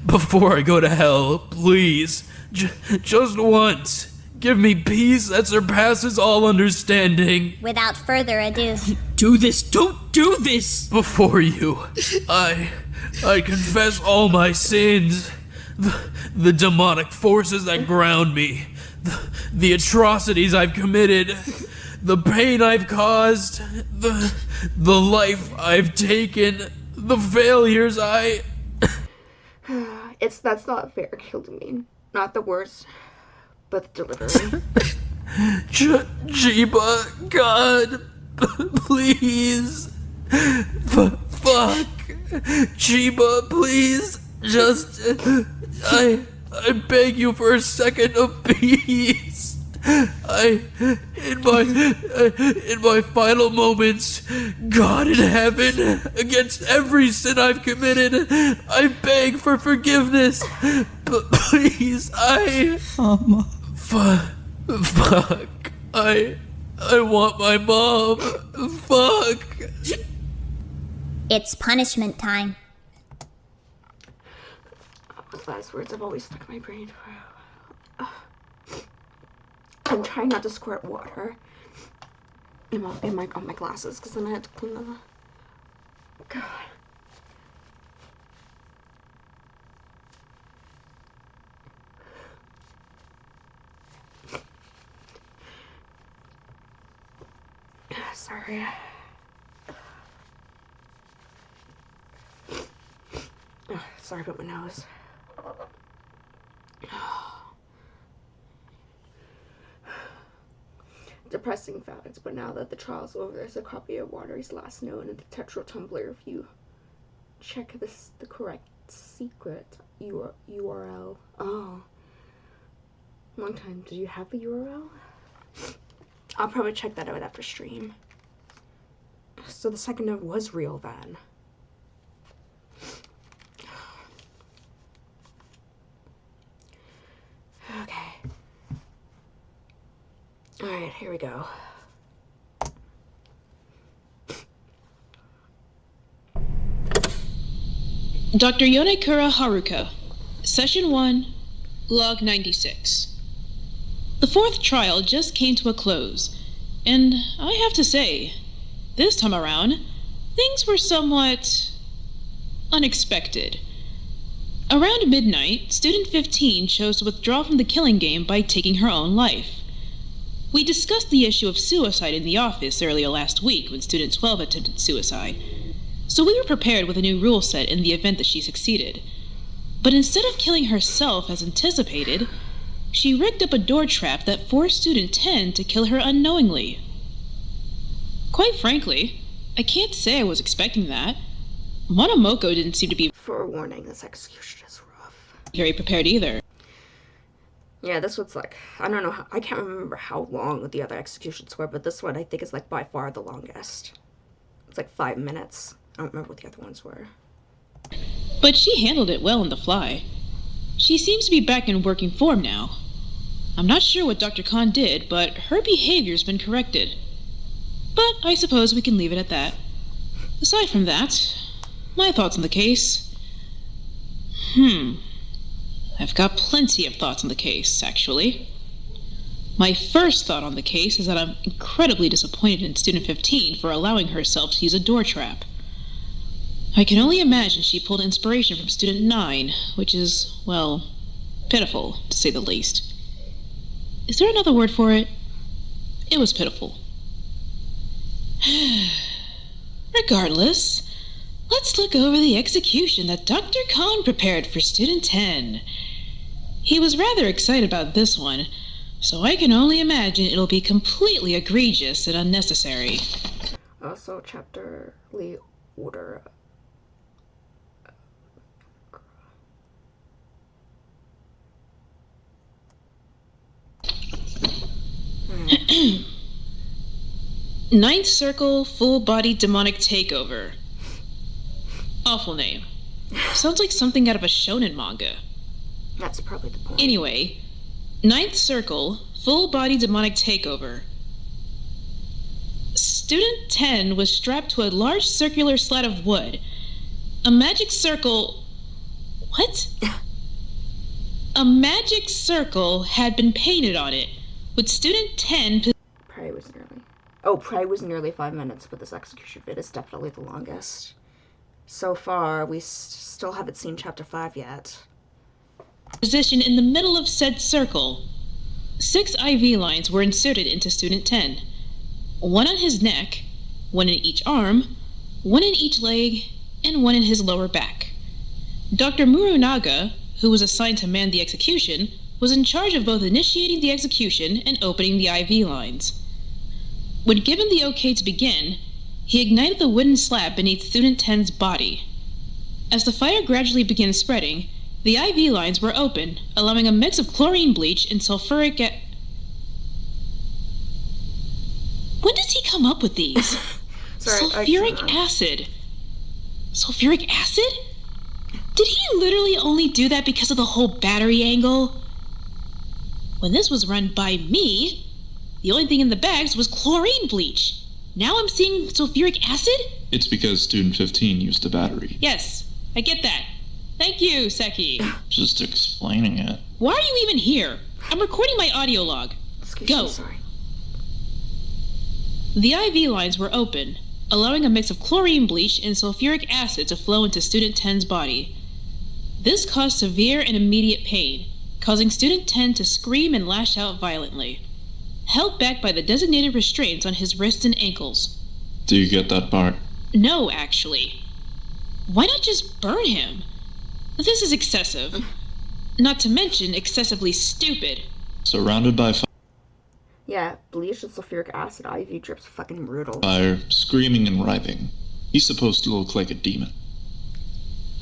before I go to hell, please, just once, give me peace that surpasses all understanding. Without further ado, Do this. Don't do this. Before you, I confess all my sins, the demonic forces that ground me, the atrocities I've committed, the pain I've caused, the life I've taken, the failures That's not fair, Kildamine. Not the words, but the delivery. Jiba, God, please, fuck, Jiba, please, just, I beg you for a second of peace. In my final moments, God in heaven, against every sin I've committed, I beg for forgiveness. But please, Mama. fuck, I want my mom. Fuck. it's punishment time. Those last words have always stuck in my brain. I'm trying not to squirt water on my glasses, because then I have to clean them. God. Sorry. Sorry about my nose. Depressing fact, but now that the trial's over, there's a copy of Watery's last note in the Tetro Tumblr. If you check the correct secret URL. Oh. Long time. Did you have the URL? I'll probably check that out after stream. So the second note was real then. Okay. Alright, here we go. Dr. Yonekura Haruka, Session 1, Log 96. The fourth trial just came to a close, and I have to say, this time around, things were somewhat unexpected. Around midnight, Student 15 chose to withdraw from the killing game by taking her own life. We discussed the issue of suicide in the office earlier last week when Student 12 attempted suicide, so we were prepared with a new rule set in the event that she succeeded. But instead of killing herself as anticipated, she rigged up a door trap that forced student 10 to kill her unknowingly. Quite frankly, I can't say I was expecting that. Monomoko didn't seem to be Forewarning, this execution is rough. very prepared either. Yeah, this one's like, I don't know, I can't remember how long the other executions were, but this one I think is like by far the longest. It's like 5 minutes. I don't remember what the other ones were. But she handled it well on the fly. She seems to be back in working form now. I'm not sure what Dr. Khan did, but her behavior's been corrected. But I suppose we can leave it at that. Aside from that, my thoughts on the case. I've got plenty of thoughts on the case, actually. My first thought on the case is that I'm incredibly disappointed in Student 15 for allowing herself to use a door trap. I can only imagine she pulled inspiration from Student 9, which is, well, pitiful, to say the least. Is there another word for it? It was pitiful. Regardless, let's look over the execution that Dr. Khan prepared for Student 10. He was rather excited about this one, so I can only imagine it'll be completely egregious and unnecessary. Also, chapterly order. Ninth Circle Full Body Demonic Takeover. Awful name. Sounds like something out of a shonen manga. That's probably the point. Anyway, Ninth Circle Full Body Demonic Takeover. Student 10 was strapped to a large circular slat of wood. A magic circle... What? A magic circle had been painted on it, with Student 10... Probably was nearly 5 minutes, but this execution bit is definitely the longest. So far, we still haven't seen chapter 5 yet. Positioned in the middle of said circle. 6 IV lines were inserted into Student 10. 1 on his neck, 1 in each arm, 1 in each leg, and 1 in his lower back. Dr. Murunaga, who was assigned to man the execution, was in charge of both initiating the execution and opening the IV lines. When given the okay to begin, he ignited the wooden slab beneath Student 10's body. As the fire gradually began spreading, the IV lines were open, allowing a mix of chlorine bleach and sulfuric When does he come up with these? Sulfuric acid. Sulfuric acid? Did he literally only do that because of the whole battery angle? When this was run by me, the only thing in the bags was chlorine bleach. Now I'm seeing sulfuric acid? It's because Student 15 used a battery. Yes, I get that. Thank you, Seki. Just explaining it. Why are you even here? I'm recording my audio log. Go. Sorry. The IV lines were open, allowing a mix of chlorine bleach and sulfuric acid to flow into Student 10's body. This caused severe and immediate pain, causing Student 10 to scream and lash out violently, held back by the designated restraints on his wrists and ankles. Do you get that part? No, actually. Why not just burn him? This is excessive. Not to mention excessively stupid. Surrounded by Yeah, bleach and sulfuric acid IV drips fucking brutal. fire, screaming and writhing. He's supposed to look like a demon.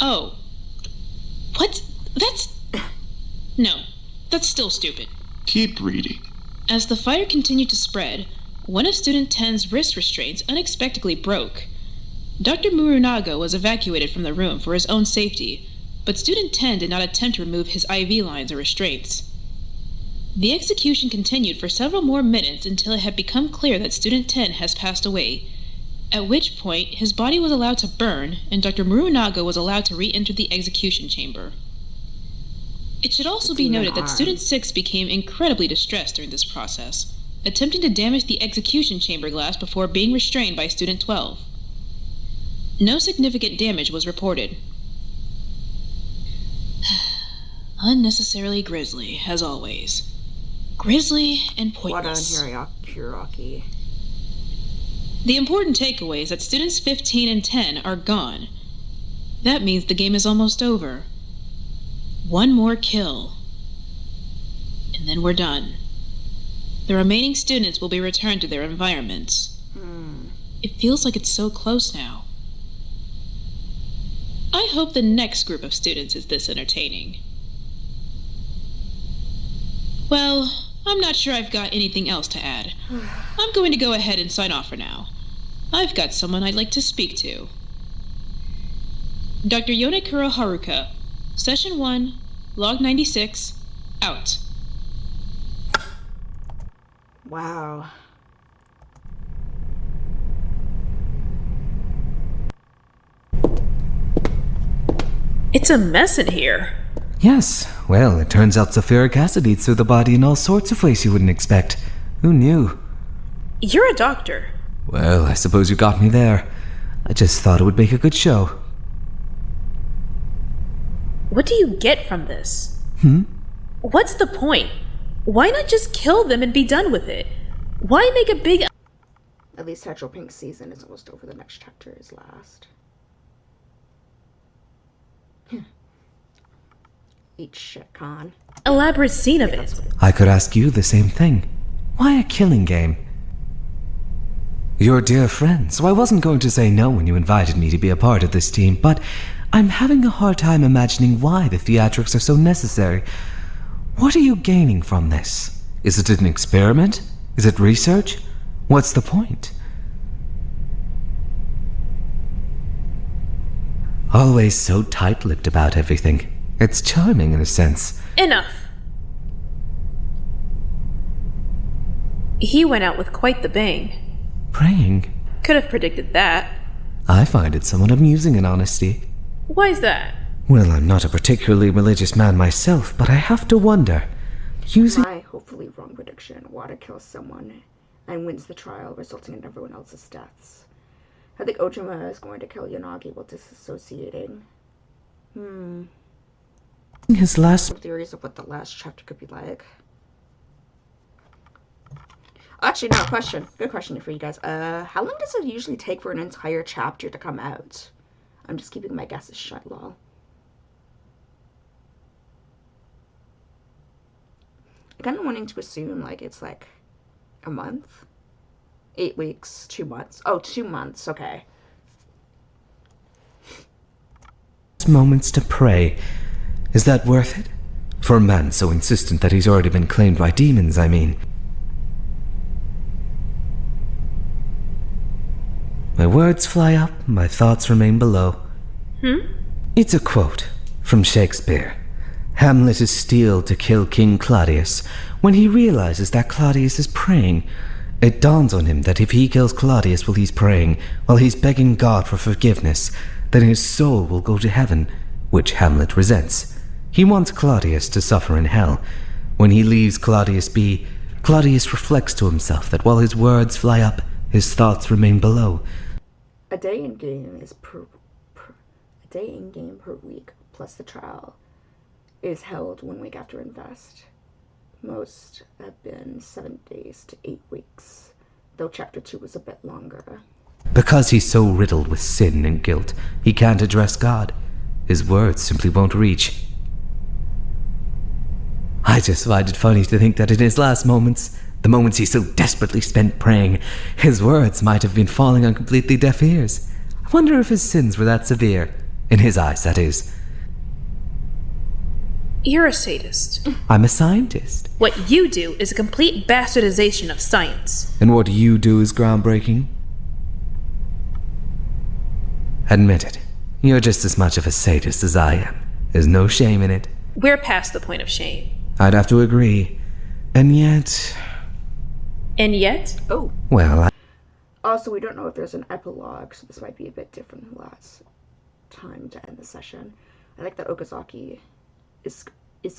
Oh. What? That's... No, that's still stupid. Keep reading. As the fire continued to spread, one of Student 10's wrist restraints unexpectedly broke. Dr. Murunaga was evacuated from the room for his own safety, but Student 10 did not attempt to remove his IV lines or restraints. The execution continued for several more minutes until it had become clear that Student 10 has passed away, at which point his body was allowed to burn and Dr. Murunaga was allowed to re-enter the execution chamber. It should also be noted that Student 6 became incredibly distressed during this process, attempting to damage the execution chamber glass before being restrained by Student 12. No significant damage was reported. Unnecessarily grisly, as always. Grisly and pointless. What on Hiraki? The important takeaway is that Students 15 and 10 are gone. That means the game is almost over. One more kill. And then we're done. The remaining students will be returned to their environments. It feels like it's so close now. I hope the next group of students is this entertaining. Well, I'm not sure I've got anything else to add. I'm going to go ahead and sign off for now. I've got someone I'd like to speak to. Dr. Yonekura Haruka, Session 1, Log 96, out. Wow. It's a mess in here. Yes, well, it turns out sulfuric acid eats through the body in all sorts of ways you wouldn't expect. Who knew? You're a doctor. Well, I suppose you got me there. I just thought it would make a good show. What do you get from this? Hmm? What's the point? Why not just kill them and be done with it? Why make a big... At least Tetro Pink's season is almost over. The next chapter is last. Eat shit, Con. elaborate scene of it? I could ask you the same thing. Why a killing game? You're dear friends, so I wasn't going to say no when you invited me to be a part of this team, but I'm having a hard time imagining why the theatrics are so necessary. What are you gaining from this? Is it an experiment? Is it research? What's the point? Always so tight-lipped about everything. It's charming in a sense. Enough. He went out with quite the bang. Praying? Could have predicted that. I find it somewhat amusing in honesty. Why's that? Well, I'm not a particularly religious man myself, but I have to wonder. My hopefully wrong prediction. Wada kills someone and wins the trial, resulting in everyone else's deaths. I think Ojima is going to kill Yanagi while disassociating. His last... Some theories of what the last chapter could be like. Actually, no, question. Good question for you guys. How long does it usually take for an entire chapter to come out? I'm just keeping my guesses shut, lol. I'm kind of wanting to assume, like, it's like a month? 8 weeks, 2 months. Oh, 2 months, okay. Moments to pray. Is that worth it? For a man so insistent that he's already been claimed by demons, I mean. My words fly up, my thoughts remain below. It's a quote from Shakespeare. Hamlet is steeled to kill King Claudius. When he realizes that Claudius is praying, it dawns on him that if he kills Claudius while he's praying, while he's begging God for forgiveness, then his soul will go to heaven, which Hamlet resents. He wants Claudius to suffer in hell. When he leaves Claudius be, Claudius reflects to himself that while his words fly up, his thoughts remain below. A day in game is per week, plus the trial is held 1 week after Invest. Most have been 7 days to 8 weeks, though chapter 2 was a bit longer. Because he's so riddled with sin and guilt, he can't address God. His words simply won't reach. I just find it funny to think that in his last moments, the moments he so desperately spent praying, his words might have been falling on completely deaf ears. I wonder if his sins were that severe. In his eyes, that is. You're a sadist. I'm a scientist. What you do is a complete bastardization of science. And what you do is groundbreaking. Admit it. You're just as much of a sadist as I am. There's no shame in it. We're past the point of shame. I'd have to agree. And yet... And yet? Oh. Well, Also, we don't know if there's an epilogue, so this might be a bit different than last time to end the session. I like that Okazaki is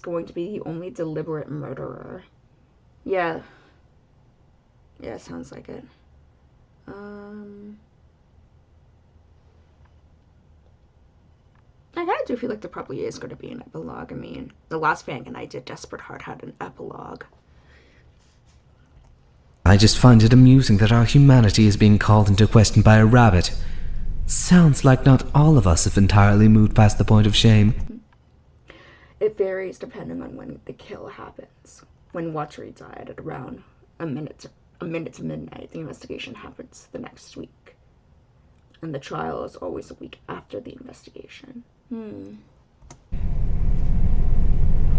going to be the only deliberate murderer. Yeah. Yeah, sounds like it. I kinda do feel like there probably is going to be an epilogue. I mean, the last fangan I did, Desperate Heart, had an epilogue. I just find it amusing that our humanity is being called into question by a rabbit. Sounds like not all of us have entirely moved past the point of shame. It varies depending on when the kill happens. When Watchery died at around a minute to midnight, the investigation happens the next week. And the trial is always a week after the investigation.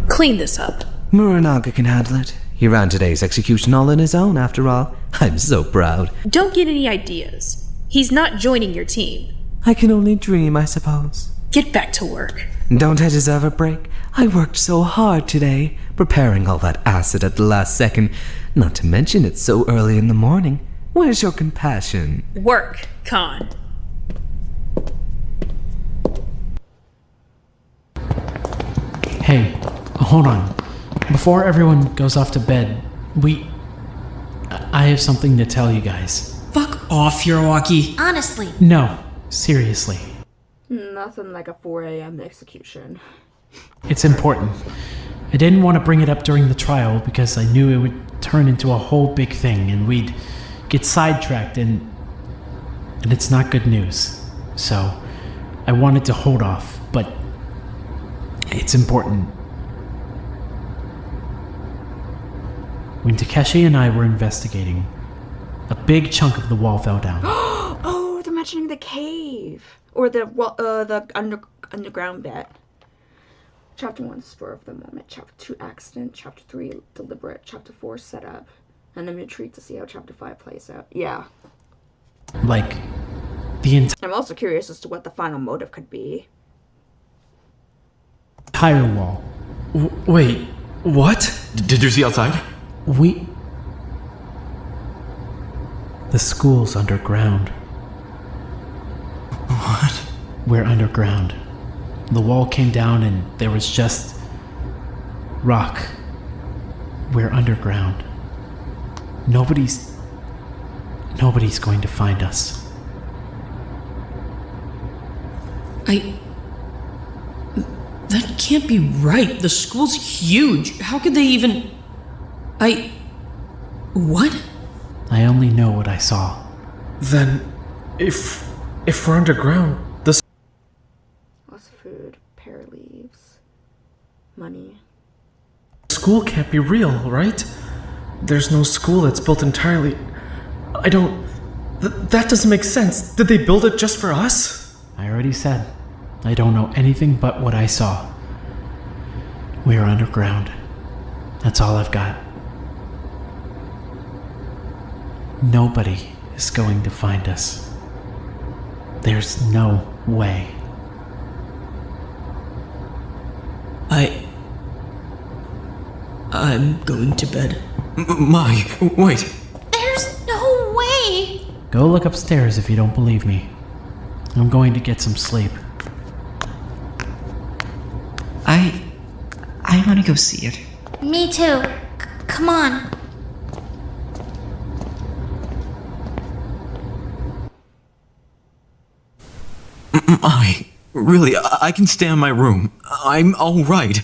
Clean this up. Muranaga can handle it. He ran today's execution all on his own, after all. I'm so proud. Don't get any ideas. He's not joining your team. I can only dream, I suppose. Get back to work. Don't I deserve a break? I worked so hard today, preparing all that acid at the last second. Not to mention it's so early in the morning. Where's your compassion? Work, Khan. Hey, hold on. Before everyone goes off to bed, I have something to tell you guys. Fuck off, Hiroaki. Honestly. No, seriously. Nothing like a 4 a.m. execution. It's important. I didn't want to bring it up during the trial because I knew it would turn into a whole big thing and we'd get sidetracked and it's not good news. So I wanted to hold off, but it's important. When Takeshi and I were investigating, a big chunk of the wall fell down. Oh, they're mentioning the cave. Or the underground bit. Chapter 1, spur of the moment. Chapter 2, accident. Chapter 3, deliberate. Chapter 4, setup. And I'm intrigued to see how Chapter 5 plays out. Yeah. Like, the I'm also curious as to what the final motive could be. entire wall. Wait, what? Did you see outside? The school's underground. What? We're underground. The wall came down and there was just rock. We're underground. Nobody's going to find us. That can't be right. The school's huge. How could they even... What? I only know what I saw. Then, if we're underground, this... Lots of food, pear leaves, money. school can't be real, right? There's no school that's built entirely... I don't... that doesn't make sense. Did they build it just for us? I already said, I don't know anything but what I saw. We're underground. That's all I've got. Nobody is going to find us. There's no way. I'm going to bed. Wait. There's no way! Go look upstairs if you don't believe me. I'm going to get some sleep. I want to go see it. Me too. Come on. I can stay in my room. I'm alright.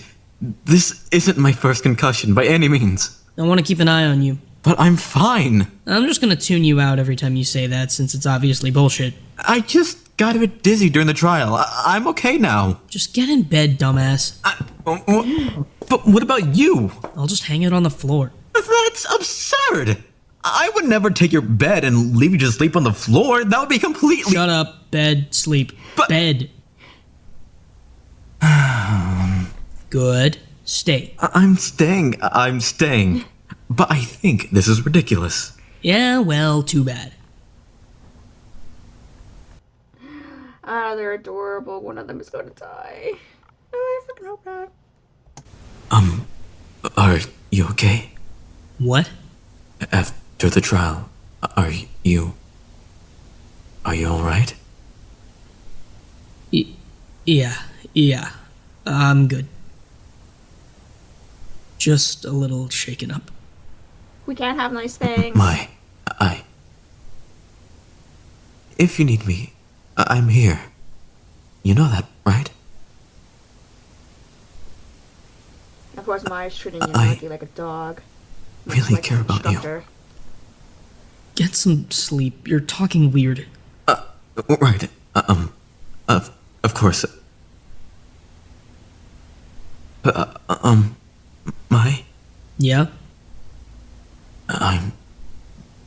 This isn't my first concussion by any means. I want to keep an eye on you. But I'm fine. I'm just gonna tune you out every time you say that, since it's obviously bullshit. I just got a bit dizzy during the trial. I'm okay now. Just get in bed, dumbass. But what about you? I'll just hang it on the floor. That's absurd. I would never take your bed and leave you to sleep on the floor. That would be completely... Shut up. Bed. Sleep. Bed. Good. Stay. I'm staying. But I think this is ridiculous. Yeah, well, too bad. They're adorable. One of them is going to die. I fucking hope not. Are you okay? What? After the trial, are you alright? Yeah. I'm good. Just a little shaken up. We can't have nice things. If you need me, I'm here. You know that, right? Of course, Maya's treating Yanagi like a dog. Really care about you. Get some sleep. You're talking weird. Right. Of course. Mai? Yeah? I'm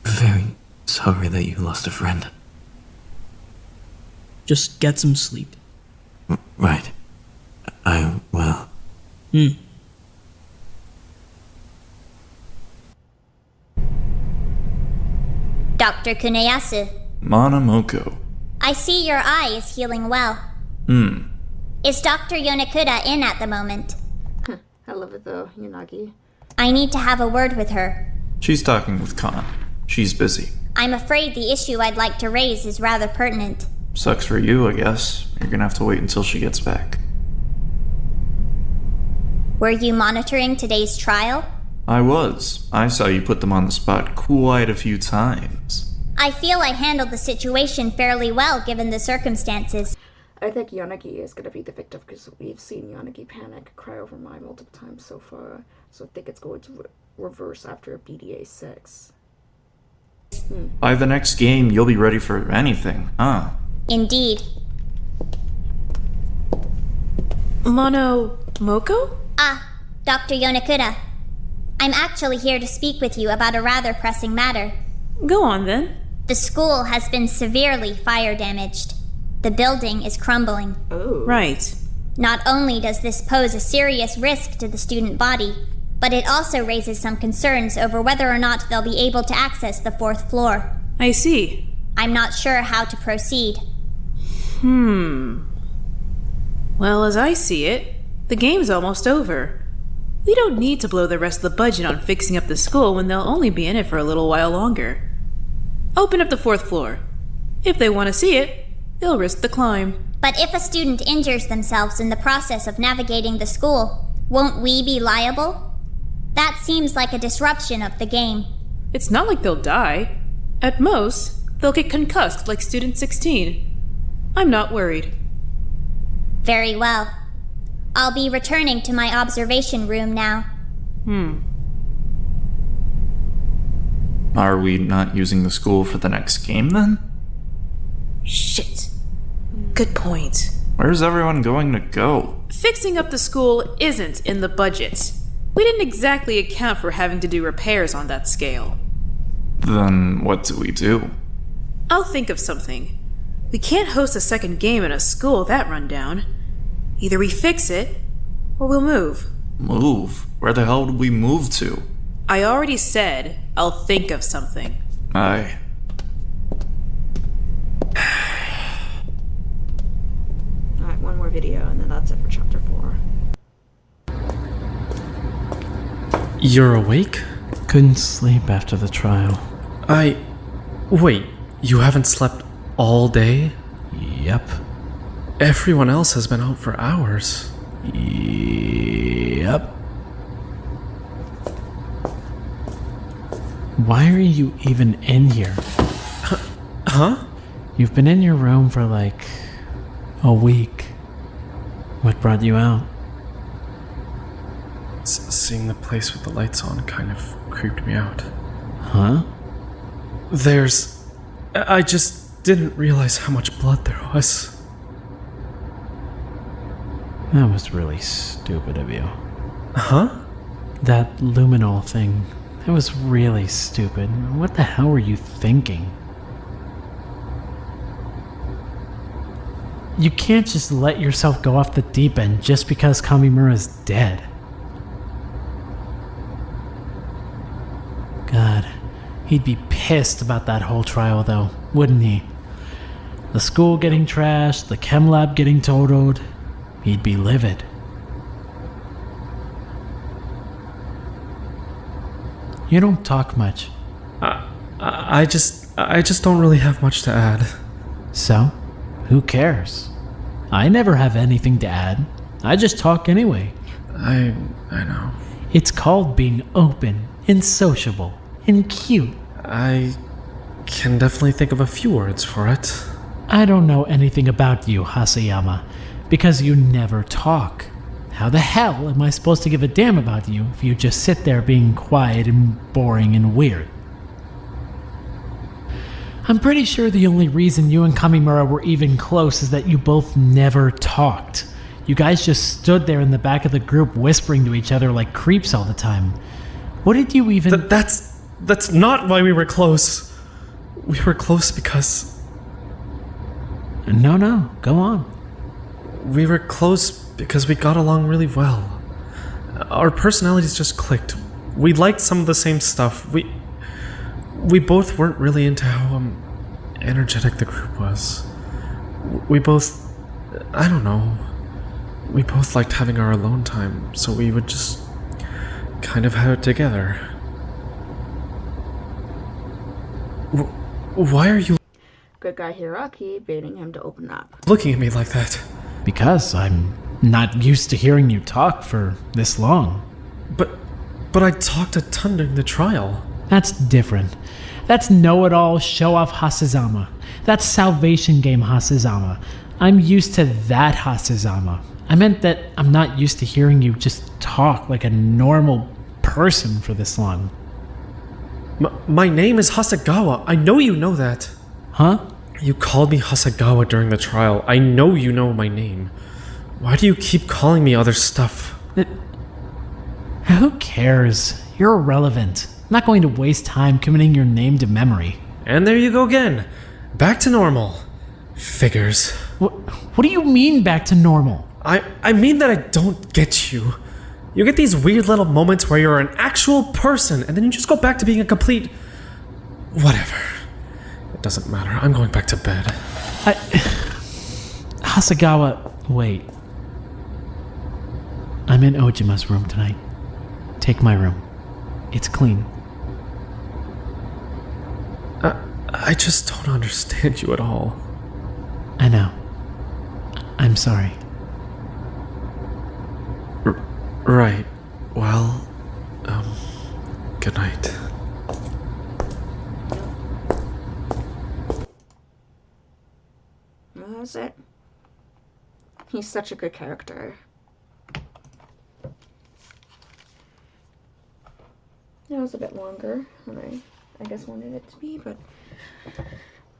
very sorry that you lost a friend. Just get some sleep. Right. I will. Dr. Kuneyasu, Manamoko. I see your eye is healing well. Is Dr. Yonekuda in at the moment? I love it though, Yanagi. I need to have a word with her. She's talking with Khan. She's busy. I'm afraid the issue I'd like to raise is rather pertinent. Sucks for you, I guess. You're gonna have to wait until she gets back. Were you monitoring today's trial? I was. I saw you put them on the spot quite a few times. I feel I handled the situation fairly well given the circumstances. I think Yanagi is going to be the victim because we've seen Yanagi panic, cry over Mai multiple times so far. So I think it's going to reverse after BDA 6. By the next game, you'll be ready for anything, huh? Indeed. Moko? Ah, Dr. Yonekuda. I'm actually here to speak with you about a rather pressing matter. Go on then. The school has been severely fire damaged. The building is crumbling. Oh. Right. Not only does this pose a serious risk to the student body, but it also raises some concerns over whether or not they'll be able to access the 4th floor. I see. I'm not sure how to proceed. Well, as I see it, the game's almost over. We don't need to blow the rest of the budget on fixing up the school when they'll only be in it for a little while longer. Open up the 4th floor. If they want to see it, they'll risk the climb. But if a student injures themselves in the process of navigating the school, won't we be liable? That seems like a disruption of the game. It's not like they'll die. At most, they'll get concussed like Student 16. I'm not worried. Very well. I'll be returning to my observation room now. Are we not using the school for the next game then? Shit. Good point. Where's everyone going to go? Fixing up the school isn't in the budget. We didn't exactly account for having to do repairs on that scale. Then what do we do? I'll think of something. We can't host a second game in a school that rundown. Either we fix it, or we'll move. Move? Where the hell would we move to? I already said I'll think of something. Aye. Alright, one more video and then that's it for chapter 4. You're awake? Couldn't sleep after the trial. Wait, you haven't slept all day? Yep. Everyone else has been out for hours. Yep. Why are you even in here? Huh? You've been in your room for like a week. What brought you out? Seeing the place with the lights on kind of creeped me out. Huh? I just didn't realize how much blood there was. That was really stupid of you. Huh? That luminol thing. That was really stupid. What the hell were you thinking? You can't just let yourself go off the deep end just because Kamimura's dead. God, he'd be pissed about that whole trial though, wouldn't he? The school getting trashed, the chem lab getting totaled. He'd be livid. You don't talk much. I just don't really have much to add. So, who cares? I never have anything to add. I just talk anyway. I know. It's called being open and sociable and cute. I can definitely think of a few words for it. I don't know anything about you, Hasayama, because you never talk. How the hell am I supposed to give a damn about you if you just sit there being quiet and boring and weird? I'm pretty sure the only reason you and Kamimura were even close is that you both never talked. You guys just stood there in the back of the group whispering to each other like creeps all the time. What did you even... That's not why we were close. We were close because... No, go on. We were close because we got along really well. Our personalities just clicked. We liked some of the same stuff. We both weren't really into how energetic the group was. We both... I don't know. We both liked having our alone time, so we would just kind of have it together. Why are you Good guy Hiraki baiting him to open up. looking at me like that? Because I'm not used to hearing you talk for this long. But I talked a ton during the trial. That's different. That's know-it-all, show-off Hasezama. That's Salvation Game Hasezama. I'm used to that Hasezama. I meant that I'm not used to hearing you just talk like a normal person for this long. My name is Hasegawa. I know you know that. Huh? You called me Hasegawa during the trial. I know you know my name. Why do you keep calling me other stuff? Who cares? You're irrelevant. I'm not going to waste time committing your name to memory. And there you go again. Back to normal. Figures. What do you mean back to normal? I mean that I don't get you. You get these weird little moments where you're an actual person, and then you just go back to being a complete... whatever. It doesn't matter. I'm going back to bed. Hasegawa, wait. I'm in Ojima's room tonight. Take my room. It's clean. I just don't understand you at all. I know. I'm sorry. Right. Well, good night. Well, that was it. He's such a good character. That was a bit longer than I guess wanted it to be, but...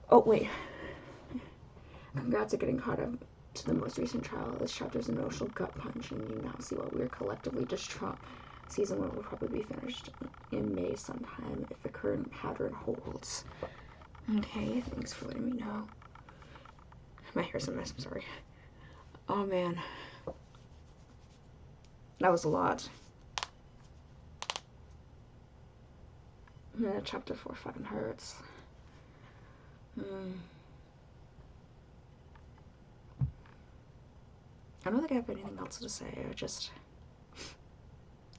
Oh, wait. Congrats on getting caught up to the most recent trial. This chapter's an emotional gut punch, and you now see what we are collectively distraught. Season 1 will probably be finished in May sometime if the current pattern holds. Okay, thanks for letting me know. My hair's a mess, I'm sorry. Oh man. That was a lot. Yeah, chapter 4 fucking hurts. I don't think I have anything else to say. I just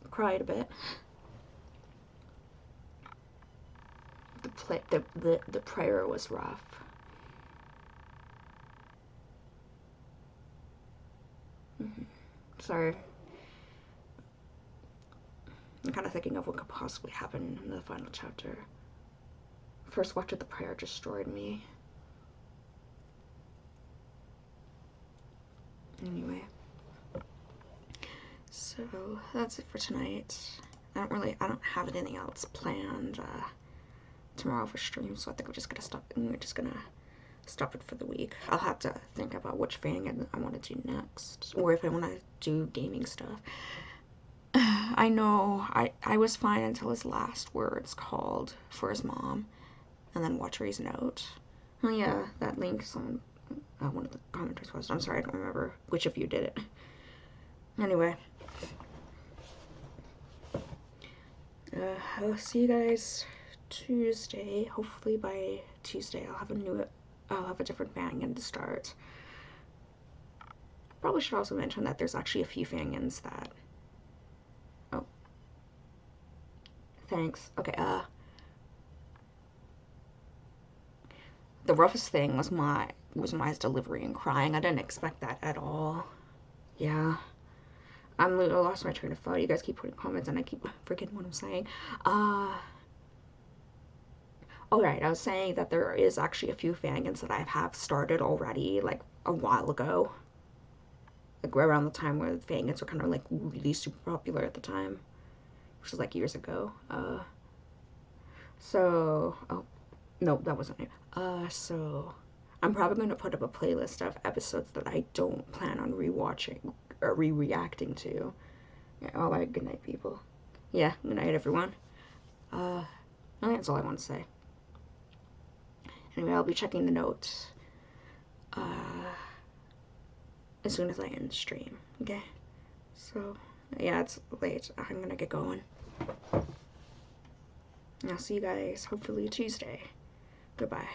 cried a bit. The prayer was rough. Sorry. I'm kind of thinking of what could possibly happen in the final chapter. First watch of the prayer destroyed me. Anyway. So, that's it for tonight. I don't have anything else planned tomorrow for stream, so I think we're just gonna stop it for the week. I'll have to think about which fan I want to do next, or if I want to do gaming stuff. I know I was fine until his last words called for his mom, and then Watchery's note. Oh yeah, that link's on one of the commenters posts. I'm sorry, I don't remember which of you did it. Anyway, I'll see you guys Tuesday. Hopefully by Tuesday I'll have a different fangin to start. Probably should also mention that there's actually a few fangins that... Oh. Thanks. Okay, the roughest thing was Mai's delivery and crying. I didn't expect that at all. Yeah. I lost my train of thought. You guys keep putting comments and I keep forgetting what I'm saying. Alright, I was saying that there is actually a few fangins that I have started already, like, a while ago. Like, around the time where the fangins were kind of, like, really super popular at the time. Which was, like, years ago. Oh, no, that wasn't it. So, I'm probably going to put up a playlist of episodes that I don't plan on rewatching or re-reacting to. Yeah, all right, good night, people. Yeah, good night, everyone. I think that's all I want to say. Anyway, I'll be checking the notes as soon as I end the stream, okay? So, yeah, it's late. I'm gonna get going. I'll see you guys hopefully Tuesday. Goodbye.